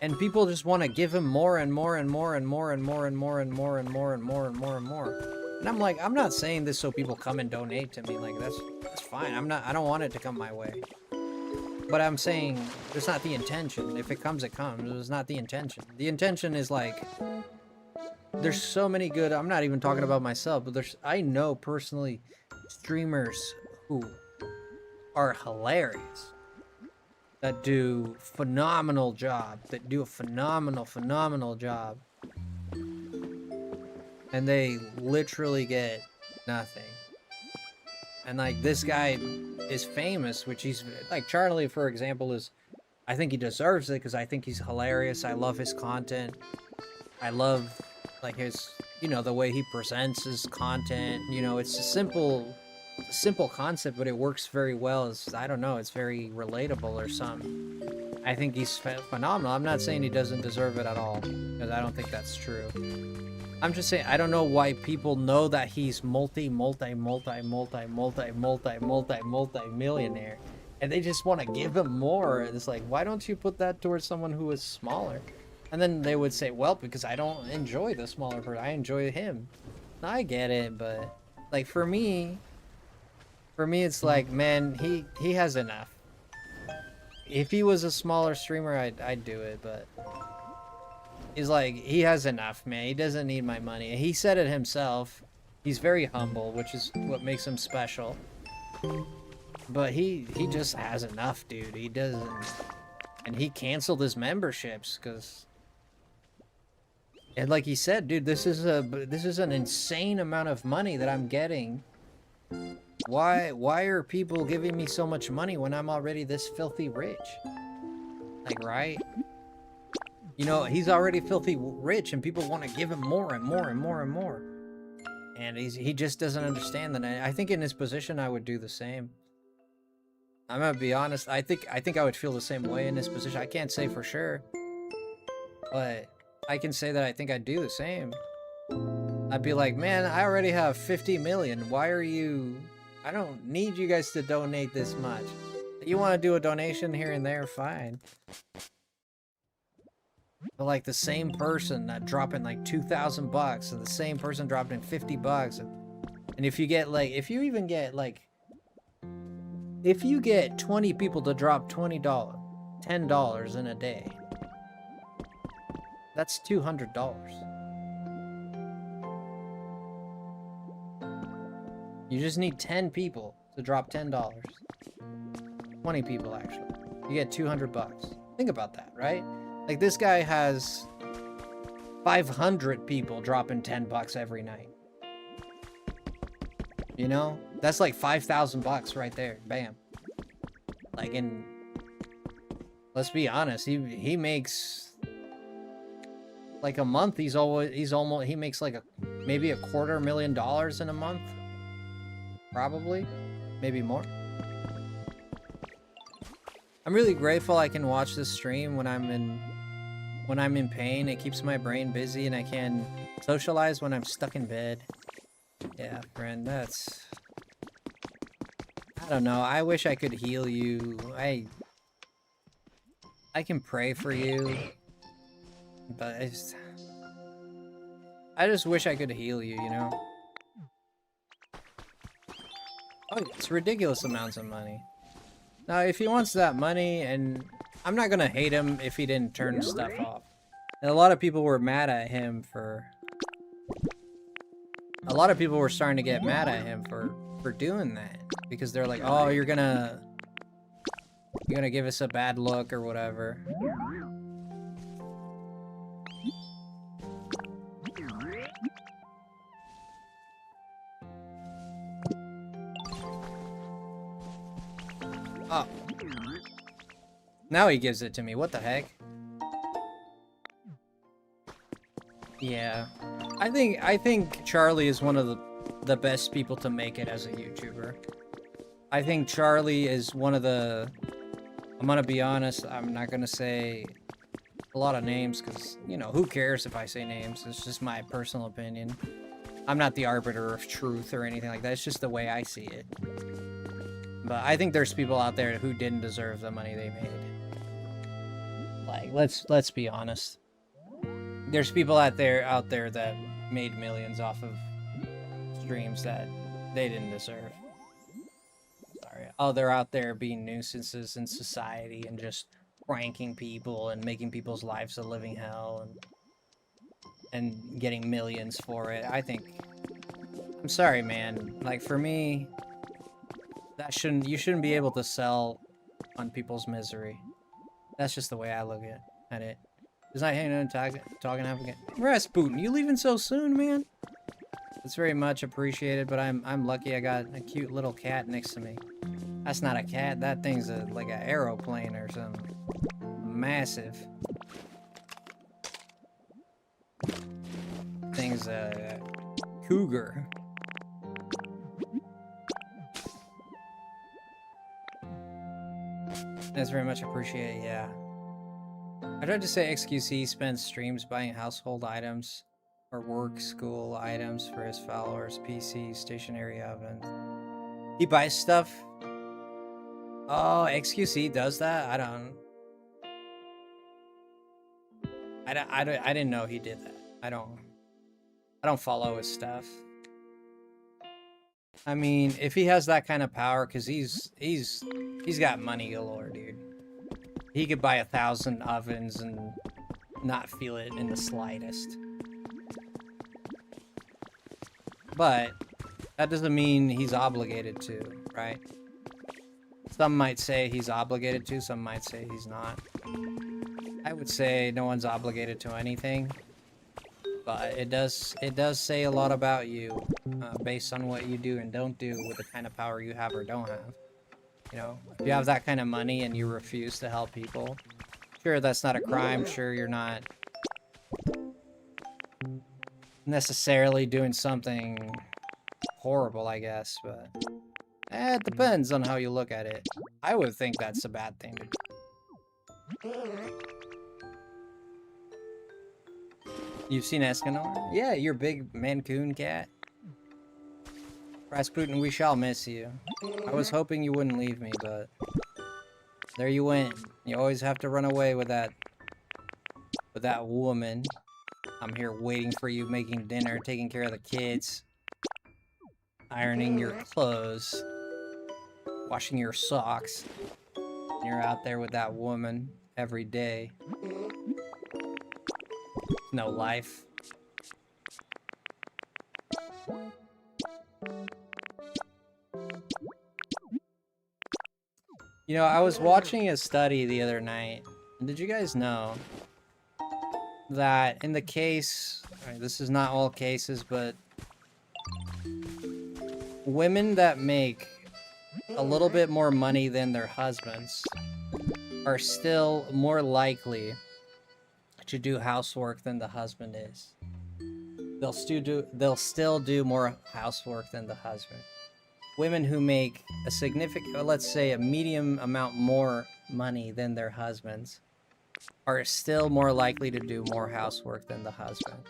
And people just want to give him more and more and more and more and more and more and more and more and more and more and more. And I'm like, I'm not saying this so people come and donate to me. Like, that's fine. I don't want it to come my way. But I'm saying it's not the intention. If it comes, it comes. It's not the intention. The intention is like, there's so many good, I'm not even talking about myself, but I know personally streamers who are hilarious, that do phenomenal job, that do a phenomenal job, and they literally get nothing. And like, this guy is famous, which he's like, Charlie, for example, is, I think he deserves it because I think he's hilarious. I love his content. I love like his, you know, the way he presents his content. You know, it's a simple concept, but it works very well. I don't know, it's very relatable or something. I think he's phenomenal. I'm not saying he doesn't deserve it at all, because I don't think that's true. I'm just saying, I don't know why people know that he's multi-millionaire, and they just want to give him more. It's like, why don't you put that towards someone who is smaller? And then they would say, well, because I don't enjoy the smaller person, I enjoy him. I get it, but like for me, it's like, man, he has enough. If he was a smaller streamer, I'd do it, but he's like, he has enough, man. He doesn't need my money. He said it himself. He's very humble, which is what makes him special. But he just has enough, dude. He doesn't, and he canceled his memberships because, and like he said, dude, this is an insane amount of money that I'm getting. Why are people giving me so much money when I'm already this filthy rich? Like, right? You know, he's already filthy rich and people want to give him more and more and more and more. And he just doesn't understand that. I think in his position I would do the same. I'm gonna be honest, I think I would feel the same way in his position. I can't say for sure, but I can say that I think I'd do the same. I'd be like, man, I already have 50 million. Why are you... I don't need you guys to donate this much. You want to do a donation here and there, fine. But like the same person dropping like 2,000 bucks and the same person dropping 50 bucks. And if you get like, if you get 20 people to drop $20, $10 in a day, that's $200. You just need 10 people to drop $10. 20 people, actually. You get 200 bucks. Think about that, right? Like, this guy has 500 people dropping 10 bucks every night. You know? That's like 5,000 bucks right there. Bam. Like, in... Let's be honest. He makes... Like, a month, he makes like maybe $250,000 in a month. Probably. Maybe more. I'm really grateful I can watch this stream when I'm in pain. It keeps my brain busy and I can socialize when I'm stuck in bed. Yeah, friend, that's... I don't know. I wish I could heal you. I can pray for you. But I just wish I could heal you, you know? Oh, it's ridiculous amounts of money. Now, if he wants that money, and I'm not gonna hate him if he didn't turn stuff off. And a lot of people were mad at him for... A lot of people were starting to get mad at him for doing that. Because they're like, oh, you're gonna give us a bad look or whatever. Oh. Now he gives it to me. What the heck? Yeah. I think Charlie is one of the best people to make it as a YouTuber. I think Charlie is one of the... I'm gonna be honest, I'm not gonna say a lot of names because, you know, who cares if I say names? It's just my personal opinion. I'm not the arbiter of truth or anything like that. It's just the way I see it. But I think there's people out there who didn't deserve the money they made. Like, let's be honest. There's people out there that made millions off of streams that they didn't deserve. Sorry. Oh, they're out there being nuisances in society and just pranking people and making people's lives a living hell and getting millions for it. I think... I'm sorry, man. Like, for me... You shouldn't be able to sell on people's misery. That's just the way I look at it. It's not hanging out talking African. Rasputin, you leaving so soon, man? It's very much appreciated, but I'm lucky I got a cute little cat next to me. That's not a cat, that thing's like an aeroplane or something. Massive. Thing's a cougar. That's very much appreciated, yeah. I tried to say XQC spends streams buying household items or work school items for his followers, PC, stationary oven. He buys stuff? Oh, XQC does that? I didn't know he did that. I don't follow his stuff. I mean, if he has that kind of power, because he's got money galore, dude. He could buy 1,000 ovens and not feel it in the slightest. But that doesn't mean he's obligated to, right? Some might say he's obligated to, some might say he's not. I would say no one's obligated to anything, but it does say a lot about you based on what you do and don't do with the kind of power you have or don't have. You know, if you have that kind of money and you refuse to help people, sure, that's not a crime. Sure, you're not necessarily doing something horrible, I guess, but it depends on how you look at it. I would think that's a bad thing to do. You've seen Escanor? Yeah, your big Mancoon cat. Rasputin, we shall miss you. I was hoping you wouldn't leave me, but there you went. You always have to run away with that woman. I'm here waiting for you, making dinner, taking care of the kids, ironing your clothes, washing your socks. You're out there with that woman every day. No life. You know, I was watching a study the other night, and did you guys know that in the case, this is not all cases, but women that make a little bit more money than their husbands are still more likely to do housework than the husband is. They'll still do more housework than the husband. Women who make a significant, let's say a medium amount more money than their husbands are still more likely to do more housework than the husband.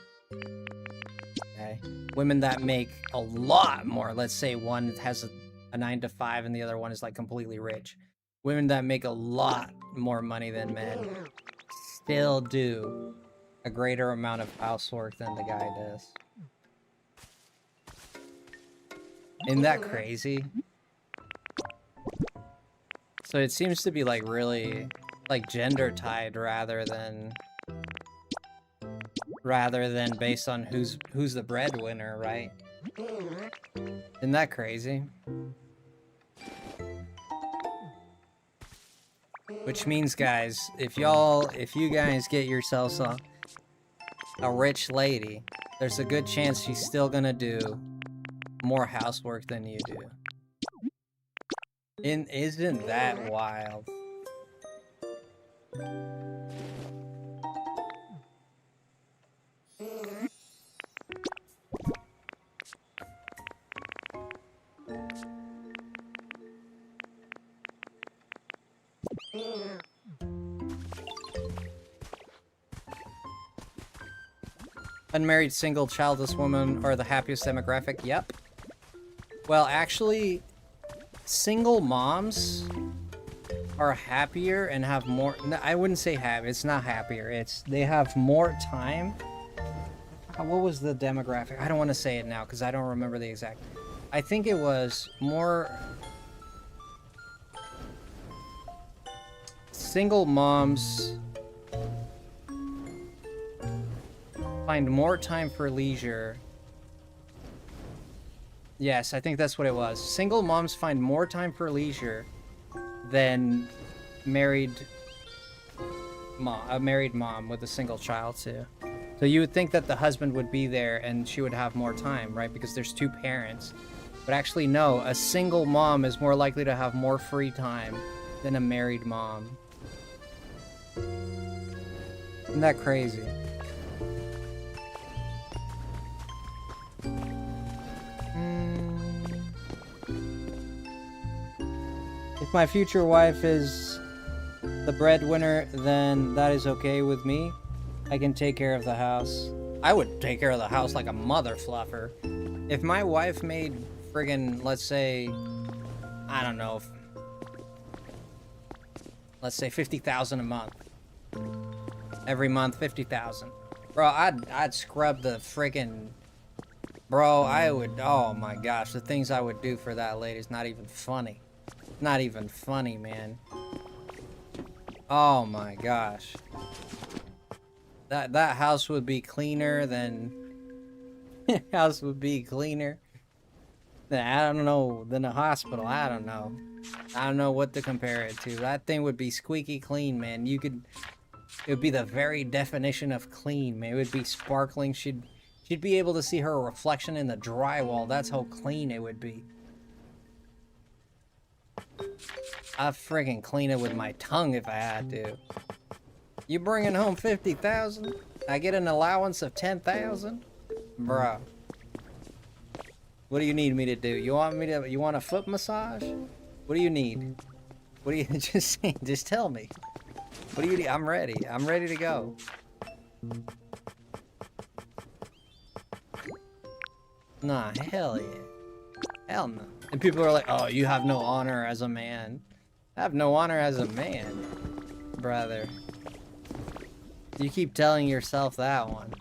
Okay? Women that make a lot more, let's say one has a 9 to 5 and the other one is like completely rich. Women that make a lot more money than men still do a greater amount of housework than the guy does. Isn't that crazy? So it seems to be like really like gender tied rather than based on who's the breadwinner, right? Isn't that crazy? Which means, guys, if you guys get yourselves a rich lady, there's a good chance she's still gonna do more housework than you do. Isn't that wild? Unmarried, single, childless women are the happiest demographic. Yep. Well, actually, single moms are happier and have more... I wouldn't say happy. It's not happier. It's they have more time. What was the demographic? I don't want to say it now because I don't remember the exact... I think it was more... Single moms find more time for leisure. Yes, I think that's what it was. Single moms find more time for leisure than a married mom with a single child too. So you would think that the husband would be there and she would have more time, right? Because there's two parents. But actually no, a single mom is more likely to have more free time than a married mom. Isn't that crazy? If my future wife is the breadwinner, then that is okay with me. I can take care of the house. I would take care of the house like a mother fluffer. If my wife made friggin', let's say, I don't know, let's say 50,000 a month. Every month, 50,000. Bro, I'd scrub the friggin' Bro, I would, oh my gosh, the things I would do for that lady is not even funny. Not even funny, man. Oh my gosh. That house would be cleaner than... house would be cleaner than, I don't know, than a hospital. I don't know. I don't know what to compare it to. That thing would be squeaky clean, man. You could... It would be the very definition of clean, man. It would be sparkling. She'd be able to see her reflection in the drywall. That's how clean it would be. I'd friggin' clean it with my tongue if I had to. You bringing home 50,000? I get an allowance of 10,000? Bruh. What do you need me to do? You want a foot massage? What do you need? What do you, just tell me. What do you need? I'm ready. I'm ready to go. Nah, hell yeah. Hell no. And people are like, oh, you have no honor as a man. I have no honor as a man, brother. You keep telling yourself that one.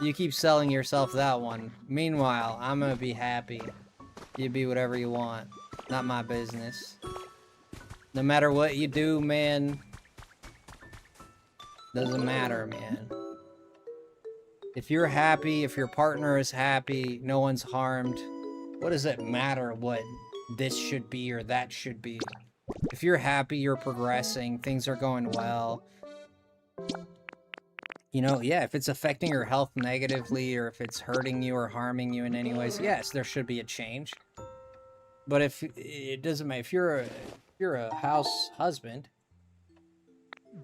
You keep selling yourself that one. Meanwhile, I'm gonna be happy. You be whatever you want. Not my business. No matter what you do, man. Doesn't matter, man. If you're happy, if your partner is happy, no one's harmed, what does it matter what this should be or that should be? If you're happy, you're progressing, things are going well. You know, yeah, if it's affecting your health negatively or if it's hurting you or harming you in any ways, yes, there should be a change. But if it doesn't matter, if you're a house husband,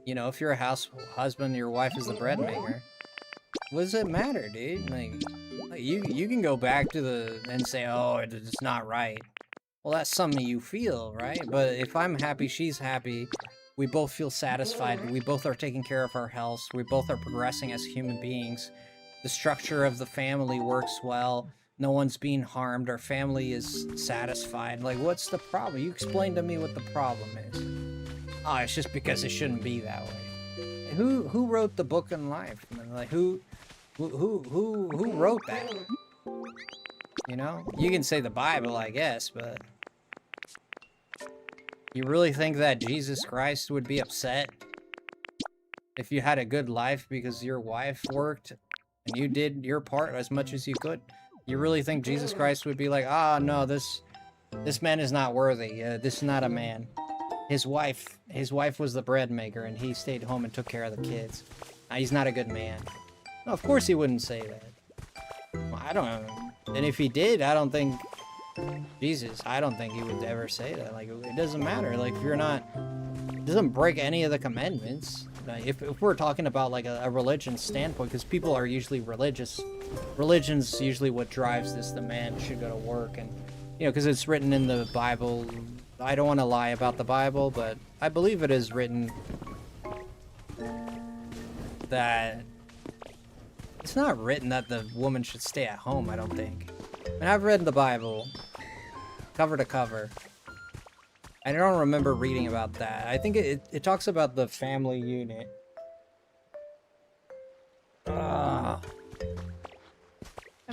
you know, if you're a house husband, your wife is the bread maker. What does it matter, dude? Like you can go back to and say, oh, it's not right. Well, that's something you feel, right? But if I'm happy, she's happy, we both feel satisfied, we both are taking care of our health, we both are progressing as human beings, the structure of the family works well, no one's being harmed, our family is satisfied. Like, what's the problem? You explain to me what the problem is. Oh, it's just because it shouldn't be that way. Who wrote the book in life? Like, who wrote that? You know? You can say the Bible, I guess, but... You really think that Jesus Christ would be upset if you had a good life because your wife worked and you did your part as much as you could? You really think Jesus Christ would be like, ah, no, this man is not worthy. This is not a man. His wife was the bread maker and he stayed home and took care of the kids. He's not a good man. No, of course he wouldn't say that. Well, I don't know. And if he did, I don't think he would ever say that. Like, it doesn't matter. Like, if you're not, it doesn't break any of the commandments. Like, if we're talking about like a religion standpoint, because people are usually religious. Religion's usually what drives this. The man should go to work, and you know, because it's written in the Bible. I don't want to lie about the Bible, but I believe it is written that it's not written that the woman should stay at home, I don't think. And I've read the Bible cover to cover. I don't remember reading about that. I think it talks about the family unit. I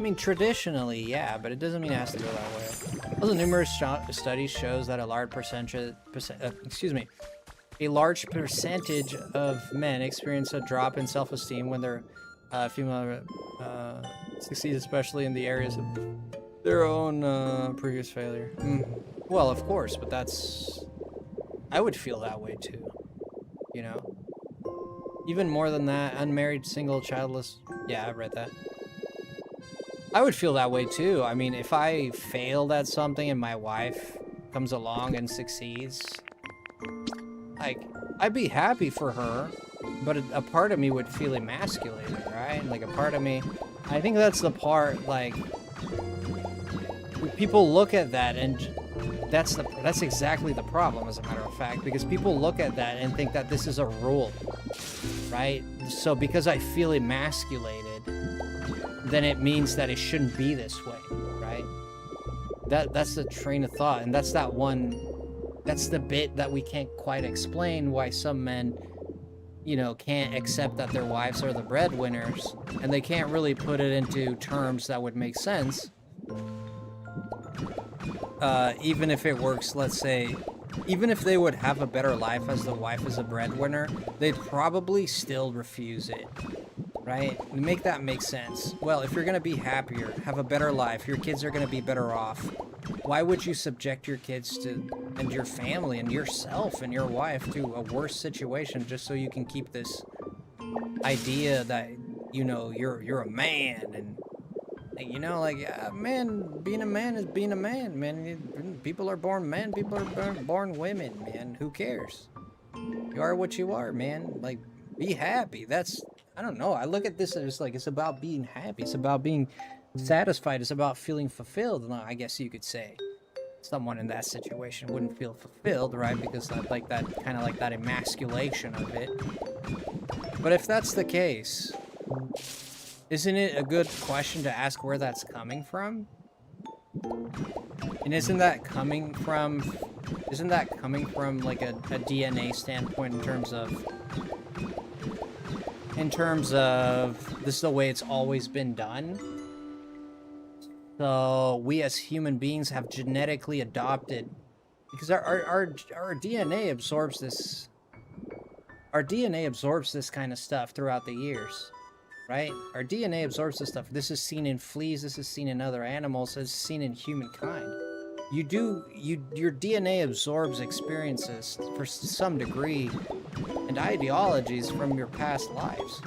mean, traditionally, yeah, but it doesn't mean it has to go that way. Also, numerous studies shows that a large percentage of men experience a drop in self-esteem when their female succeeds, especially in the areas of their own previous failure. Well, of course, but that's... I would feel that way too, you know? Even more than that, unmarried, single, childless... Yeah, I read that. I would feel that way too. I mean, if I failed at something and my wife comes along and succeeds, like, I'd be happy for her, but a part of me would feel emasculated, right? Like, a part of me... I think that's the part, like... People look at that and... That's exactly the problem, as a matter of fact, because people look at that and think that this is a rule, right? So because I feel emasculated, then it means that it shouldn't be this way, right? That's the train of thought, and that's the bit that we can't quite explain why some men, you know, can't accept that their wives are the breadwinners, and they can't really put it into terms that would make sense. Even if it works, let's say, even if they would have a better life as the wife is a breadwinner, they'd probably still refuse it, right? Make that make sense. Well, if you're gonna be happier, have a better life, your kids are gonna be better off, why would you subject your kids to, and your family, and yourself, and your wife to a worse situation just so you can keep this idea that, you know, you're a man, and you know, like, man, being a man is being a man, man. People are born men, people are born women, man. Who cares? You are what you are, man. Like, be happy. That's, I don't know. I look at this as like, it's about being happy. It's about being satisfied. It's about feeling fulfilled. I guess you could say someone in that situation wouldn't feel fulfilled, right? Because I like that, kind of like that emasculation of it. But if that's the case, isn't it a good question to ask where that's coming from? And isn't that coming from like a DNA standpoint in terms of this is the way it's always been done? So we as human beings have genetically adopted, because our DNA absorbs this. Our DNA absorbs this kind of stuff throughout the years. Right? Our DNA absorbs this stuff. This is seen in fleas, this is seen in other animals, this is seen in humankind. Your DNA absorbs experiences for some degree and ideologies from your past lives.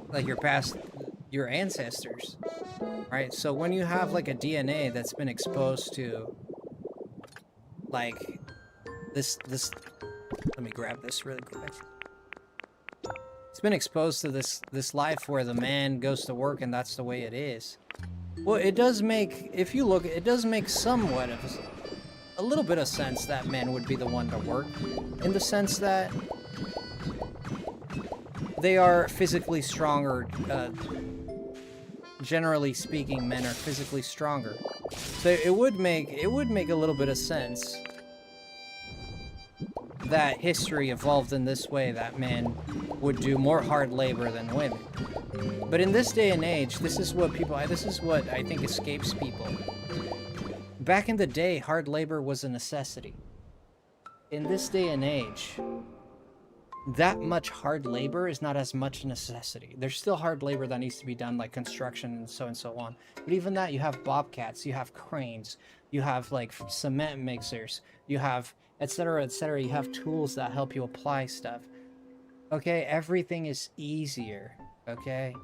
Like your ancestors. Right? So when you have like a DNA that's been exposed to like this, let me grab this really quick. It's been exposed to this life where the man goes to work and that's the way it is. Well, it does make, if you look, it does make somewhat of a little bit of sense that men would be the one to work, in the sense that they are physically stronger. Generally speaking, men are physically stronger. So it would make a little bit of sense that history evolved in this way, that men would do more hard labor than women. But in this day and age, this is what I think escapes people. Back in the day, hard labor was a necessity. In this day and age, that much hard labor is not as much a necessity. There's still hard labor that needs to be done, like construction and so on. But even that, you have bobcats, you have cranes, you have like cement mixers, you have etc., etc. You have tools that help you apply stuff. Okay, everything is easier, okay?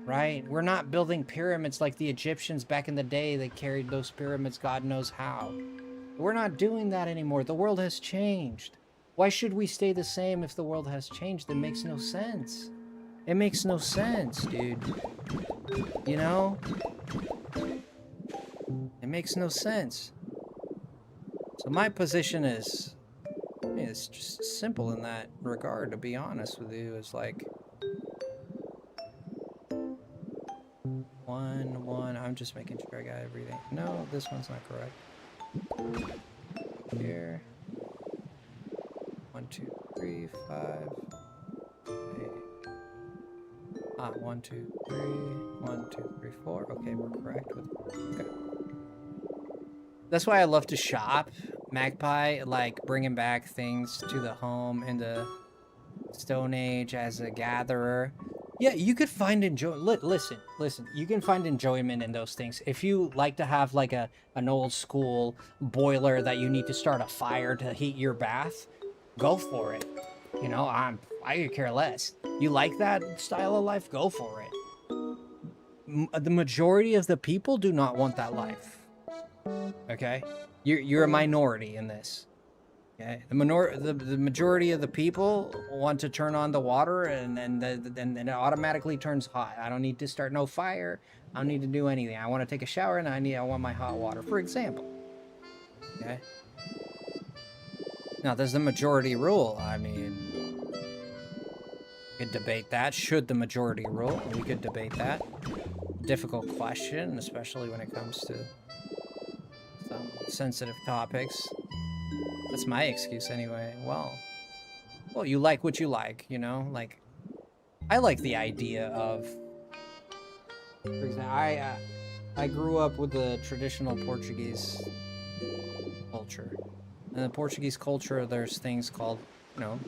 Right? We're not building pyramids like the Egyptians back in the day. They carried those pyramids God knows how. We're not doing that anymore. The world has changed. Why should we stay the same if the world has changed? It makes no sense. It makes no sense, dude. You know? It makes no sense. So my position is, it's just simple in that regard, to be honest with you. It's like, one, I'm just making sure I got everything. No, this one's not correct. Here. 1, 2, 3, 5. 1, 2, 3. 1, 2, 3, 4. Okay, we're correct with. Okay. That's why I love to shop. Magpie, like bringing back things to the home in the Stone Age as a gatherer. Yeah, you could find enjoyment. Listen. You can find enjoyment in those things. If you like to have like an old school boiler that you need to start a fire to heat your bath, go for it. You know, I could care less. You like that style of life? Go for it. The majority of the people do not want that life. Okay, you're a minority in this. Okay, the majority of the people want to turn on the water and it automatically turns hot. I don't need to start no fire. I don't need to do anything. I want to take a shower and I want my hot water, for example. Okay. Now there's the majority rule. I mean, we could debate that. Should the majority rule? We could debate that. Difficult question, especially when it comes to sensitive topics. That's my excuse anyway. Well, well, you like what you like, you know? Like, I like the idea of, for example, I grew up with the traditional Portuguese culture. In the Portuguese culture, there's things called, you know,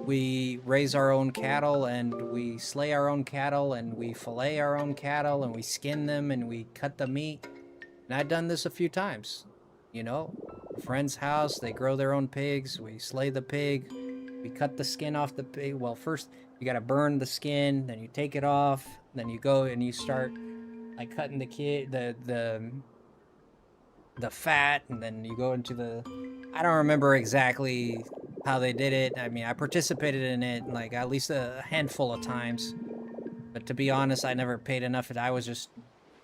we raise our own cattle and we slay our own cattle and we fillet our own cattle and we skin them and we cut the meat. And I've done this a few times. You know, a friend's house, they grow their own pigs. We slay the pig. We cut the skin off the pig. Well, first you got to burn the skin, then you take it off, then you go and you start like cutting the fat, and then you go into the, I don't remember exactly how they did it. I mean, I participated in it like at least a handful of times, but to be honest, I never paid enough. I was just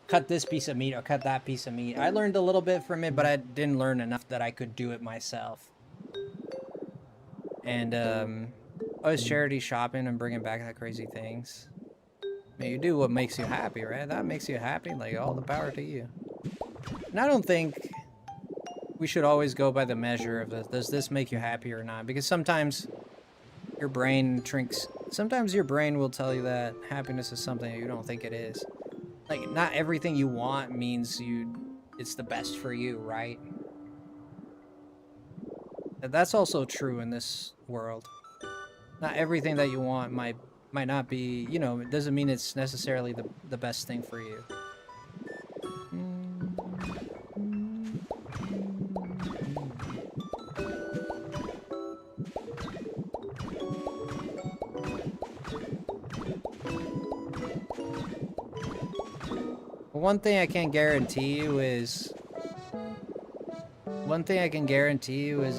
cut this piece of meat or cut that piece of meat. I learned a little bit from it, but I didn't learn enough that I could do it myself. And I was charity shopping and bringing back the crazy things. I mean, you do what makes you happy, right? That makes you happy, like all the power to you. And I don't think we should always go by the measure of this. Does this make you happy or not? Because sometimes your brain sometimes your brain will tell you that happiness is something that you don't think it is. Like, not everything you want means it's the best for you, right? That's also true in this world. Not everything that you want might not be, you know, it doesn't mean it's necessarily the best thing for you. One thing I can guarantee you is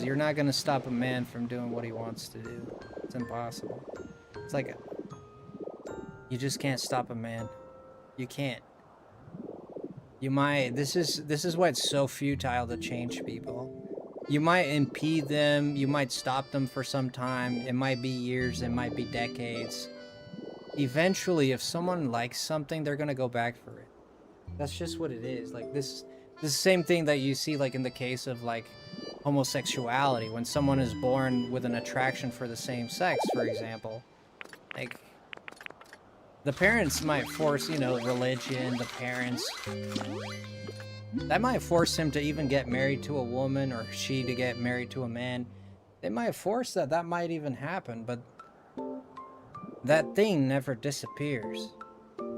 you're not going to stop a man from doing what he wants to do. It's impossible. It's like you just can't stop a man. You can't. You might, this is why it's so futile to change people. You might impede them, you might stop them for some time. It might be years, it might be decades. Eventually, if someone likes something, they're going to go back for it. That's just what it is. Like this is the same thing that you see like in the case of like homosexuality. When someone is born with an attraction for the same sex, for example, like the parents might force, you know, religion, the parents, that might force him to even get married to a woman or she to get married to a man. They might force that. That might even happen, but that thing never disappears.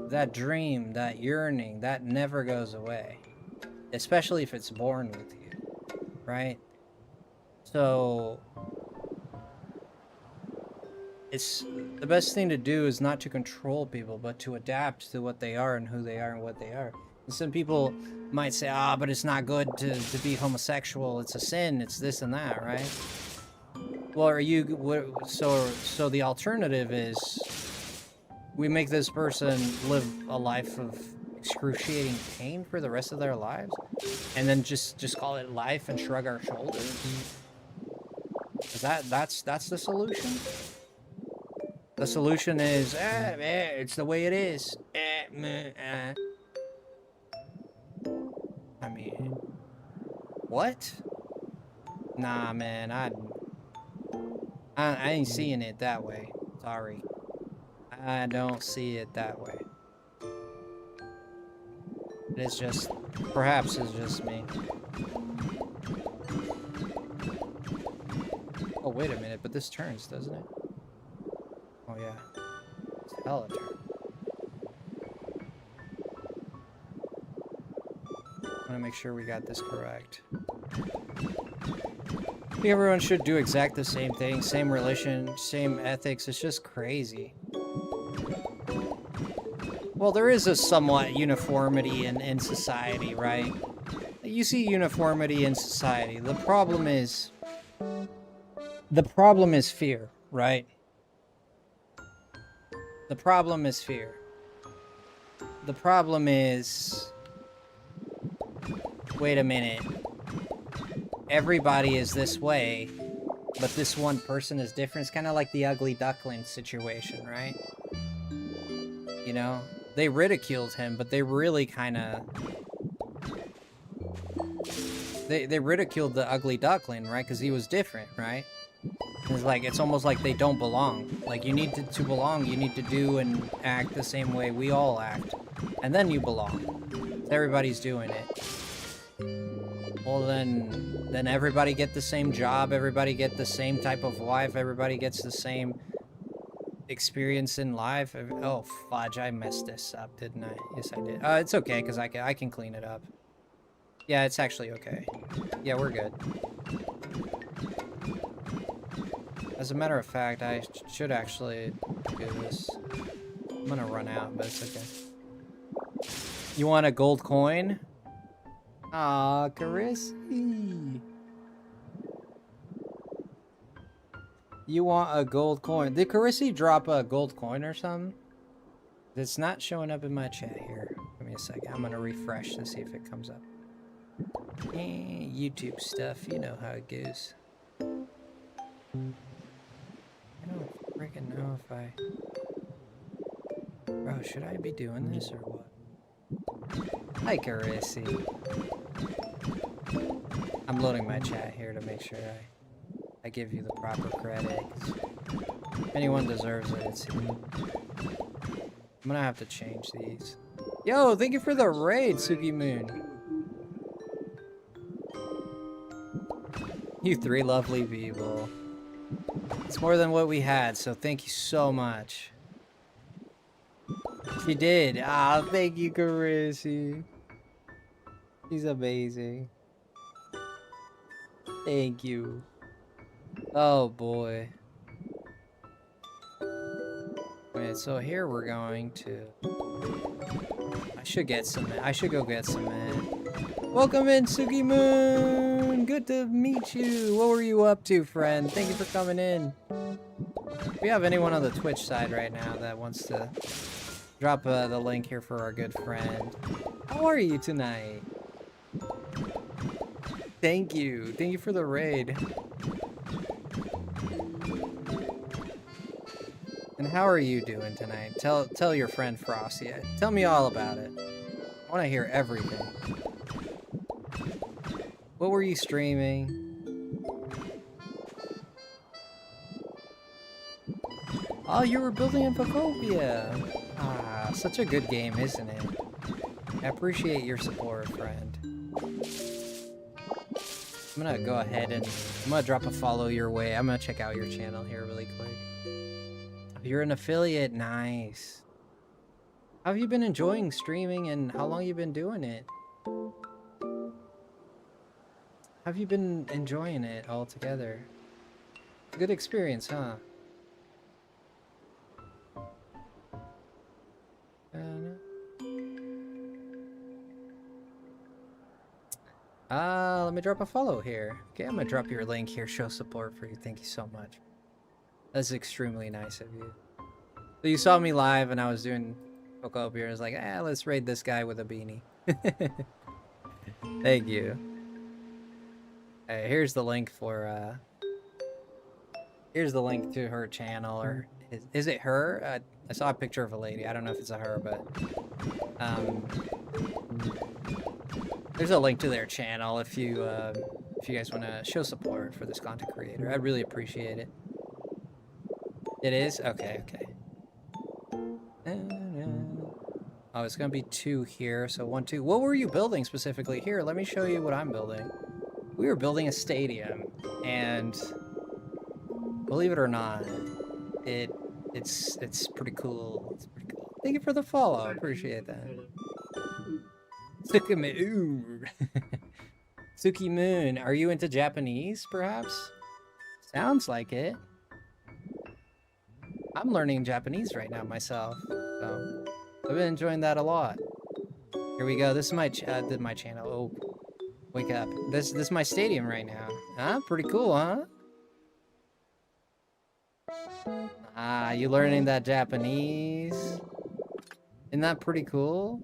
That dream, that yearning, that never goes away. Especially if it's born with you, right? So, it's the best thing to do is not to control people, but to adapt to what they are and who they are and what they are. And some people might say, but it's not good to be homosexual. It's a sin. It's this and that, right? Well, so the alternative is we make this person live a life of excruciating pain for the rest of their lives, and then just call it life and shrug our shoulders. Is that's the solution? The solution is it's the way it is. I mean, what? Nah, man, I ain't seeing it that way. Sorry. I don't see it that way. It's just, perhaps it's just me. Oh, wait a minute, but this turns, doesn't it? Oh, yeah. It's hella turn. I want to make sure we got this correct. I think everyone should do exact the same thing, same religion, same ethics. It's just crazy. Well, there is a somewhat uniformity in society, right? You see uniformity in society. The problem is fear, right? The problem is fear. The problem is, wait a minute. Everybody is this way, but this one person is different. It's kind of like the ugly duckling situation, right? You know? They ridiculed him, but they really kind of... They ridiculed the ugly duckling, right? Because he was different, right? It's like, it's almost like they don't belong. Like, you need to belong, you need to do and act the same way we all act. And then you belong. Everybody's doing it. Well, then everybody get the same job, everybody get the same type of wife, everybody gets the same experience in life. Oh, fudge, I messed this up, didn't I? Yes, I did. It's okay, because I can clean it up. Yeah, it's actually okay. Yeah, we're good. As a matter of fact, I should actually do this. I'm gonna run out, but it's okay. You want a gold coin? Aw, Carissy. You want a gold coin. Did Carissy drop a gold coin or something? It's not showing up in my chat here. Give me a second. I'm gonna refresh to see if it comes up. YouTube stuff, you know how it goes. I don't freaking know if I... Bro, should I be doing this or what? Hi, Carissy. I'm loading my chat here to make sure I give you the proper credit. If anyone deserves it, it's you. I'm gonna have to change these. Yo, thank you for the raid, Suki Moon. You three lovely people. It's more than what we had, so thank you so much. She did. Ah, thank you, Carissy. She's amazing. Thank you. Oh boy. Wait, so here we're going to... I should get some... I should go get some, man. Welcome in, Suki Moon! Good to meet you! What were you up to, friend? Thank you for coming in. If we have anyone on the Twitch side right now that wants to drop the link here for our good friend. How are you tonight? Thank you. Thank you for the raid. And how are you doing tonight? Tell your friend Frosty. Tell me all about it. I want to hear everything. What were you streaming? Oh, you were building in Pokopia. Ah, such a good game, isn't it? I appreciate your support, friend. I'm gonna go ahead and I'm gonna drop a follow your way. I'm gonna check out your channel here really quick. You're an affiliate, nice. How have you been enjoying streaming and how long you been doing it? Have you been enjoying it all together? Good experience, huh? Let me drop a follow here. Okay, I'm gonna drop your link here, show support for you. Thank you so much. That's extremely nice of you. So you saw me live and I was doing Pokopia. I was like, let's raid this guy with a beanie. Thank you. Hey, here's the link for, here's the link to her channel, or is it her? I saw a picture of a lady. I don't know if it's a her, but, there's a link to their channel if you guys want to show support for this content creator. I'd really appreciate it. It is? Okay, okay. Oh, it's gonna be 2 here, so 1, 2. What were you building specifically? Here, let me show you what I'm building. We were building a stadium, and believe it or not, it's pretty cool. It's pretty cool. Thank you for the follow. I appreciate that. Suki Moon. Suki Moon, are you into Japanese, perhaps? Sounds like it. I'm learning Japanese right now myself, so I've been enjoying that a lot. Here we go. This is my channel. Oh, wake up. This is my stadium right now. Huh? Pretty cool, huh? Ah, you learning that Japanese? Isn't that pretty cool?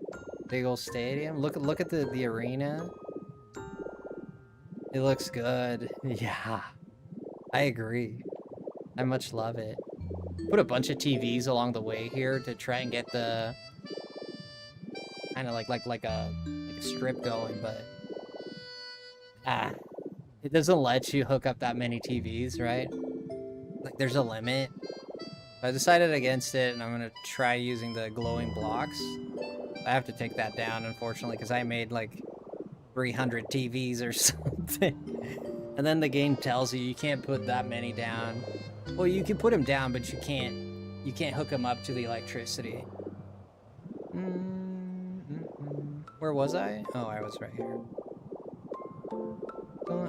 Big old stadium. Look at the arena. It looks good. Yeah, I agree. I much love it. Put a bunch of TVs along the way here to try and get the kind of like a strip going, but it doesn't let you hook up that many TVs, right? Like, there's a limit. I decided against it, and I'm gonna try using the glowing blocks. I have to take that down, unfortunately, because I made like 300 TVs or something. And then the game tells you can't put that many down. Well, you can put them down, but you can't hook them up to the electricity. Where was I? Oh, I was right here.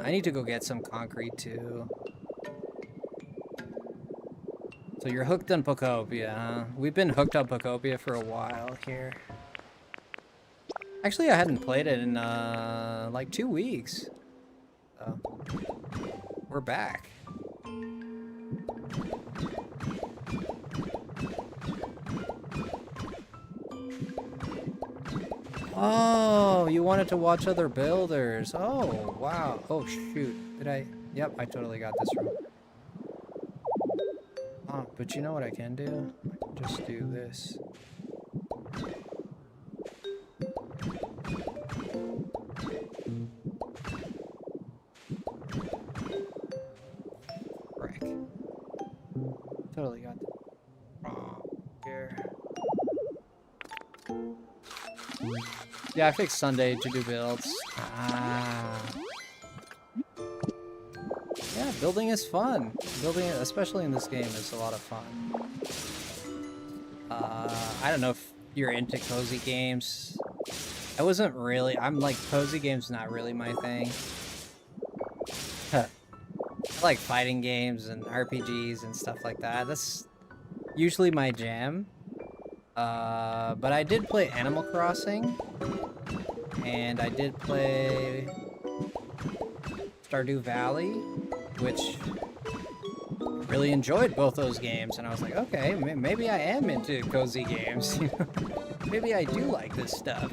I need to go get some concrete too. So you're hooked on Pokopia, huh? We've been hooked on Pokopia for a while here. Actually, I hadn't played it in like 2 weeks. So we're back. Oh, you wanted to watch other builders. Oh, wow. Oh, shoot. Did I? Yep, I totally got this wrong. Oh, but you know what I can do? I can just do this. Frick. Totally got that wrong here. Yeah, I fixed Sunday to do builds. Yeah, building is fun. Building, especially in this game, is a lot of fun. I don't know if you're into cozy games. I wasn't really. I'm like, cozy games not really my thing. I like fighting games and RPGs and stuff like that. That's usually my jam. But I did play Animal Crossing, and I did play Stardew Valley, which I really enjoyed both those games, and I was like, okay, maybe I am into cozy games. Maybe I do like this stuff.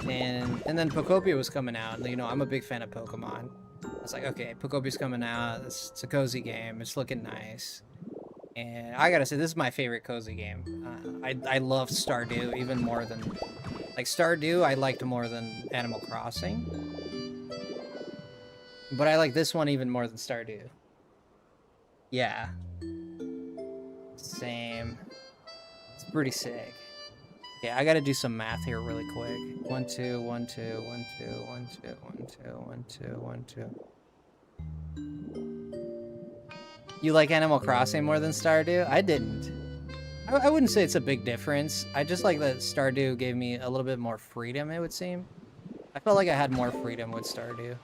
And then Pokopia was coming out, and you know, I'm a big fan of Pokemon. I was like, okay, Pokopia's coming out. It's a cozy game. It's looking nice. And I gotta say, this is my favorite cozy game. I love Stardew even more than... Like, Stardew I liked more than Animal Crossing. But I like this one even more than Stardew. Yeah. Same. It's pretty sick. Yeah, I gotta do some math here really quick. 1, 2, 1, 2, 1, 2, 1, 2, 1, 2, 1, 2, 1, 2. You like Animal Crossing more than Stardew? I didn't. I wouldn't say it's a big difference. I just like that Stardew gave me a little bit more freedom, it would seem. I felt like I had more freedom with Stardew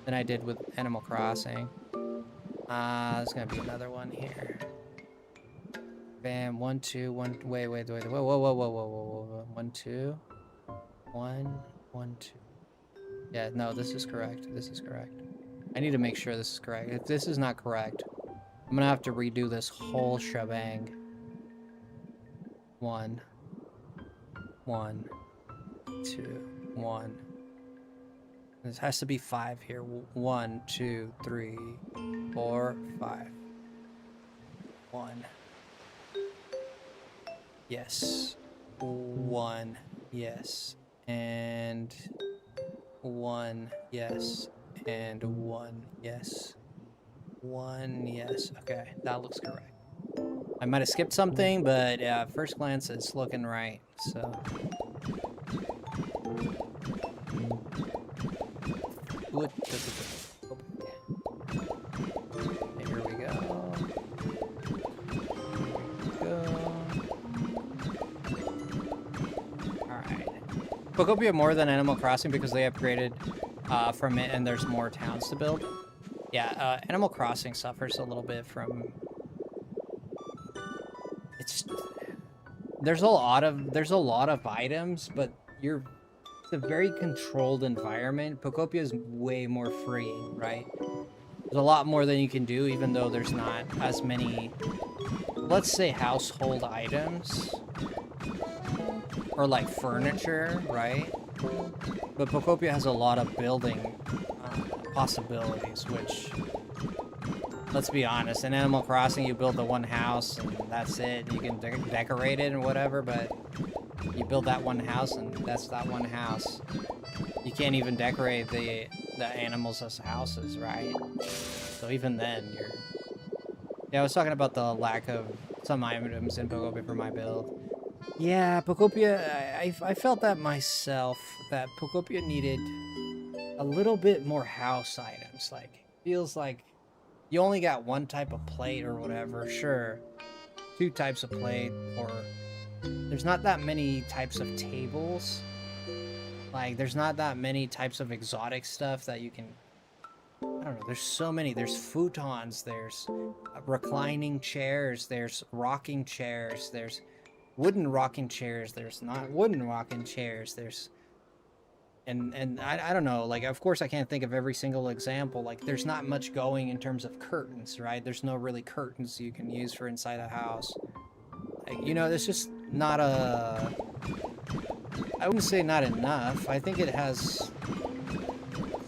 than I did with Animal Crossing. There's gonna be another one here. Bam, 1, 2, 1. Wait. Whoa. 1, 2. 1, 1, 2. Yeah, no, this is correct. This is correct. I need to make sure this is correct. If this is not correct, I'm gonna have to redo this whole shebang. 1, 1, 2, 1. This has to be 5 here. 1, 2, 3, 4, 5. 1. Yes. 1. Yes. And 1. Yes. And 1. Yes. 1. Yes. Okay, that looks correct. I might have skipped something, but yeah, at first glance, it's looking right. So. Okay, here we go. Pokopia more than Animal Crossing because they upgraded from it and there's more towns to build. Yeah, Animal Crossing suffers a little bit from... There's a lot of items, but it's a very controlled environment. Pokopia is way more freeing, right? There's a lot more than you can do, even though there's not as many, let's say, household items. Or like furniture, right? But Pokopia has a lot of building possibilities, which, let's be honest, in Animal Crossing you build the one house and that's it. You can decorate it and whatever, but you build that one house and that's that one house. You can't even decorate the animals as houses, right? So even then Yeah, I was talking about the lack of some items in Pokopia for my build. Yeah, Pokopia, I felt that myself, that Pokopia needed a little bit more house items. Like, feels like you only got one type of plate or whatever, sure. 2 types of plate, or there's not that many types of tables. Like, there's not that many types of exotic stuff that you can... I don't know, there's so many. There's futons, there's reclining chairs, there's rocking chairs, there's wooden rocking chairs, there's not wooden rocking chairs, there's... And I don't know, like, of course I can't think of every single example. Like, there's not much going in terms of curtains, right? There's no really curtains you can use for inside a house. Like, you know, there's just not a... I wouldn't say not enough. I think it has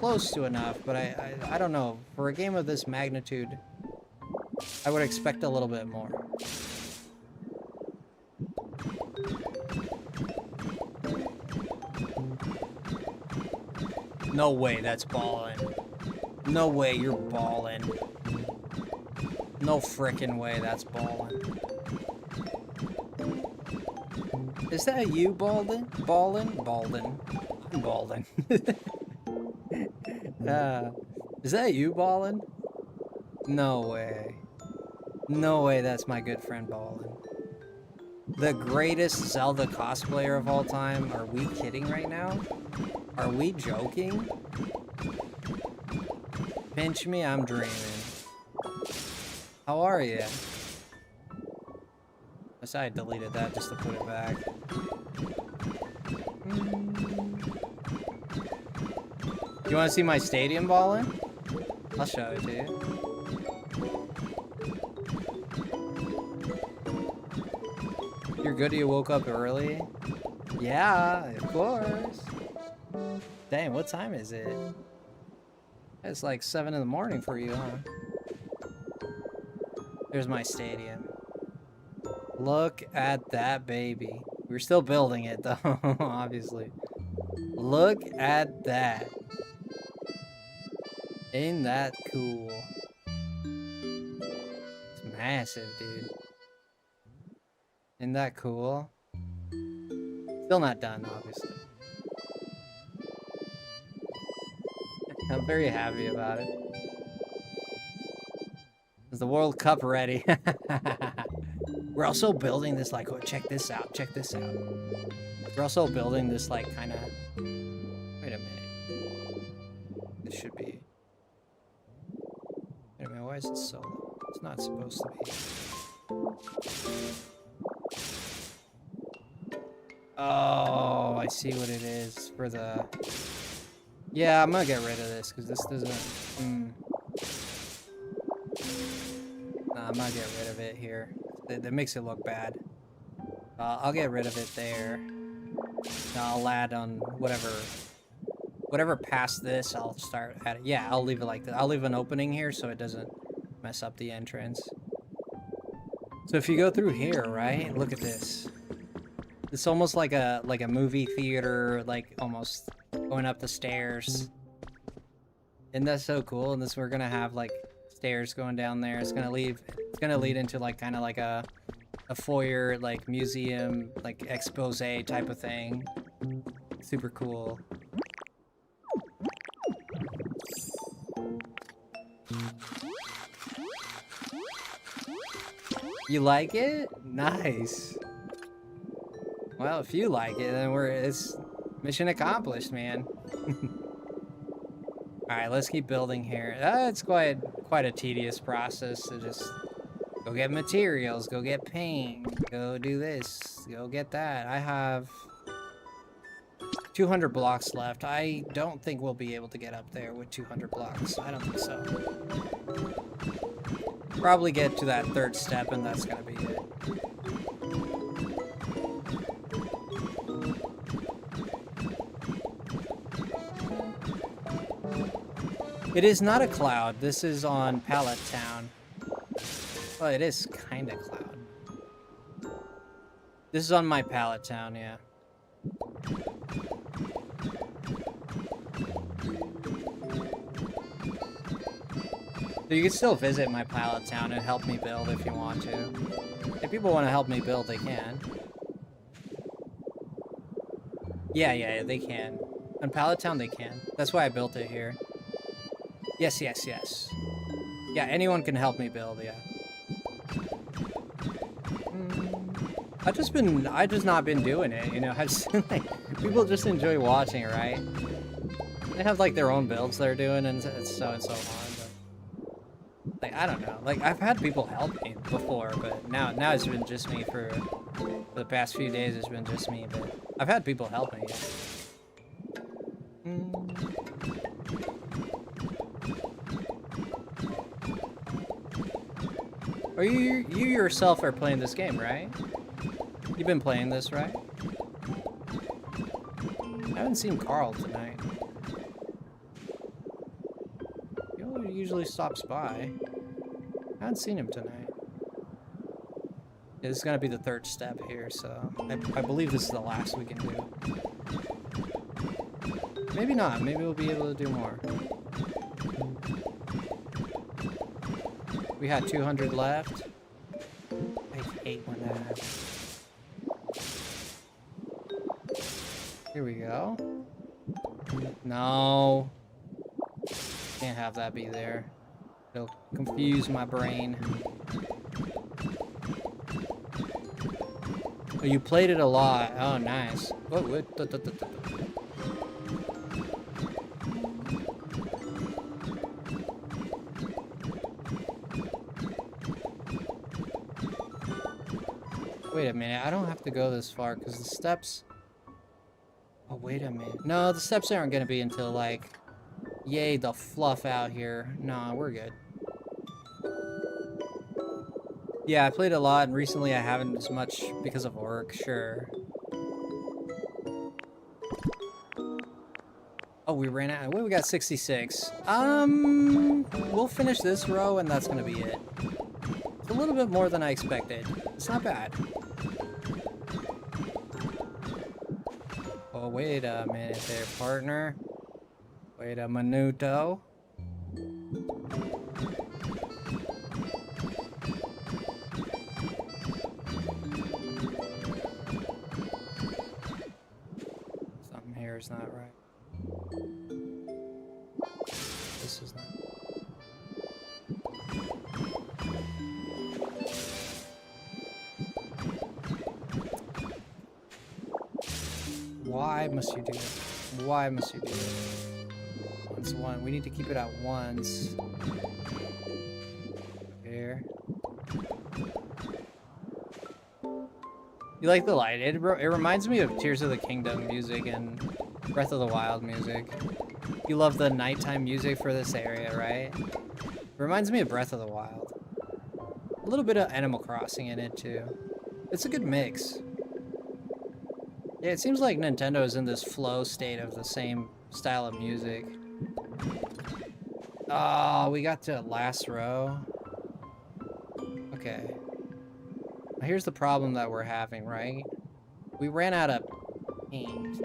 close to enough, but I don't know. For a game of this magnitude, I would expect a little bit more. No way, that's ballin'. No way, you're ballin'. No frickin' way, that's ballin'. Is that you, Baldin? Baldin? I'm Baldin. Is that you, Ballin? No way. No way that's my good friend Ballin. The greatest Zelda cosplayer of all time? Are we kidding right now? Are we joking? Pinch me, I'm dreaming. How are you? I deleted that just to put it back. You want to see my stadium Ballin? I'll show it to you. You're good you woke up early? Yeah, of course. Dang, what time is it? It's like 7 in the morning for you, huh? There's my stadium. Look at that baby. We're still building it though, obviously. Look at that. Ain't that cool? It's massive, dude. Isn't that cool? Still not done, obviously. I'm very happy about it. Is the World Cup ready? We're also building this, like, oh, check this out, check this out. We're also building this, like, kind of... Wait a minute. This should be... Wait a minute, why is it so low? It's not supposed to be. Oh, I see what it is for the... Yeah, I'm gonna get rid of this, because this doesn't... Nah, I'm gonna get rid of it here. That makes it look bad. I'll get rid of it there. I'll add on whatever past this, I'll start adding. Yeah, I'll leave it like that. I'll leave an opening here so it doesn't mess up the entrance. So if you go through here, right? Look at this. It's almost like a movie theater, like almost going up the stairs. Isn't that so cool? And this, we're gonna have like stairs going down there. It's gonna lead into like kind of like a foyer, like museum, like expose type of thing. Super cool. You like it? Nice. Well, if you like it, then it's mission accomplished, man. All right, let's keep building here. It's quite a tedious process to just go get materials, go get paint, go do this, go get that. I have 200 blocks left. I don't think we'll be able to get up there with 200 blocks. I don't think so. Probably get to that 3rd step and that's gonna be it. It is not a cloud. This is on Pallet Town. Well, it is kind of cloud. This is on my Pallet Town, yeah. So you can still visit my pallet town and help me build if you want to. If people want to help me build, they can. Yeah, they can. On Pallet Town, they can. That's why I built it here. Yes. Yeah, anyone can help me build, yeah. I just not been doing it, you know. Like, people just enjoy watching, right? They have like their own builds they're doing, and it's so and so on. But, like, I don't know. Like, I've had people help me before, but now it's been just me for the past few days. It's been just me, but I've had people help me. Or you yourself are playing this game, right? You've been playing this, right? I haven't seen Carl tonight. He usually stops by. I haven't seen him tonight. Yeah, this is gonna be the third step here, so I believe this is the last we can do. Maybe not. Maybe we'll be able to do more. We had 200 left. I hate when that happens. Here we go. No. Can't have that be there. It'll confuse my brain. Oh, you played it a lot. Oh, nice. What? Wait a minute, I don't have to go this far because the steps... Oh, wait a minute. No, the steps aren't going to be until, like... Yay, the fluff out here. Nah, we're good. Yeah, I played a lot, and recently I haven't as much because of work, sure. Oh, we ran out. Wait, we got 66. We'll finish this row, and that's going to be it. It's a little bit more than I expected. It's not bad. Oh, wait a minute there, partner. Wait a minuto. Something here is not right. This is not. Why must you do it? Why must you do it? Once one. We need to keep it at once. Here. You like the light? It reminds me of Tears of the Kingdom music and Breath of the Wild music. You love the nighttime music for this area, right? It reminds me of Breath of the Wild. A little bit of Animal Crossing in it too. It's a good mix. Yeah, it seems like Nintendo is in this flow state of the same style of music. Oh, we got to last row. Okay. Now here's the problem that we're having, right? We ran out of paint.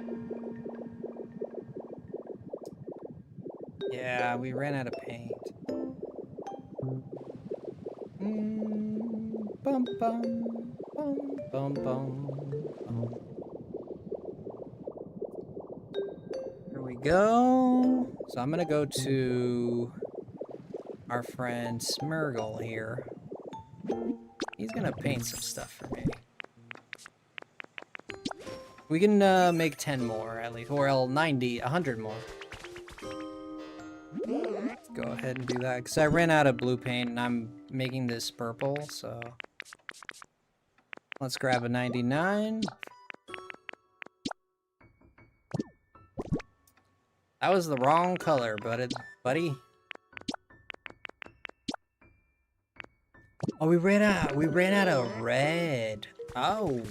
Yeah, we ran out of paint. Bum bum bum bum bum. Here we go. So I'm gonna go to our friend Smurgle here. He's gonna paint some stuff for me. We can make 10 more at least, or 90, 100 more. Let's go ahead and do that, because I ran out of blue paint and I'm making this purple, so... Let's grab a 99. That was the wrong color, buddy. Oh, we ran out of red. Oh,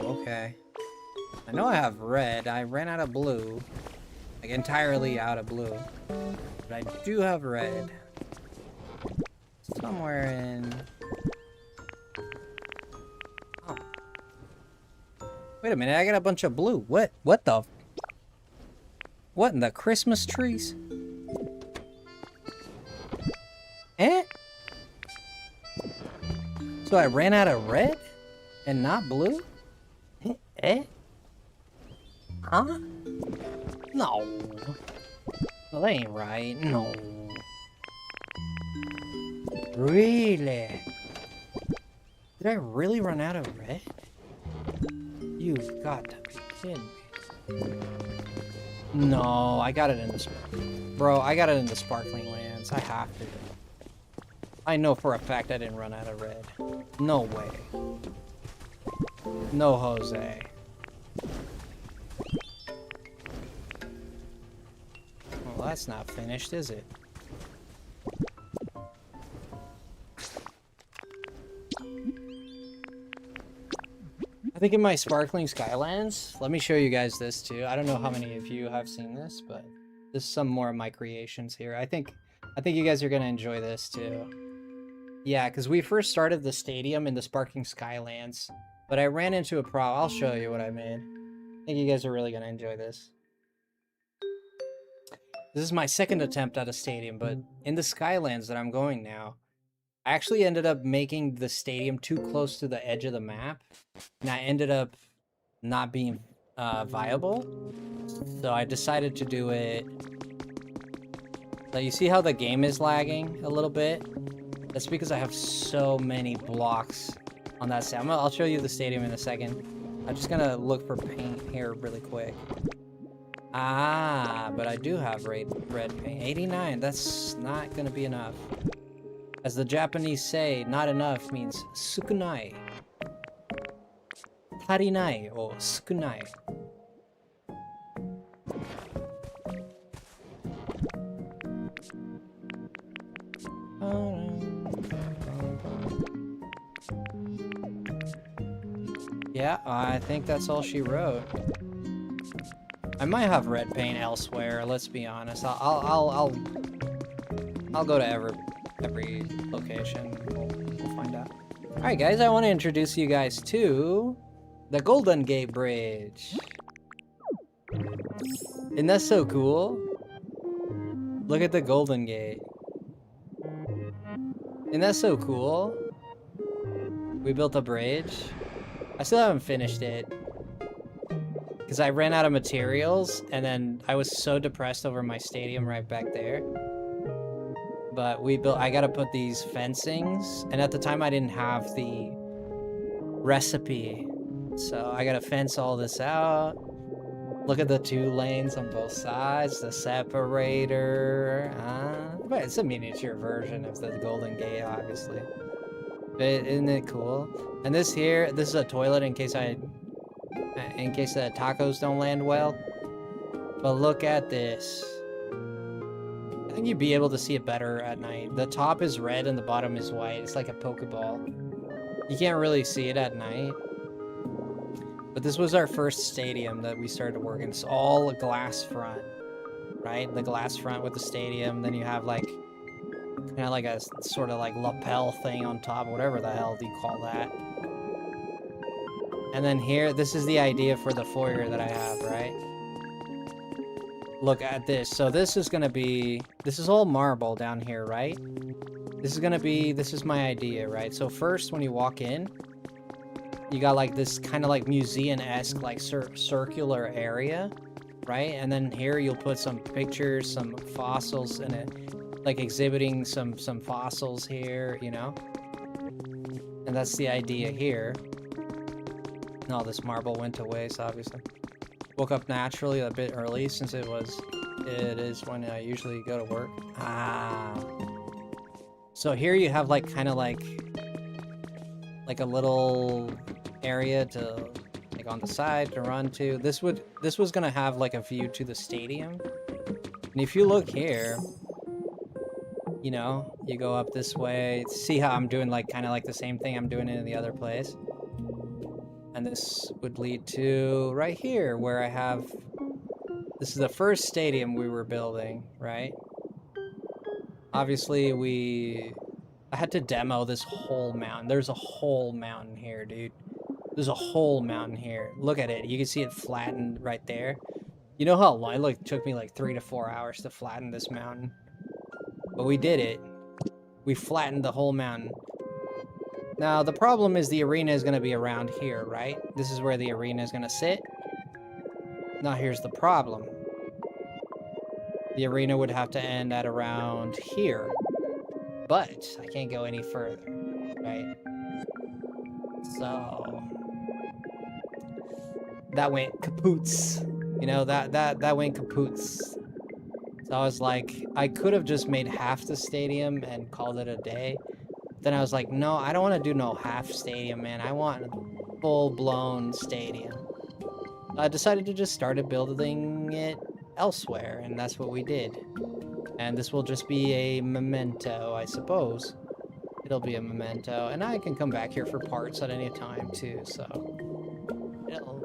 okay. I know I have red. I ran out of blue. Like, entirely out of blue. But I do have red. Somewhere in... Oh. Wait a minute, I got a bunch of blue. What the... What in the Christmas trees? Eh? So I ran out of red and not blue? Eh? Huh? No. Well, that ain't right. No. Really? Did I really run out of red? You've got to be kidding me. No, I got it in the... Bro, I got it in the sparkling lands. I have to. I know for a fact I didn't run out of red. No way. No Jose. Well, that's not finished, is it? I think in my Sparkling Skylands, let me show you guys this too. I don't know how many of you have seen this, but this is some more of my creations here. I think you guys are gonna enjoy this too. Yeah, because we first started the stadium in the Sparkling Skylands, but I ran into a problem. I'll show you what I made. I think you guys are really gonna enjoy this. This is my second attempt at a stadium, but in the Skylands that I'm going now, I actually ended up making the stadium too close to the edge of the map, and I ended up not being viable. So I decided to do it. So you see how the game is lagging a little bit? That's because I have so many blocks on that side. I'll show you the stadium in a second. I'm just gonna look for paint here really quick. Ah, but I do have red paint. 89, that's not gonna be enough. As the Japanese say, not enough means sukunai. Tarinai or sukunai. Yeah, I think that's all she wrote. I might have red paint elsewhere. Let's be honest. I'll go to every location. We'll find out. All right, guys. I want to introduce you guys to the Golden Gate Bridge. Isn't that so cool? Look at the Golden Gate. Isn't that so cool? We built a bridge. I still haven't finished it because I ran out of materials, and then I was so depressed over my stadium right back there. But I gotta put these fencings, and at the time I didn't have the recipe, so I gotta fence all this out. Look at the 2 lanes on both sides, the separator. But it's a miniature version of the Golden Gate, obviously. But isn't it cool? And this is a toilet in case the tacos don't land well. But look at this. I think you'd be able to see it better at night. The top is red and the bottom is white. It's like a Pokeball. You can't really see it at night. But this was our first stadium that we started working. It's all a glass front, right? The glass front with the stadium. Then you have like, kind of like a sort of like lapel thing on top, whatever the hell do you call that? And then here, this is the idea for the foyer that I have, right? Look at this. So this is all marble down here, right? This is my idea, right? So first, when you walk in, you got like this kind of like museum-esque, like circular area, right? And then here you'll put some pictures, some fossils in it, like exhibiting some fossils here, you know? And that's the idea here. No, this marble went to waste, obviously. Woke up naturally a bit early since it is when I usually go to work. So here you have like kind of like a little area to like on the side to run to. This was gonna have like a view to the stadium. And if you look here, you know, you go up this way. See how I'm doing like kind of like the same thing I'm doing in the other place. And this would lead to right here where I have, this is the first stadium we were building, right? Obviously I had to demo this whole mountain. There's a whole mountain here, dude. There's a whole mountain here. Look at it. You can see it flattened right there. You know how long it took me like 3 to 4 hours to flatten this mountain? But we did it. We flattened the whole mountain. Now, the problem is the arena is going to be around here, right? This is where the arena is going to sit. Now, here's the problem. The arena would have to end at around here. But I can't go any further, right? So that went kapoots. You know, that went kapoots. So I was like, I could have just made half the stadium and called it a day. Then I was like, no, I don't want to do no half stadium, man. I want a full-blown stadium. I decided to just start building it elsewhere, and that's what we did. And this will just be a memento, I suppose. It'll be a memento, and I can come back here for parts at any time too. So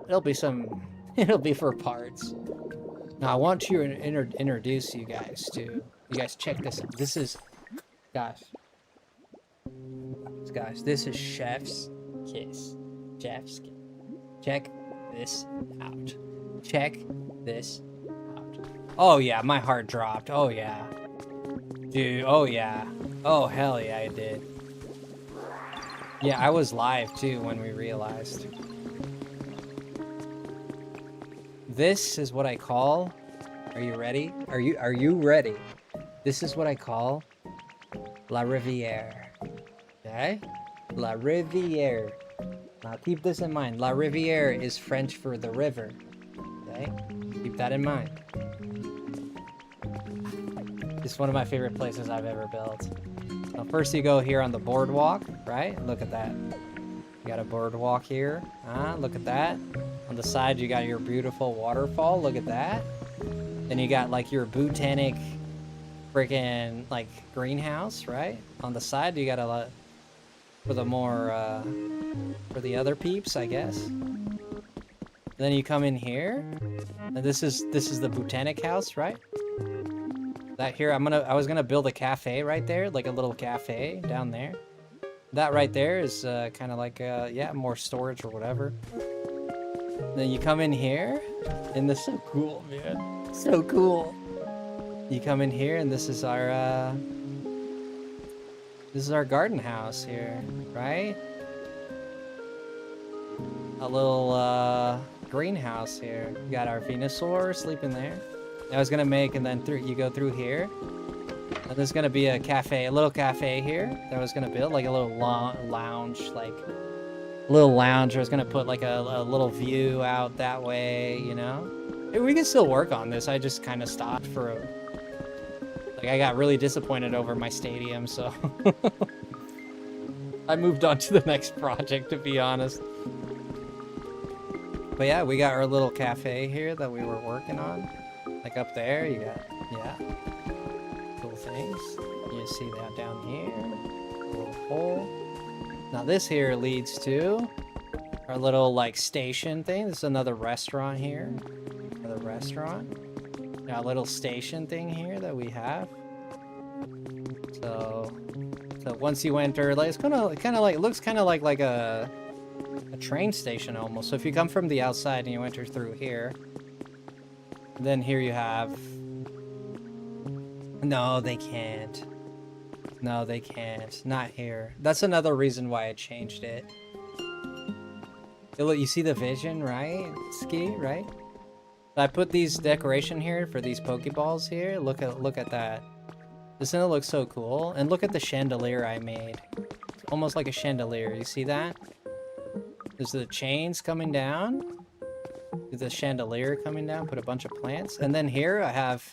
it'll be some, it'll be for parts. Now I want to introduce you guys to. You guys check this out. This is, guys. This is Chef's Kiss. Chef's Kiss. Check this out. Check this out. Oh yeah, my heart dropped. Oh yeah. Dude, oh yeah. Oh hell yeah, I did. Yeah, I was live too when we realized. This is what I call, are you ready? Are you ready? This is what I call La Riviere. Okay? La Riviere. Now keep this in mind. La Riviere is French for the river. Okay? Keep that in mind. It's one of my favorite places I've ever built. Now first you go here on the boardwalk, right? Look at that. You got a boardwalk here. Look at that. On the side you got your beautiful waterfall. Look at that. Then you got like your botanic freaking like greenhouse, right? On the side you got a lot for the more for the other peeps, I guess. Then you come in here, and this is the botanic house, right? That here I was gonna build a cafe right there, like a little cafe down there. That right there is kind of like yeah, more storage or whatever. Then you come in here, and this is so cool, man. So cool. You come in here, and this is our garden house here, right? A little greenhouse here. We got our Venusaur sleeping there. I was gonna make, and then you go through here, and there's gonna be a cafe, a little cafe here that I was gonna build, like a little lounge, like a little lounge. I was gonna put like a little view out that way, you know. We can still work on this. I just kind of stopped for like I got really disappointed over my stadium, so I moved on to the next project, to be honest. But yeah, we got our little cafe here that we were working on. Like up there, you got, yeah, cool things. You see that down here, a little hole. Now this here leads to our little like station thing. This is another restaurant here, another restaurant. Now a little station thing here that we have. So once you enter, like it's kind of like, it looks kind of like a train station almost. So if you come from the outside and you enter through here, then here you have... No, they can't. No, they can't. Not here. That's another reason why I changed it. You see the vision, right? Ski, right? I put these decoration here for these Pokeballs here. Look at that. Doesn't it look so cool? And look at the chandelier I made. It's almost like a chandelier. You see that? There's the chains coming down. The chandelier coming down. Put a bunch of plants. And then here I have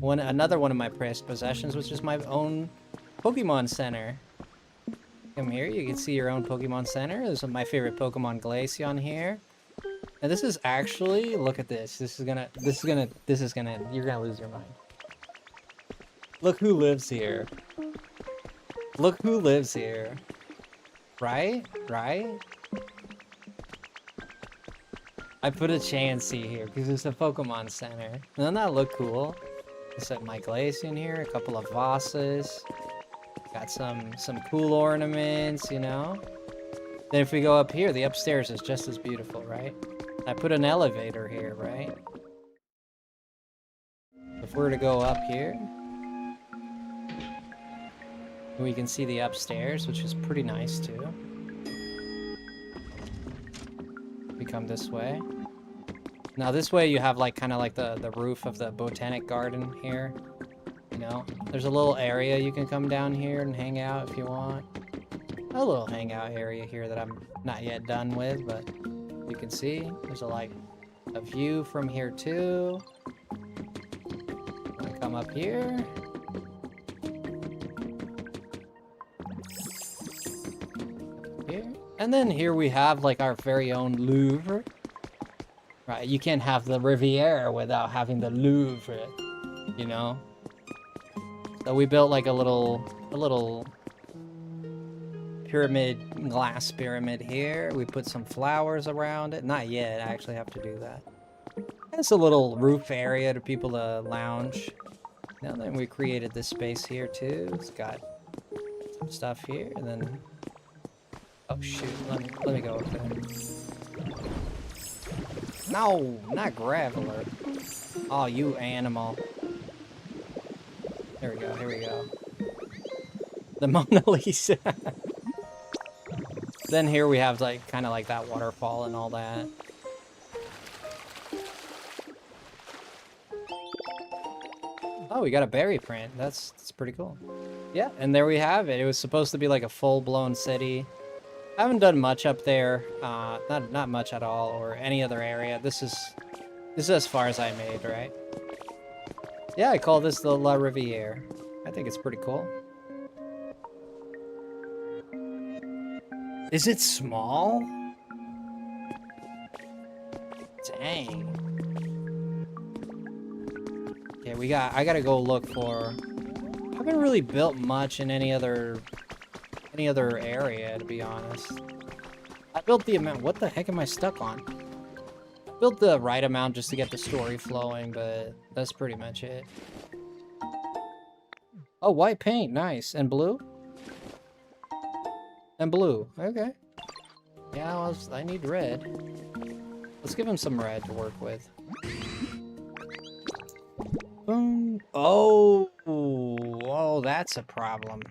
another one of my prized possessions, which is my own Pokemon Center. Come here, you can see your own Pokemon Center. This is my favorite Pokemon Glaceon here. And this is actually, look at this. You're gonna lose your mind. Look who lives here. Look who lives here. Right? Right? I put a Chansey here because it's a Pokemon Center. Doesn't that look cool? I set my Glaceon here, a couple of vases. Got some cool ornaments, you know? Then if we go up here, the upstairs is just as beautiful, right? I put an elevator here, right? If we're to go up here, we can see the upstairs, which is pretty nice too. We come this way. Now this way you have like kind of like the roof of the botanic garden here. You know, there's a little area you can come down here and hang out if you want. A little hangout area here that I'm not yet done with, but you can see there's a view from here too. I'm gonna come up here. Here. And then here we have like our very own Louvre. Right, you can't have the Riviera without having the Louvre, you know? So we built like a little pyramid, glass pyramid here. We put some flowers around it. Not yet, I actually have to do that. It's a little roof area to people to lounge. Now then we created this space here too. It's got some stuff here, and then... Oh shoot, let me go up there. No, not Graveler. Oh, you animal. There we go, here we go. The Mona Lisa. Then here we have like kind of like that waterfall and all that. Oh, we got a berry print. That's pretty cool. Yeah, and there we have it. It was supposed to be like a full-blown city. I haven't done much up there. Not much at all, or any other area. This is as far as I made, right? Yeah, I call this the La Riviere. I think it's pretty cool. Is it small? Dang. Okay, I gotta go look for... I haven't really built much in any other area, to be honest. I built the amount... What the heck am I stuck on? I built the right amount just to get the story flowing, but that's pretty much it. Oh, white paint. Nice. And blue? And blue. Okay. Yeah, I need red. Let's give him some red to work with. Boom. Oh, that's a problem.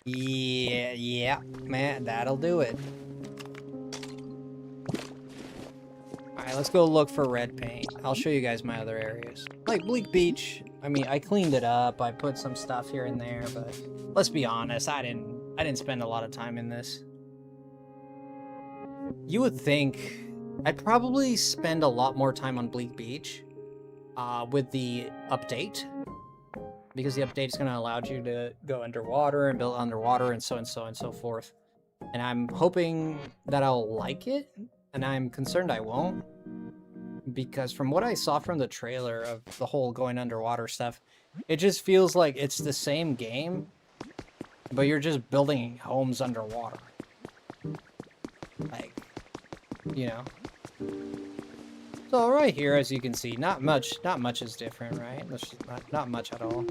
Yeah, man, that'll do it. Alright, let's go look for red paint. I'll show you guys my other areas. Like Bleak Beach, I mean, I cleaned it up, I put some stuff here and there, but let's be honest, I didn't spend a lot of time in this. You would think I'd probably spend a lot more time on Bleak Beach with the update, because the update is going to allow you to go underwater and build underwater and so forth. And I'm hoping that I'll like it, and I'm concerned I won't, because from what I saw from the trailer of the whole going underwater stuff, it just feels like it's the same game, but you're just building homes underwater. Like, you know. So right here, as you can see, not much is different, right? Not much at all.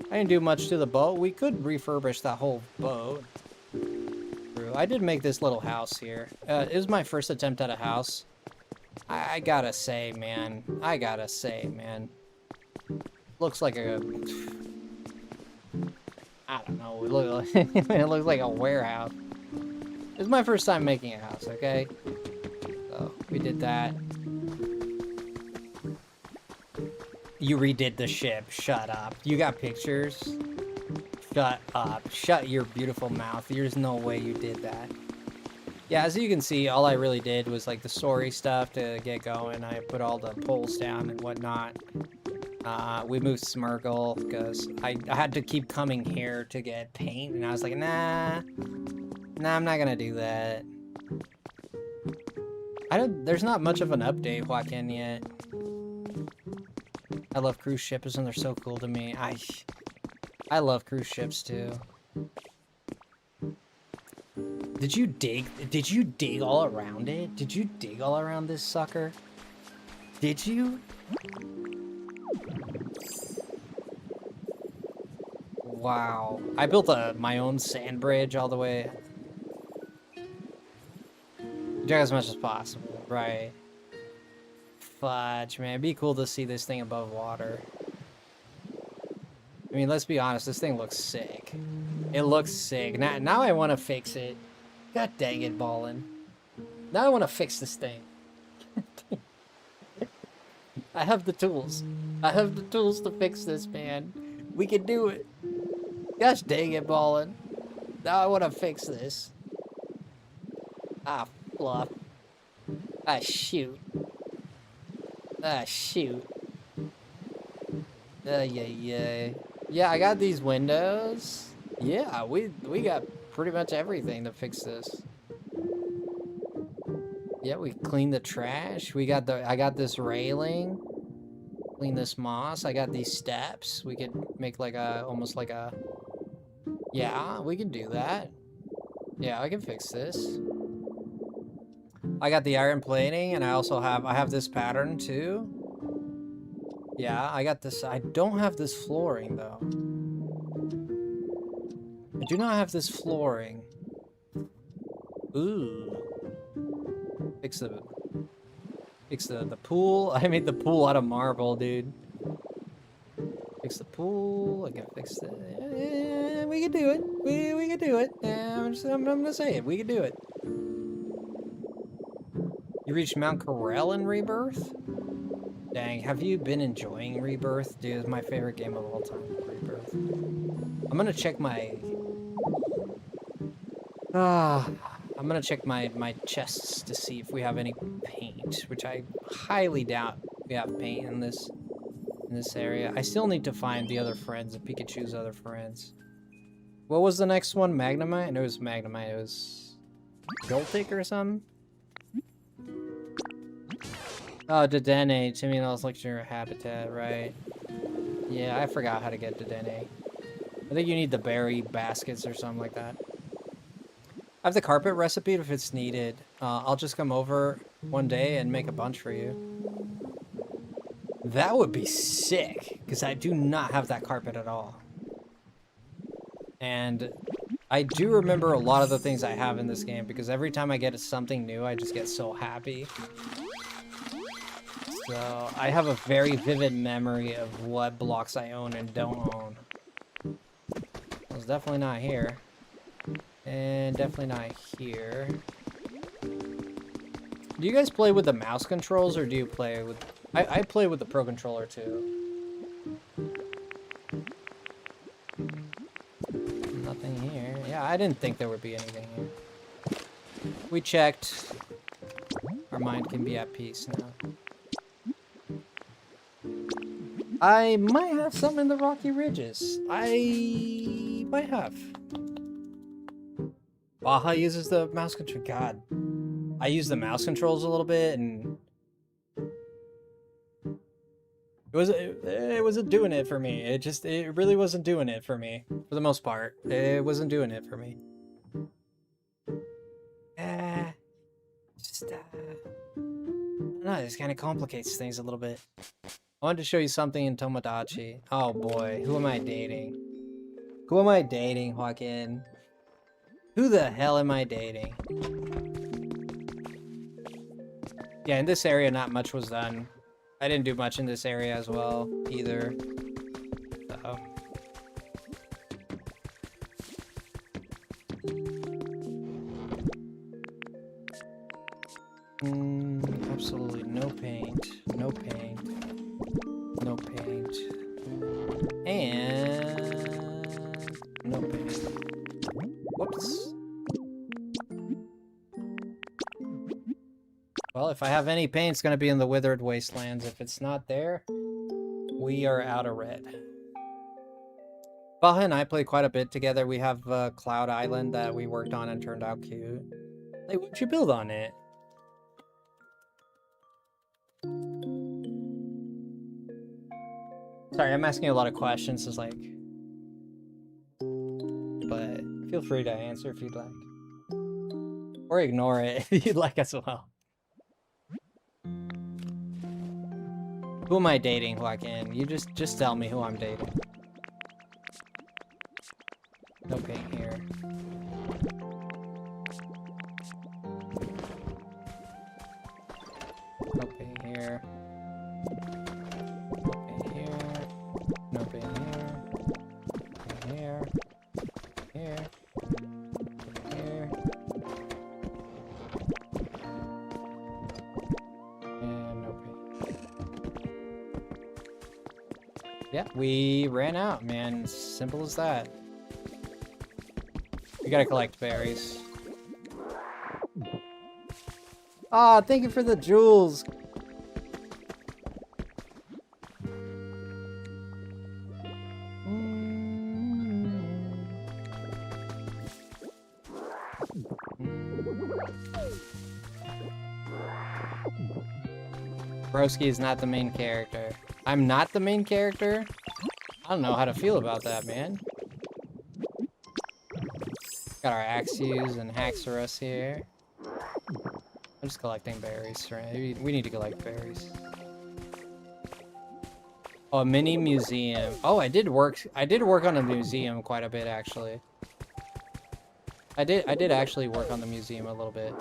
I didn't do much to the boat. We could refurbish that whole boat. I did make this little house here. It was my first attempt at a house. I gotta say, man. Looks like a... I don't know. It looks like a warehouse. It's my first time making a house, okay? So, we did that. You redid the ship. Shut up. You got pictures? Shut up. Shut your beautiful mouth. There's no way you did that. Yeah, as you can see, all I really did was like the story stuff to get going. I put all the poles down and whatnot. We moved Smirgle because I had to keep coming here to get paint, and I was like, nah, I'm not gonna do that. There's not much of an update, Joaquin, yet. I love cruise ships, and they're so cool to me. I love cruise ships too. Did you dig all around it? Did you dig all around this sucker? Did you? Wow. I built my own sand bridge all the way. Dug as much as possible, right? Fudge, man. It'd be cool to see this thing above water. I mean, let's be honest, this thing looks sick. It looks sick. Now I want to fix it. God dang it, Ballin. Now I want to fix this thing. I have the tools. I have the tools to fix this, man. We can do it. Gosh dang it, Ballin. Now I want to fix this. Ah, fluff. Ah, shoot. Ah, shoot. Yeah. Yeah, I got these windows. Yeah, we got pretty much everything to fix this. Yeah, we cleaned the trash. I got this railing. Clean this moss. I got these steps. We could make like almost like a... Yeah, we can do that. Yeah, I can fix this. I got the iron plating, and I have this pattern too. Yeah, I got this. I don't have this flooring though. I do not have this flooring. Ooh. Fix the pool. I made the pool out of marble, dude. Fix the pool. I can fix the... Yeah, we can do it. We can do it. I'm gonna say it. We can do it. You reached Mount Corel in Rebirth? Dang, have you been enjoying Rebirth? Dude, it's my favorite game of all time, Rebirth. I'm gonna check my... I'm gonna check my chests to see if we have any paint, which I highly doubt we have paint in this area. I still need to find the other friends, the Pikachu's other friends. What was the next one? Magnemite? No, it was Magnemite. It was Joltik or something? Oh, Dedenne. Timmy knows lecture habitat, right? Yeah, I forgot how to get Dedenne. I think you need the berry baskets or something like that. I have the carpet recipe if it's needed. I'll just come over one day and make a bunch for you. That would be sick, because I do not have that carpet at all. And I do remember a lot of the things I have in this game, because every time I get something new, I just get so happy. So I have a very vivid memory of what blocks I own and don't own. It's definitely not here. And definitely not here. Do you guys play with the mouse controls, or do you play with... I play with the Pro Controller too. Nothing here. Yeah, I didn't think there would be anything here. We checked. Our mind can be at peace now. I might have something in the Rocky Ridges. I might have. Baja uses the mouse control. God. I use the mouse controls a little bit, and it wasn't doing it for me. It really wasn't doing it for me, for the most part. It wasn't doing it for me. I don't know, this kind of complicates things a little bit. I wanted to show you something in Tomodachi. Oh boy, who am I dating? Who am I dating, Joaquin? Who the hell am I dating? Yeah, in this area, not much was done. I didn't do much in this area as well, either. So. Absolutely no paint. No paint. No paint. And... no paint. Whoops. Well, if I have any paint, it's going to be in the Withered Wastelands. If it's not there, we are out of red. Baja and I play quite a bit together. We have Cloud Island that we worked on and turned out cute. Hey, what'd you build on it? Sorry, I'm asking a lot of questions. It's like... but feel free to answer if you'd like. Or ignore it if you'd like as well. Who am I dating, Joaquin? You just tell me who I'm dating. No paint here. No paint here. No paint here. No paint here. Yeah, we ran out, man. Simple as that. We gotta collect berries. Ah, thank you for the jewels. Frosty is not the main character. I'm not the main character? I don't know how to feel about that, man. Got our Axios and Haxorus here. I'm just collecting berries, right? We need to collect berries. Oh, a mini museum. Oh, I did work on a museum quite a bit, actually. I did actually work on the museum a little bit.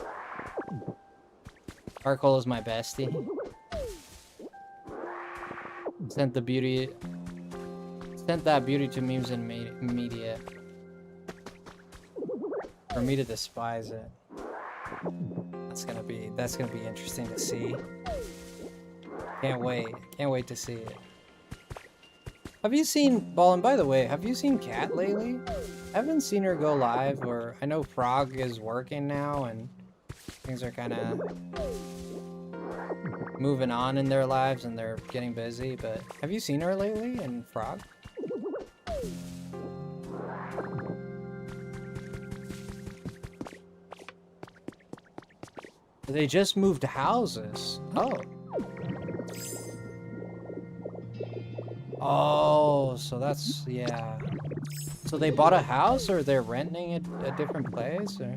Arcole is my bestie. Sent that beauty to memes and media. For me to despise it. That's gonna be interesting to see. Can't wait to see it. Have you seen, well, and by the way, have you seen Kat lately? I haven't seen her go live, or I know Frog is working now and things are kind of moving on in their lives and they're getting busy, but have you seen her lately in Frog? They just moved houses. Oh, so that's, yeah. So they bought a house, or they're renting it a different place, or?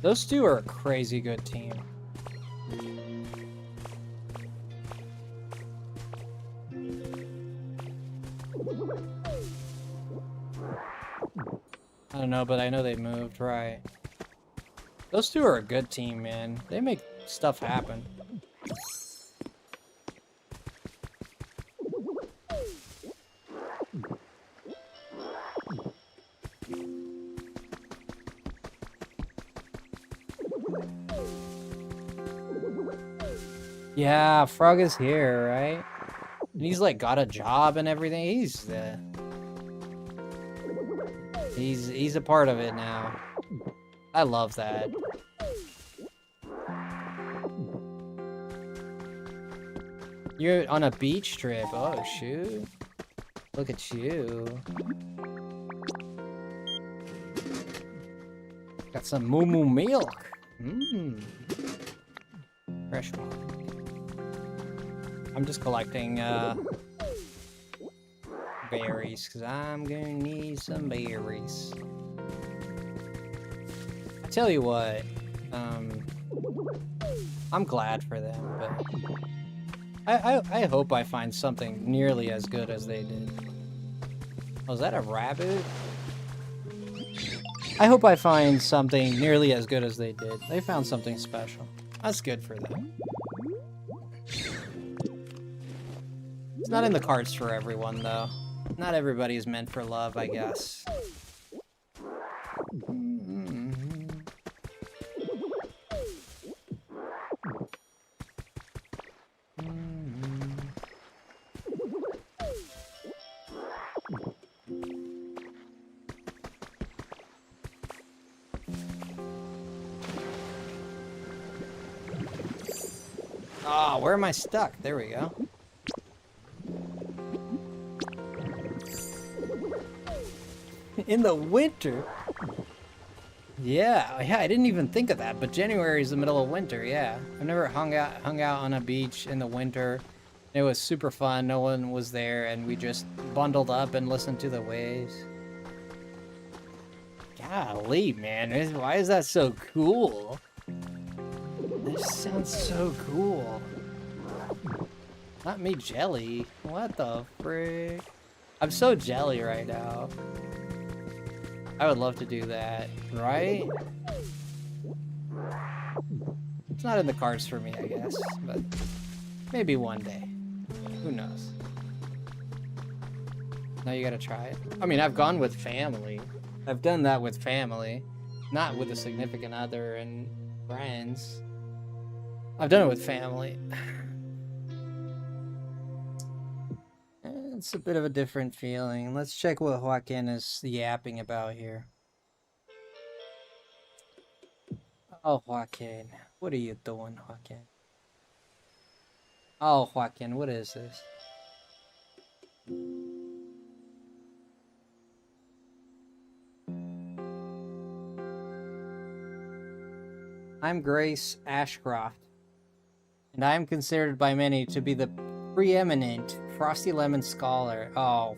Those two are a crazy good team. I don't know, but I know they moved, right? Those two are a good team, man. They make stuff happen. Yeah, Frog is here, right? And he's like got a job and everything. He's a part of it now. I love that. You're on a beach trip. Oh shoot. Look at you. Got some moo moo milk. Mmm. Fresh one. I'm just collecting berries because I'm gonna need some berries. I tell you what, I'm glad for them, but I hope I find something nearly as good as they did. Oh, is that a rabbit? I hope I find something nearly as good as they did. They found something special. That's good for them. It's not in the cards for everyone, though. Not everybody is meant for love, I guess. Oh, where am I stuck? There we go. In the winter? Yeah, I didn't even think of that, but January is the middle of winter, yeah. I've never hung out on a beach in the winter. It was super fun, no one was there, and we just bundled up and listened to the waves. Golly, man, why is that so cool? This sounds so cool. Not me jelly. What the frick? I'm so jelly right now. I would love to do that, right? It's not in the cards for me, I guess, but maybe one day. Who knows? Now you gotta try it. I mean, I've gone with family. I've done that with family, not with a significant other and friends. I've done it with family. It's a bit of a different feeling. Let's check what Joaquin is yapping about here. Oh, Joaquin. What are you doing, Joaquin? Oh, Joaquin, what is this? I'm Grace Ashcroft, and I am considered by many to be the preeminent FrostyLemon scholar. Oh,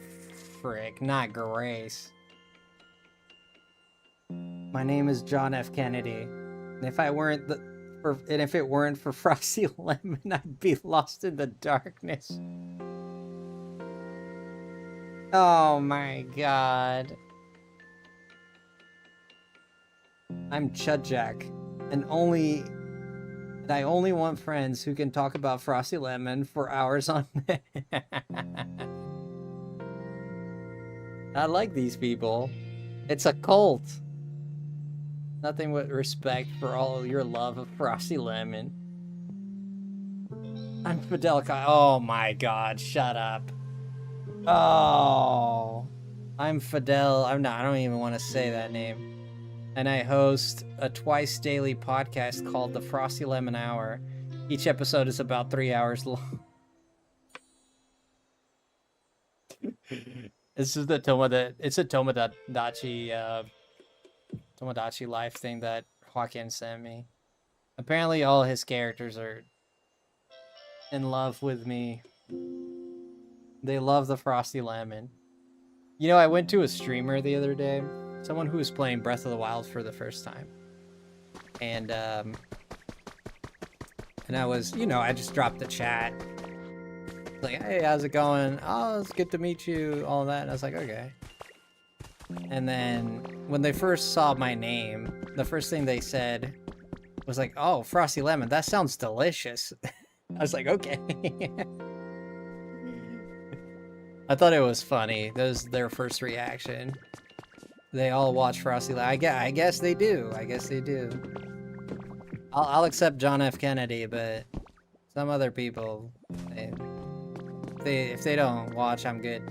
frick, not Grace. My name is John F. Kennedy, and if it weren't for FrostyLemon, I'd be lost in the darkness. Oh my god. I'm Chudjack, and I only want friends who can talk about FrostyLemon for hours on end. I like these people. It's a cult. Nothing but respect for all your love of FrostyLemon. I'm Fidel. Oh my god, shut up. Oh. I'm Fidel. I don't even want to say that name. And I host a twice daily podcast called the FrostyLemon Hour. Each episode is about 3 hours long. This is the Tomodachi life thing that Joaquin sent me. Apparently all his characters are in love with me. They love the FrostyLemon. You know, I went to a streamer the other day, someone who was playing Breath of the Wild for the first time. And I was, you know, I just dropped the chat. Like, hey, how's it going? Oh, it's good to meet you, all that. And I was like, okay. And then when they first saw my name, the first thing they said was like, oh, FrostyLemon, that sounds delicious. I was like, okay. I thought it was funny. That was their first reaction. They all watch FrostyLemon. I guess they do. I guess they do. I'll accept John F. Kennedy, but some other people, if they don't watch, I'm good.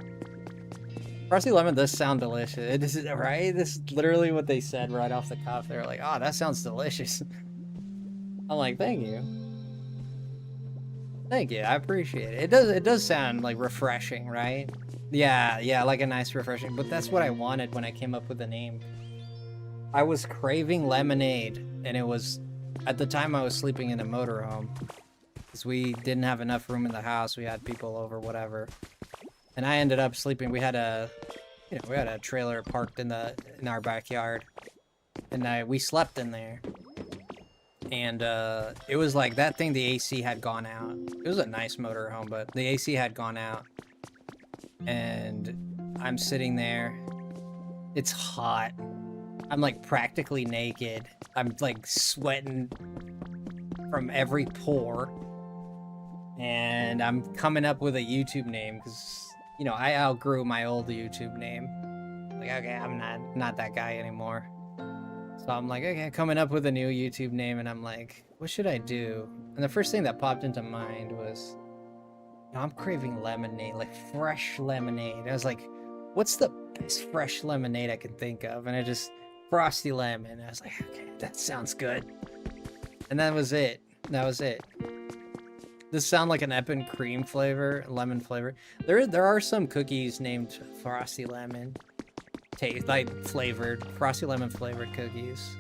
FrostyLemon does sound delicious. This is right. This is literally what they said right off the cuff. They were like, "Oh, that sounds delicious." I'm like, "Thank you, thank you. I appreciate it. It does sound like refreshing, right? Yeah, like a nice refreshing. But that's what I wanted when I came up with the name. I was craving lemonade, and it was at the time I was sleeping in a motorhome because we didn't have enough room in the house. We had people over, whatever. And I ended up sleeping. We had a trailer parked in our backyard, and we slept in there. And it was like that thing. The AC had gone out. It was a nice motorhome, but the AC had gone out. And I'm sitting there. It's hot. I'm like practically naked. I'm like sweating from every pore. And I'm coming up with a YouTube name because, you know, I outgrew my old YouTube name. Like, okay, I'm not that guy anymore. So I'm like, okay, coming up with a new YouTube name, and I'm like, what should I do? And the first thing that popped into mind was, you know, I'm craving lemonade, like fresh lemonade. I was like, what's the best fresh lemonade I can think of? And I just, FrostyLemon. I was like, okay, that sounds good. And that was it. That was it. This sound like an Epic cream flavor, lemon flavor. There are some cookies named FrostyLemon, like flavored, FrostyLemon flavored cookies.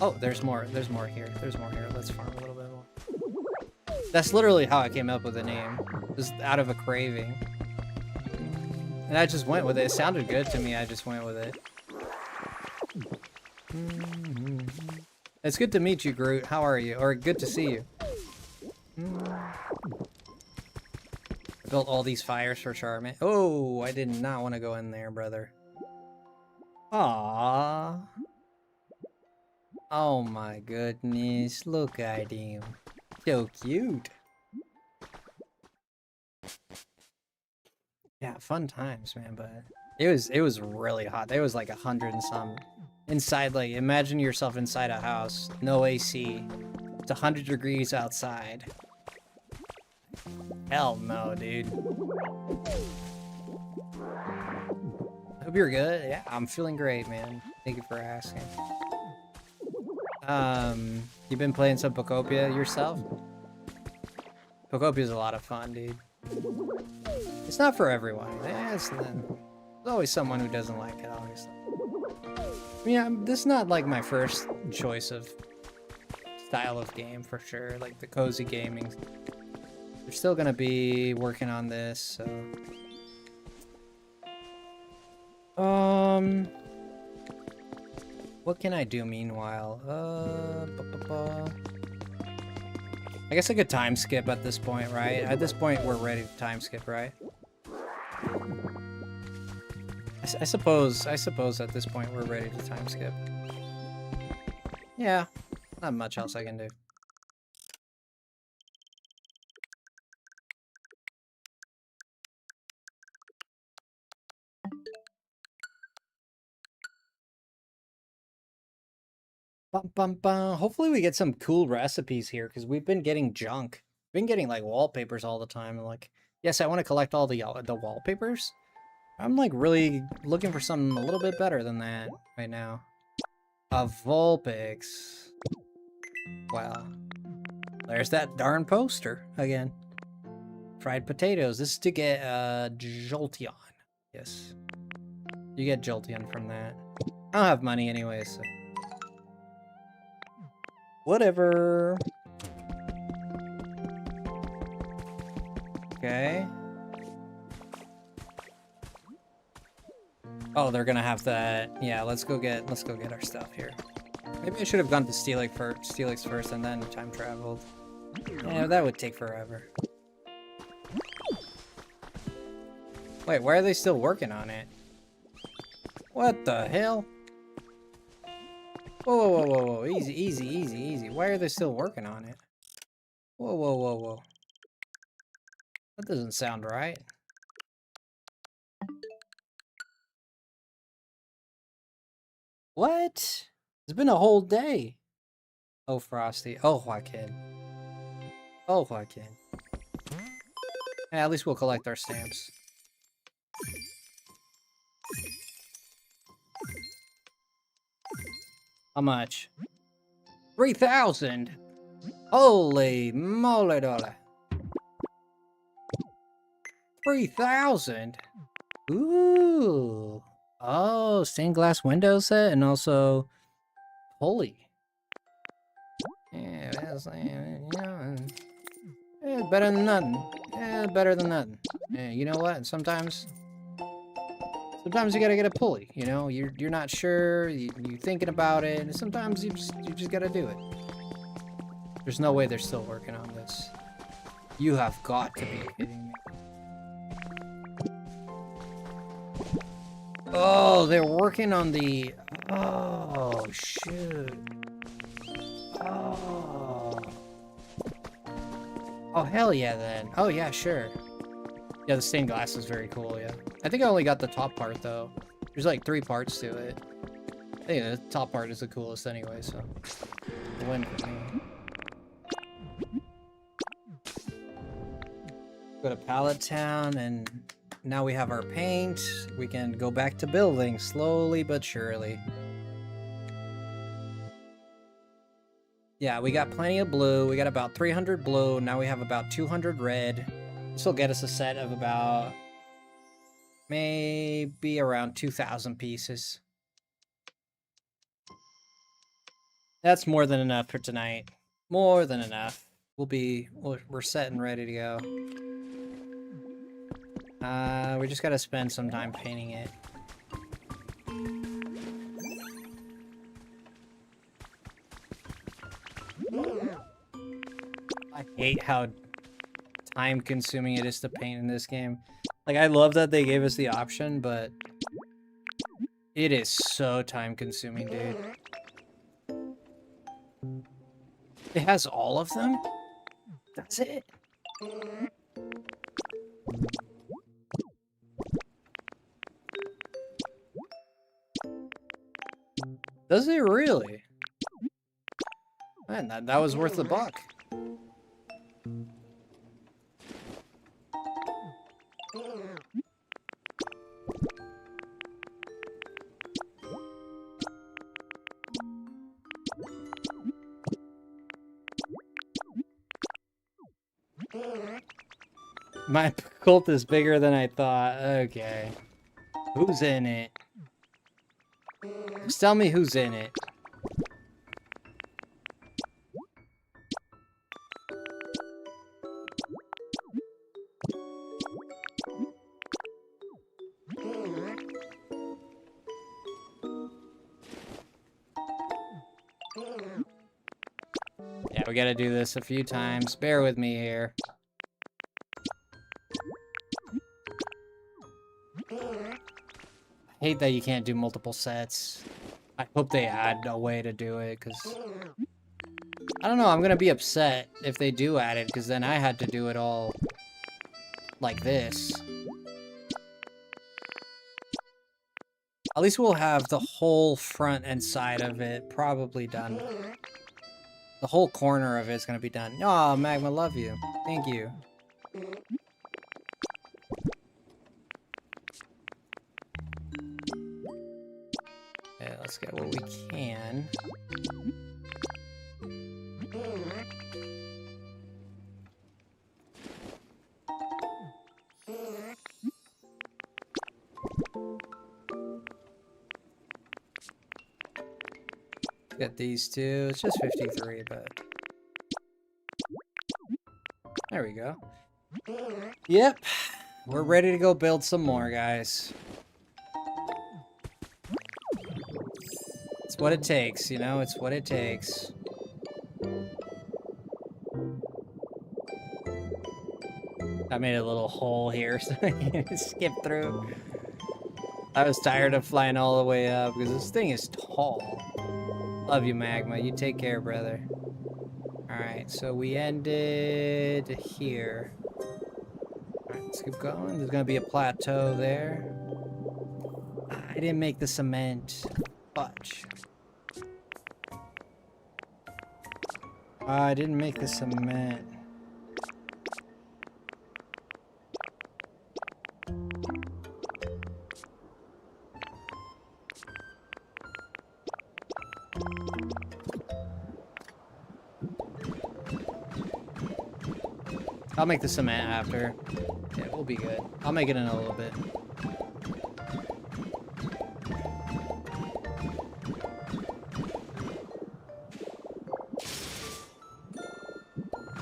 Oh, there's more here. There's more here. Let's farm a little bit more. That's literally how I came up with the name, just out of a craving. And I just went with it. It sounded good to me. I just went with it. It's good to meet you, Groot. How are you? Or good to see you. I built all these fires for Charmin. Oh, I did not want to go in there, brother. Aww. Oh my goodness, look at him. So cute. Yeah, fun times, man, but it was really hot. It was like 100 and some. Inside, like, imagine yourself inside a house, no AC, It's 100 degrees outside. Hell no, dude. Hope you're good. Yeah, I'm feeling great, man. Thank you for asking. You've been playing some Pokopia yourself? Pokopia's a lot of fun, dude. It's not for everyone. There's always someone who doesn't like it, obviously. I mean, this is not like my first choice of style of game for sure. Like the cozy gaming. They're still gonna be working on this, so. What can I do meanwhile? I guess I could time skip at this point, right? At this point, we're ready to time skip, right? I suppose at this point we're ready to time skip. Yeah, not much else I can do. Bum, bum, bum. Hopefully we get some cool recipes here, because we've been getting junk. Been getting like wallpapers all the time, and like, yes, I want to collect all the wallpapers. I'm like really looking for something a little bit better than that right now. A Vulpix. Wow. There's that darn poster again. Fried potatoes. This is to get Jolteon. Yes. You get Jolteon from that. I don't have money anyway, so. Whatever. Okay. Oh, they're gonna have that. Yeah, let's go get our stuff here. Maybe I should have gone to Steelix first and then time traveled. Yeah, that would take forever. Wait, why are they still working on it? What the hell? Whoa, whoa, whoa, whoa, whoa. Easy, easy, easy, easy. Why are they still working on it? Whoa, whoa, whoa, whoa. That doesn't sound right. What? It's been a whole day. Oh, Frosty. Oh, Joaquin. Oh, Joaquin. Yeah, at least we'll collect our stamps. How much? 3,000! Holy moly dolly. 3,000? Ooh. Oh, stained glass window set and also pulley. Yeah, that's better than nothing. Yeah, better than nothing. Yeah, you know what? Sometimes you gotta get a pulley. You know, you're not sure. You're thinking about it, and sometimes you just gotta do it. There's no way they're still working on this. You have got to be kidding me. Oh, they're working on the... Oh, shoot. Oh. Oh, hell yeah, then. Oh, yeah, sure. Yeah, the stained glass is very cool, yeah. I think I only got the top part, though. There's like 3 parts to it. I think the top part is the coolest anyway, so... Win for me. Go to Pallet Town, and now we have our paint. We can go back to building slowly but surely. Yeah, we got plenty of blue. We got about 300 blue. Now we have about 200 red. This will get us a set of about maybe around 2,000 pieces. That's more than enough for tonight. More than enough. We're set and ready to go. We just gotta spend some time painting it. I hate how time-consuming it is to paint in this game. Like, I love that they gave us the option, but it is so time-consuming, dude. It has all of them? That's it? Does it really? Man, that was worth the buck. My cult is bigger than I thought. Okay. Who's in it? Just tell me who's in it. Yeah, we gotta do this a few times. Bear with me here. I hate that you can't do multiple sets. I hope they add a way to do it, because... I don't know, I'm gonna be upset if they do add it, because then I had to do it all like this. At least we'll have the whole front and side of it probably done. The whole corner of it is gonna be done. Aw, Magma, love you. Thank you. Okay, let's get what we can. Get these two. It's just 53, but... There we go. Yep. We're ready to go build some more, guys. It's what it takes, you know? It's what it takes. I made a little hole here so I can skip through. I was tired of flying all the way up because this thing is tall. Love you, Magma. You take care, brother. Alright, so we ended here. Alright, let's keep going. There's gonna be a plateau there. I didn't make the cement. Fudge. I didn't make the cement. I'll make the cement after. Yeah, we'll be good. I'll make it in a little bit.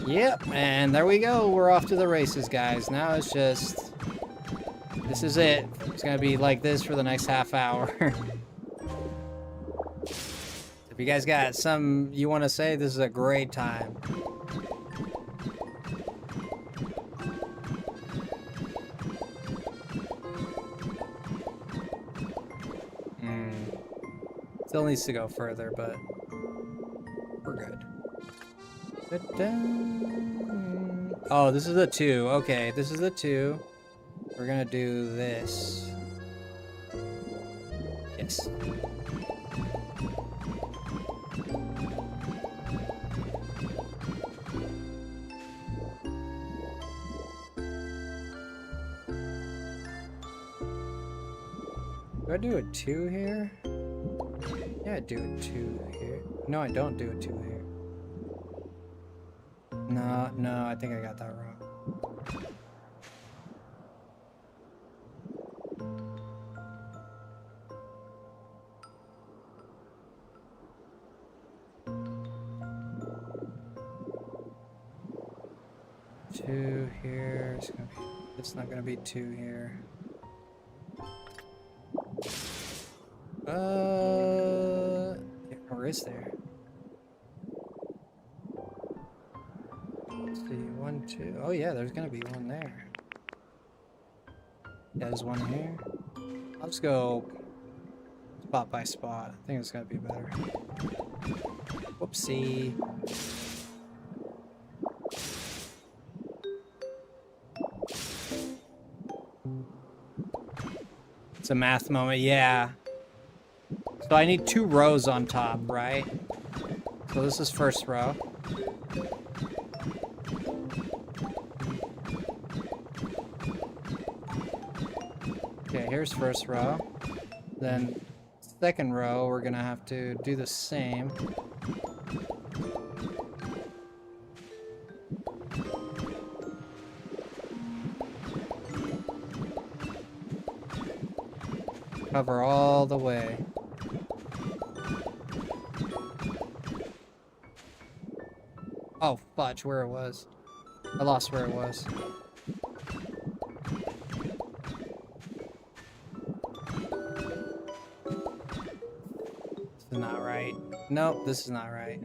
Yep, and there we go. We're off to the races, guys. Now it's just... This is it. It's gonna be like this for the next half hour. If you guys got something you want to say, this is a great time. Still needs to go further, but we're good. Oh, this is the 2. Okay, this is the 2. We're gonna do this. Yes. Do I do a 2 here? Yeah, I do a 2 here. No, I don't do a 2 here. No, I think I got that wrong. Two here. It's not gonna be 2 here. Or is there? Let's see, 1, 2. Oh yeah, there's gonna be one there. Yeah, there's one here. I'll just go spot by spot. I think it's gonna be better. Whoopsie. It's a math moment, yeah. So I need 2 rows on top, right? So this is first row. Okay, here's first row. Then second row, we're gonna have to do the same. Cover all the way. Oh, fudge, where it was. I lost where it was. This is not right. Nope, this is not right.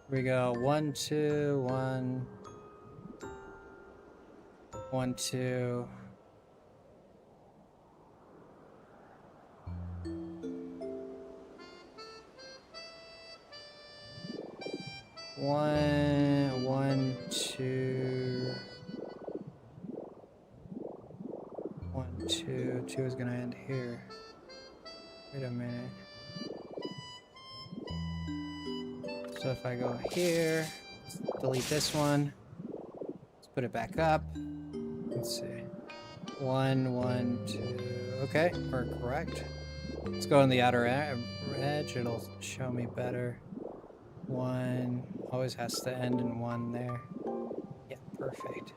We go 1, 2, 1, 1, 2. One, two. 1, 2. 2 is gonna end here. Wait a minute. So if I go here, delete this one, let's put it back up. Let's see. 1, 1, 2. Okay, we're correct. Let's go on the outer edge. It'll show me better. 1 always has to end in 1 there. Yeah, perfect.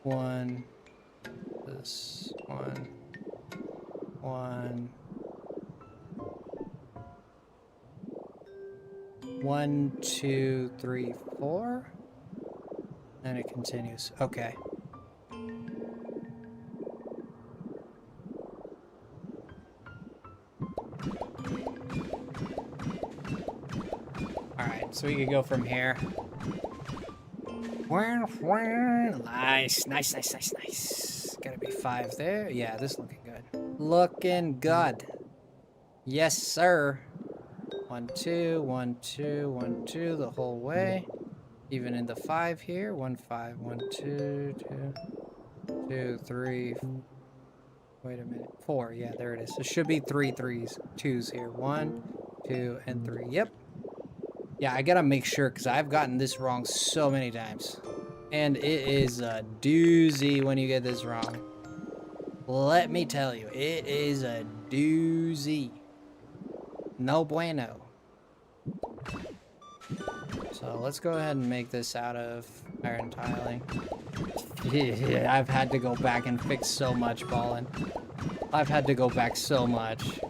1. This 1. 1. 1, 2, 3, 4. And it continues. Okay. Alright, so we could go from here. Nice, nice, nice, nice, nice. Gotta be 5 there. Yeah, this is looking good. Looking good. Yes, sir. 1, 2, 1, 2, 1, 2 the whole way. Even in the 5 here. 1, 5, 1, 2, 2, 2, 3. Wait a minute. 4. Yeah, there it is. There should be 3 threes, 2s here. 1, 2, and 3. Yep. Yeah, I gotta make sure because I've gotten this wrong so many times. And it is a doozy when you get this wrong. Let me tell you, it is a doozy. No bueno. So let's go ahead and make this out of iron tiling. Yeah, I've had to go back and fix so much, Ballin. I've had to go back so much.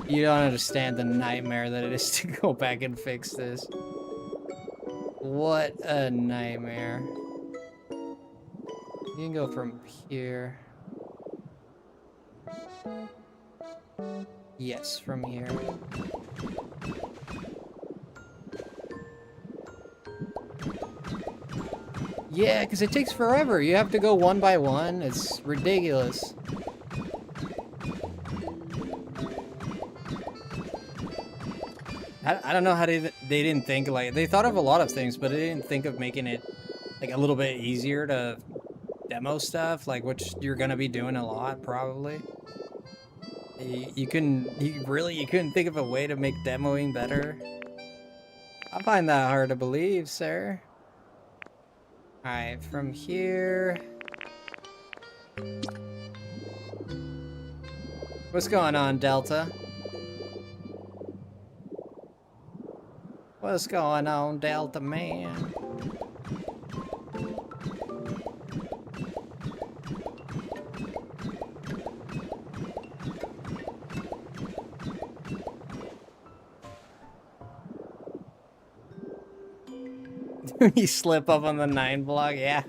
You don't understand the nightmare that it is to go back and fix this. What a nightmare. You can go from here. Yes, from here. Yeah, because it takes forever. You have to go one by one. It's ridiculous. I don't know how they didn't think, like, they thought of a lot of things, but they didn't think of making it, like, a little bit easier to demo stuff, like, which you're gonna be doing a lot, probably. You couldn't think of a way to make demoing better? I find that hard to believe, sir. Alright, from here... What's going on, Delta? What's going on, Delta man? You slip up on the 9 block? Yeah.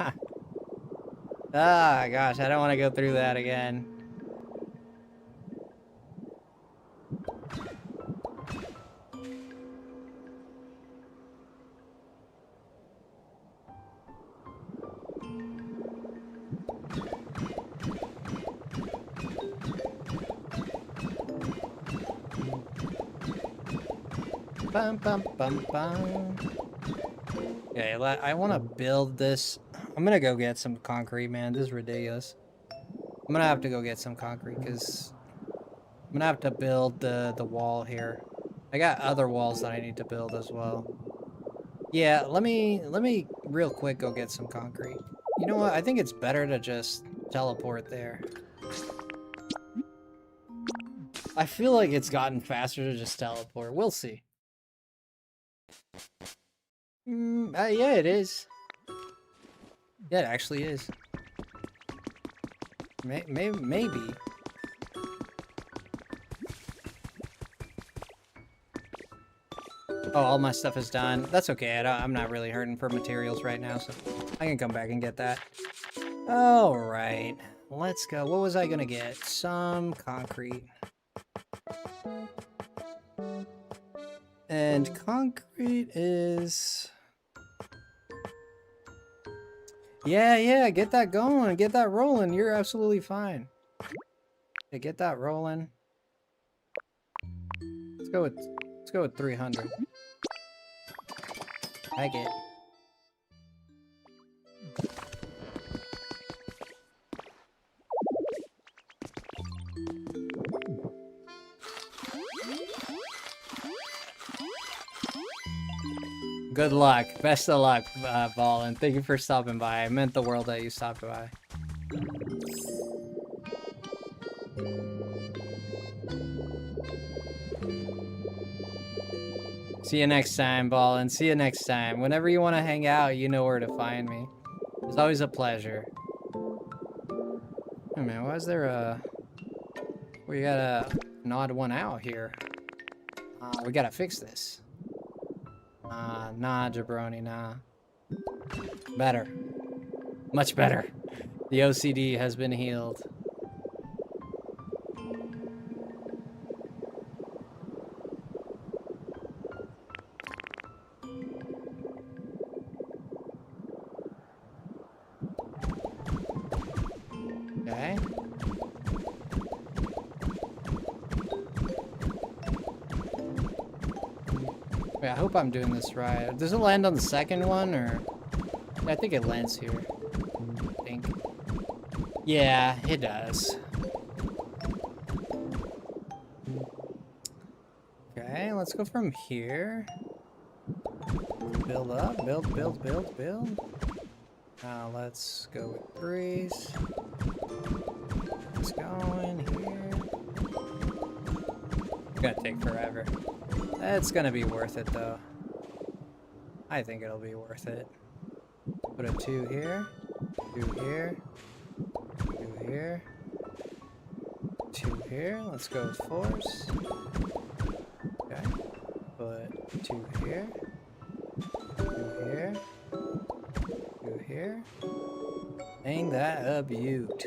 Ah, gosh, I don't want to go through that again. Bum, bum, bum, bum. Okay, I want to build this. I'm gonna go get some concrete, man. This is ridiculous. I'm gonna have to go get some concrete because I'm gonna have to build the wall here. I got other walls that I need to build as well. Yeah, let me real quick go get some concrete. You know what? I think it's better to just teleport there. I feel like it's gotten faster to just teleport. We'll see. Yeah, it is. Yeah, it actually is. Maybe. Oh, all my stuff is done. That's okay. I'm not really hurting for materials right now, so I can come back and get that. All right, let's go. What was I gonna get? Some concrete. And concrete is... Yeah, get that going. Get that rolling. You're absolutely fine. Yeah, get that rolling. Let's go with 300. I get. Good luck. Best of luck, Ball, and thank you for stopping by. I meant the world that you stopped by. See you next time, Ball, and see you next time. Whenever you want to hang out, you know where to find me. It's always a pleasure. Oh man, why is there a... We got an odd one out here. We gotta fix this. Nah, jabroni, nah. Better. Much better. The OCD has been healed. Okay. Wait, I hope I'm doing this right. Does it land on the second one, or... I think it lands here. I think. Yeah, it does. Okay, let's go from here. Build up, build. Now let's go with 3s. Let's go in here. It's gonna take forever. It's gonna be worth it though. I think it'll be worth it. Put a 2 here, 2 here, 2 here, 2 here. Let's go with 4s. Okay. Put 2 here, 2 here, 2 here. Ain't that a beaut?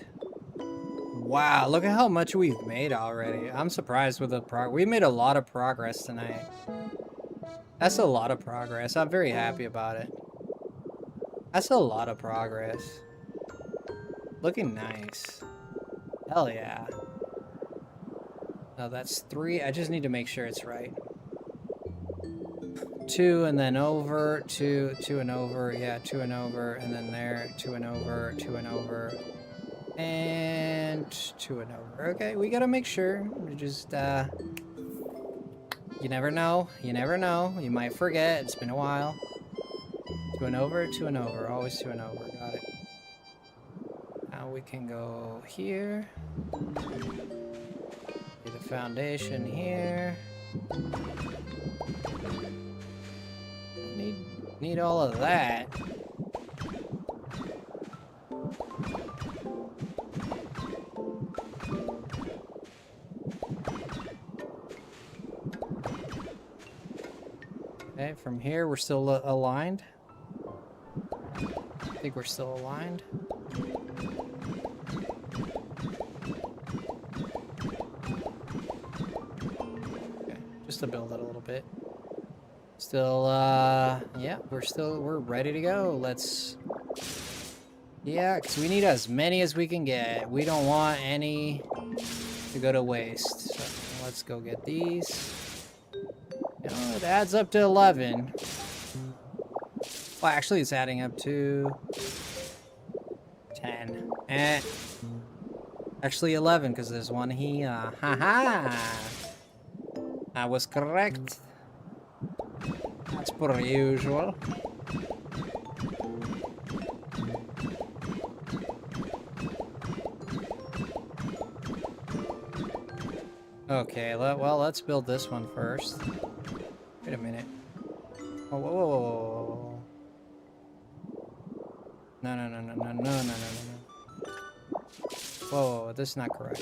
Wow, look at how much we've made already. I'm surprised with the we made a lot of progress tonight. That's a lot of progress. I'm very happy about it. That's a lot of progress. Looking nice. Hell yeah. No, that's 3. I just need to make sure it's right. 2 and then over, 2 and over, yeah, 2 and over, and then there, 2 and over, 2 and over. And 2 and over. Okay, we gotta make sure. We just, you never know. You never know. You might forget. It's been a while. 2 and over, 2 and over. Always 2 and over. Got it. Now we can go here. Get a foundation here. Need all of that. Okay, from here we're still aligned. I think we're still aligned. Okay, just to build it a little bit. Still, yeah, we're ready to go. Let's, yeah, because we need as many as we can get. We don't want any to go to waste. So let's go get these. know, it adds up to 11. Well, actually, it's adding up to 10. Actually 11, because there's one here. Haha! I was correct. That's per usual. Okay, well, let's build this one first. Wait a minute. Oh, whoa, whoa, whoa, whoa, whoa. No, no, no, no, no, no, no, no, no. Whoa, this is not correct.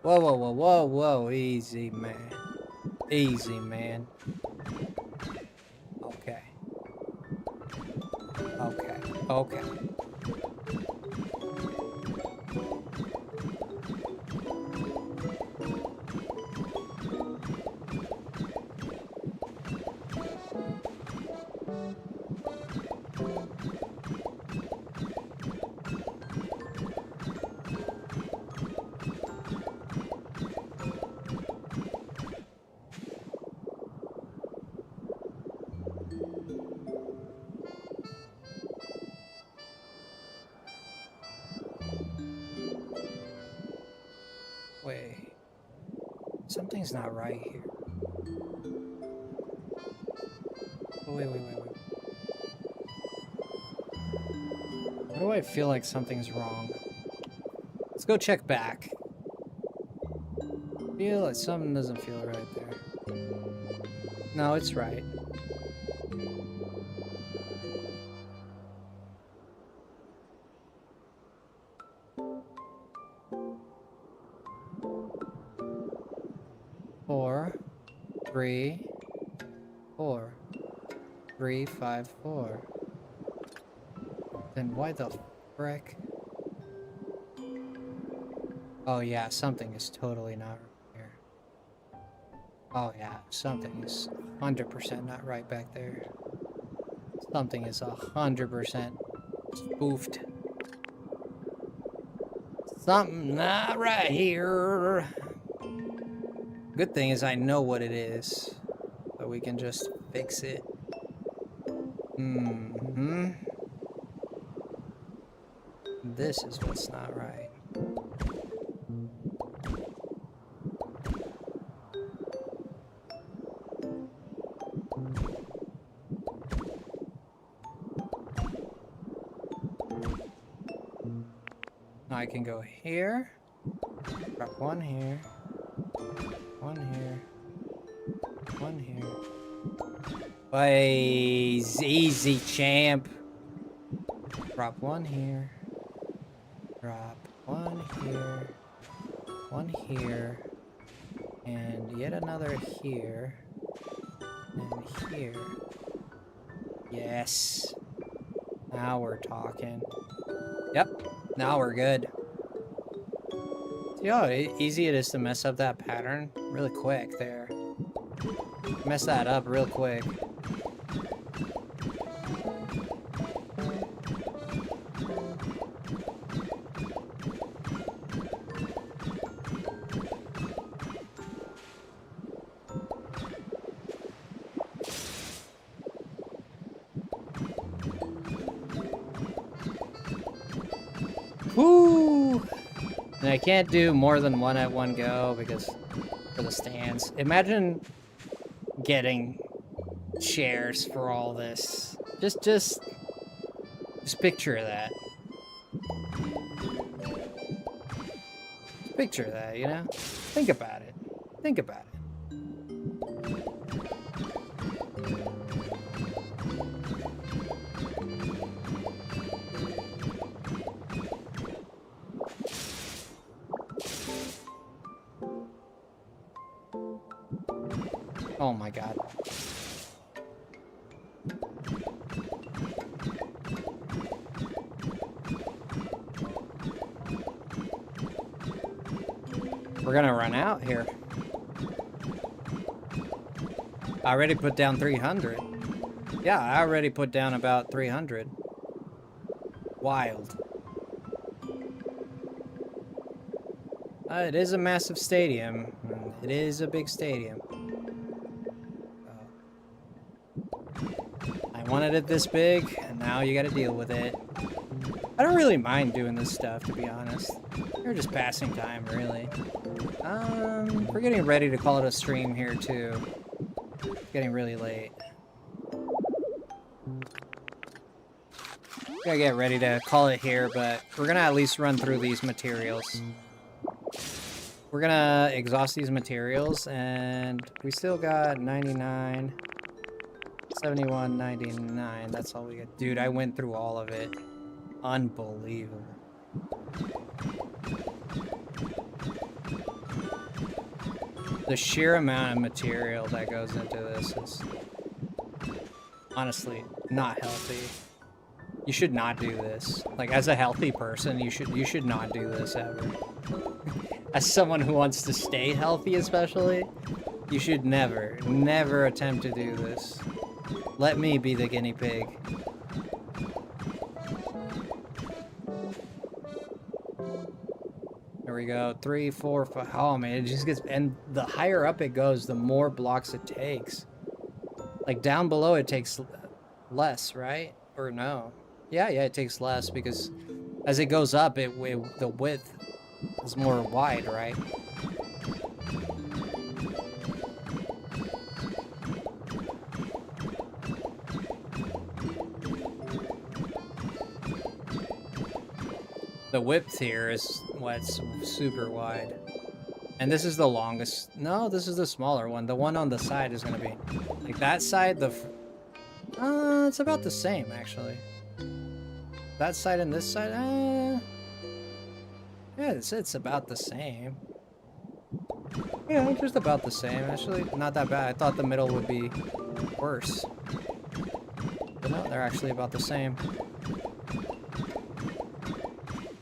Whoa, whoa, whoa, whoa, whoa, easy, man. Easy, man. Okay. Okay, okay. Wait. Something's not right here. Oh, wait. Why do I feel like something's wrong? Let's go check back. Feel like something doesn't feel right there. No, it's right. Four, 3, 4, 3, 5, 4. Then why the frick? Oh yeah, something is totally not right here. Oh yeah, something is 100% not right back there. Something is 100% spoofed. Something not right here. Good thing is I know what it is, so we can just fix it. This is what's not right. Now I can go here, drop one here, one here, one here. Please, easy, champ. Drop one here, drop one here, and yet another here, and here. Yes. Now we're talking. Yep. Now we're good. See how easy it is to mess up that pattern really quick there. Mess that up real quick. Woo! And I can't do more than one at one go because for the stands. Imagine getting chairs for all this. Just picture that. Picture that, you know? Think about it. Think about it. Oh my god. We're gonna run out here. I already put down 300. Yeah, I already put down about 300. Wild. It is a massive stadium. It is a big stadium. wanted it this big, and now you gotta deal with it. I don't really mind doing this stuff, to be honest. We're just passing time, really. We're getting ready to call it a stream here, too. It's getting really late. Gotta get ready to call it here, but we're gonna at least run through these materials. We're gonna exhaust these materials, and we still got 99, 71, 99. That's all we got. Dude, I went through all of it. Unbelievable. The sheer amount of material that goes into this is honestly not healthy. You should not do this. Like, as a healthy person, you should not do this ever. As someone who wants to stay healthy, especially, you should never attempt to do this. Let me be the guinea pig. There we go. 3, 4, 5. Oh man, it just gets, and the higher up it goes, the more blocks it takes. Like down below, it takes less, right? Or no? Yeah, it takes less because as it goes up, the width is more wide, right? The width here is what's super wide. And this is the longest. No, this is the smaller one. The one on the side is going to be like that side. It's about the same, actually. That side and this side, yeah, it's about the same. Yeah, just about the same, actually. Not that bad. I thought the middle would be worse. But no, they're actually about the same.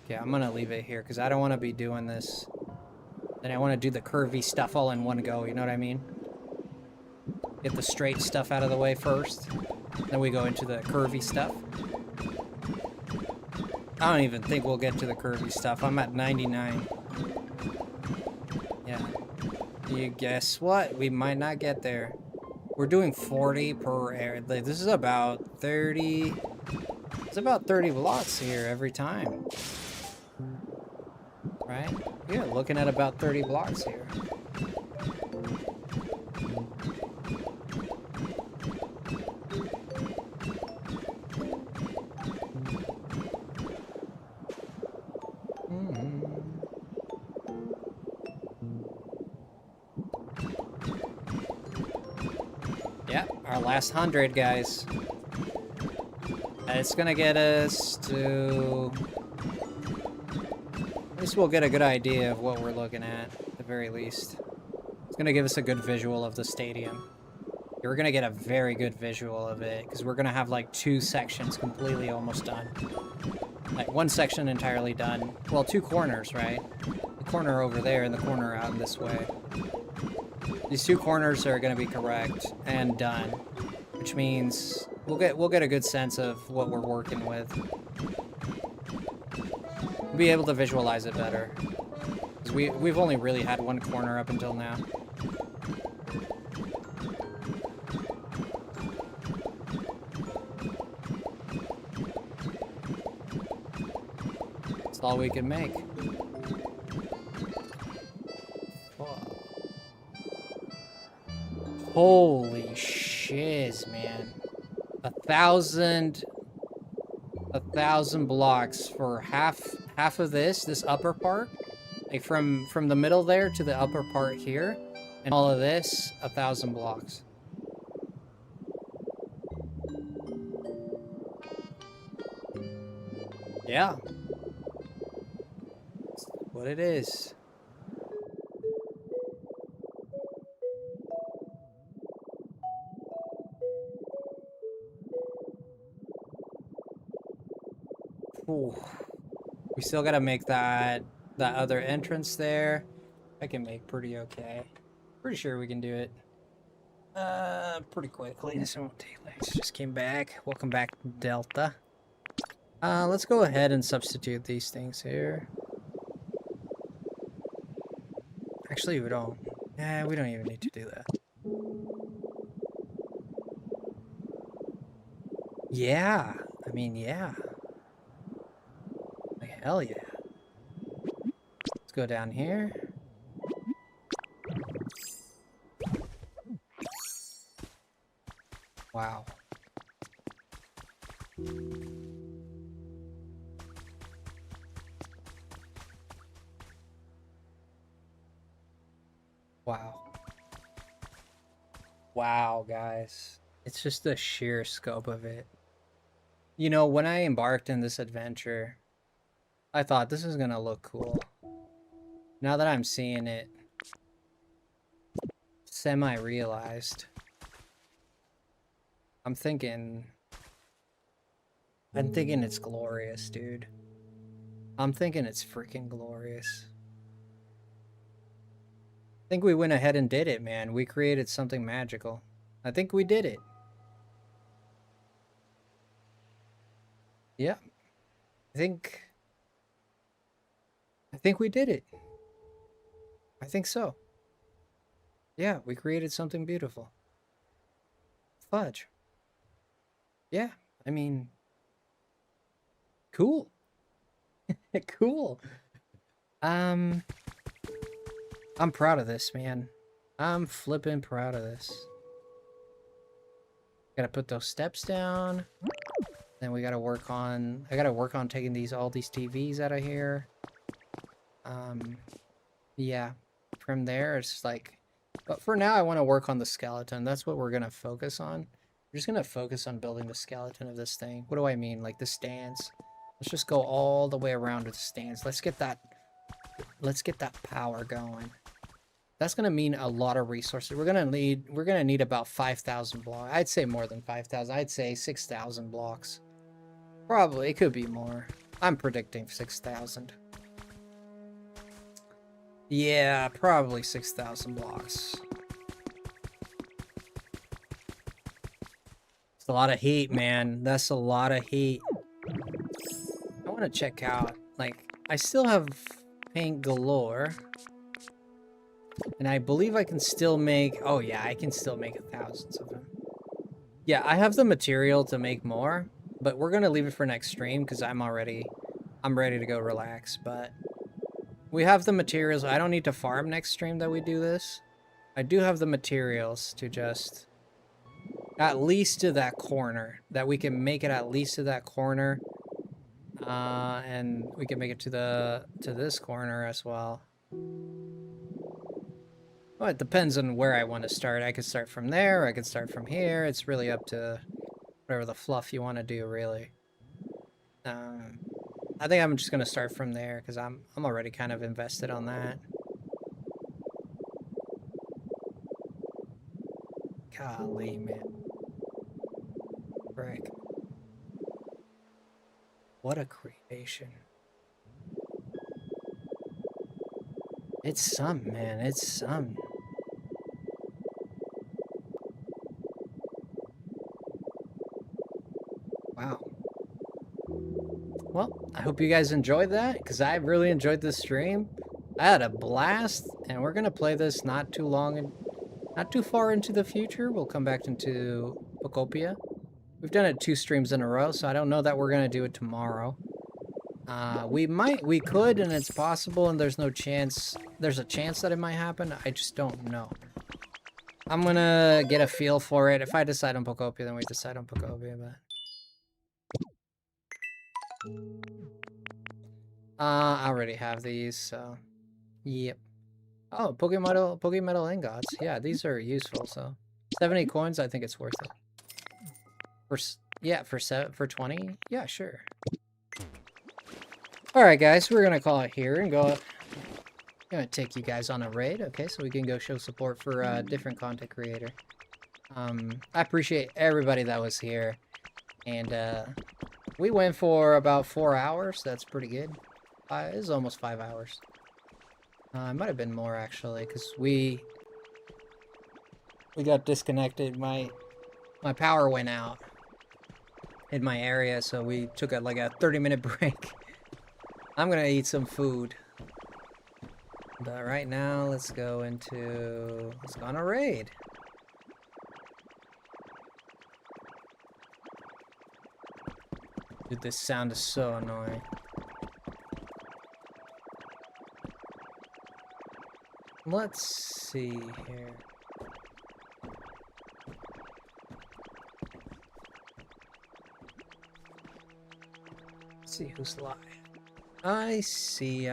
Okay, I'm gonna leave it here, because I don't want to be doing this. Then I want to do the curvy stuff all in one go, you know what I mean? Get the straight stuff out of the way first. Then we go into the curvy stuff. I don't even think we'll get to the curvy stuff. I'm at 99. Yeah. You guess what? We might not get there. We're doing 40 per area. Like, this is about 30. It's about 30 blocks here every time. Right? Yeah, looking at about 30 blocks here. Yeah, our last 100, guys. And it's gonna get us to... At least we'll get a good idea of what we're looking at the very least. It's gonna give us a good visual of the stadium. We're gonna get a very good visual of it, because we're gonna have like 2 sections completely almost done. Like 1 section entirely done. Well, 2 corners, right? The corner over there and the corner out this way. These 2 corners are going to be correct and done, which means we'll get a good sense of what we're working with. We'll be able to visualize it better, because we've only really had 1 corner up until now. That's all we can make. Holy shiz, man. 1,000 blocks for half of this upper part. Like from the middle there to the upper part here. And all of this, 1,000 blocks. Yeah. That's what it is. Ooh. We still gotta make that other entrance there. I can make pretty okay. Pretty sure we can do it. Pretty quickly. This won't take legs. Just came back. Welcome back, Delta. Let's go ahead and substitute these things here. Actually, we don't. Yeah, we don't even need to do that. Yeah. I mean, yeah. Like, hell yeah. Let's go down here. Wow. Wow. Wow, guys. It's just the sheer scope of it. You know, when I embarked in this adventure, I thought this is gonna look cool. Now that I'm seeing it semi-realized, I'm thinking it's glorious, dude. I'm thinking it's freaking glorious. I think we went ahead and did it, man. We created something magical. I think we did it. Yeah. I think we did it. I think so. Yeah, we created something beautiful. Fudge. Yeah, I mean, cool. Cool. Um, I'm proud of this, man. I'm flipping proud of this. Gotta put those steps down. Then we gotta work on, I gotta work on taking all these TVs out of here. Yeah. From there, it's like, but for now, I want to work on the skeleton. That's what we're gonna focus on. We're just gonna focus on building the skeleton of this thing. What do I mean? Like the stands. Let's just go all the way around with the stands. Let's get that power going. That's gonna mean a lot of resources. We're gonna need about 5,000 blocks. I'd say more than 5,000. I'd say 6,000 blocks. Probably, it could be more. I'm predicting 6,000. Yeah, probably 6,000 blocks. It's a lot of heat, man. That's a lot of heat. I want to check out, like, I still have paint galore. And I believe I can still make, oh yeah, I can still make thousands of them. Yeah, I have the material to make more, but we're gonna leave it for next stream because I'm ready to go relax, but we have the materials. I don't need to farm next stream that we do this. I do have the materials to just at least to that corner, that we can make it at least to that corner, and we can make it to this corner as well. Well, it depends on where I want to start. I could start from there, or I could start from here. It's really up to whatever the fluff you want to do, really. I think I'm just gonna start from there because I'm already kind of invested on that. Golly, man. Frick. What a creation. It's some, man. It's some. Wow. Well, I hope you guys enjoyed that, because I really enjoyed this stream. I had a blast, and we're gonna play this not too long and not too far into the future. We'll come back into Pokopia. We've done it 2 streams in a row, so I don't know that we're gonna do it tomorrow. We could, and it's possible, and there's a chance that it might happen. I just don't know. I'm gonna get a feel for it. If I decide on Pokopia, then we decide on Pokopia, but... I already have these, so... Yep. Oh, Pokemetal ingots. Yeah, these are useful, so... 70 coins, I think it's worth it. For 20? Yeah, sure. Alright, guys, we're gonna call it here and go... Gonna take you guys on a raid, okay? So we can go show support for a different content creator. I appreciate everybody that was here. And, we went for about 4 hours. That's pretty good. It was almost 5 hours. It might have been more, actually, because we got disconnected. My power went out in my area, so we took like a 30-minute break. I'm gonna eat some food. But right now, let's go on a raid. Dude, this sound is so annoying. Let's see here. Let's see who's live. I see.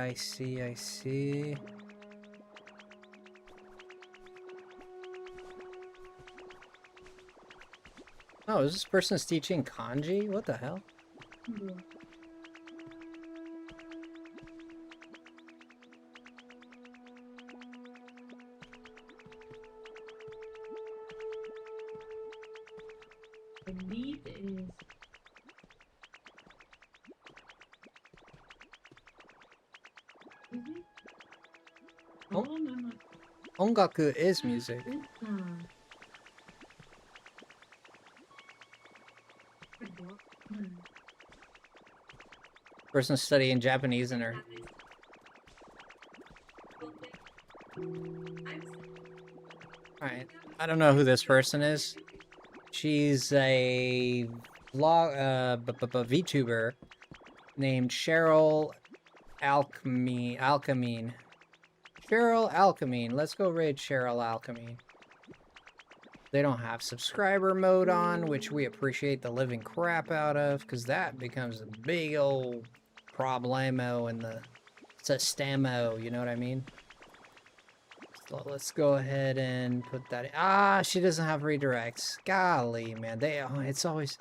Oh, is this person's teaching kanji? What the hell? Yeah. I believe it is. Is it? Oh. Oh, no, no. Ongaku is music. Person's studying Japanese in her. Alright. I don't know who this person is. She's a vlog VTuber named Cheryl Alchemine. Cheryl Alchemine. Let's go raid Cheryl Alchemine. They don't have subscriber mode on, which we appreciate the living crap out of, because that becomes a big old problemo in the systemo, you know what I mean? So let's go ahead and put that in. Ah, she doesn't have redirects. Golly, man. It's always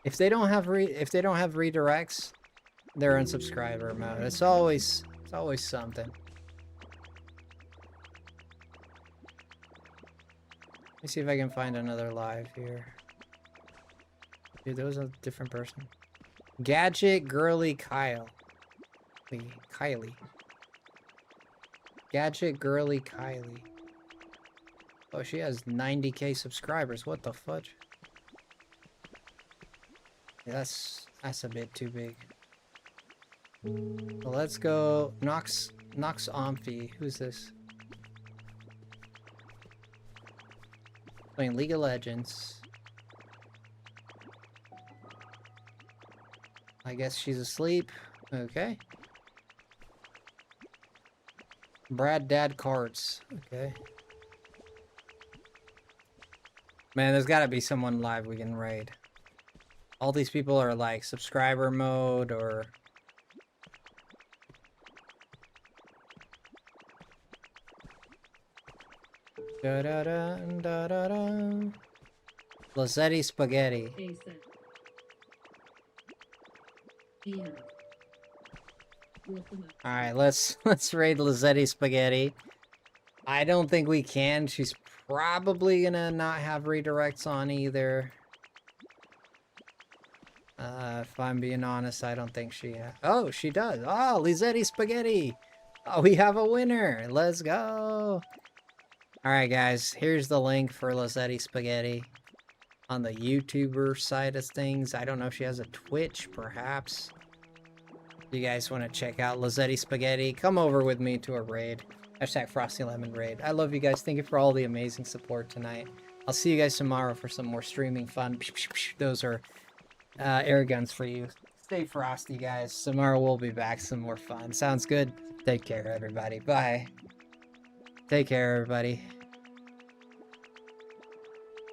if they don't have redirects, they're in subscriber mode. It's always something. Let me see if I can find another live here. Dude, that was a different person. Gadget Girly Kylie. Gadget Girly Kylie. Oh, she has 90k subscribers. What the fudge? Yeah, that's a bit too big. Well, let's go Nox Amphi. Who's this? Playing League of Legends. I guess she's asleep. Okay. Brad Dad Cards. Okay. Man, there's gotta be someone live we can raid. All these people are like subscriber mode or... Da-da-da-da-da-da. Lazzetti Spaghetti. Alright, let's raid Lazzetti Spaghetti. I don't think we can. She's probably gonna not have redirects on either. If I'm being honest, I don't think she has. Oh, she does. Oh, Lazzetti Spaghetti. Oh, we have a winner. Let's go. Alright, guys. Here's the link for Lazzetti Spaghetti on the YouTuber side of things. I don't know if she has a Twitch, perhaps. If you guys want to check out Lazzetti Spaghetti, come over with me to a raid. Hashtag FrostyLemon raid. I love you guys. Thank you for all the amazing support tonight. I'll see you guys tomorrow for some more streaming fun. Those are air guns for you. Stay frosty, guys. Tomorrow we'll be back. Some more fun. Sounds good? Take care, everybody. Bye. Take care, everybody.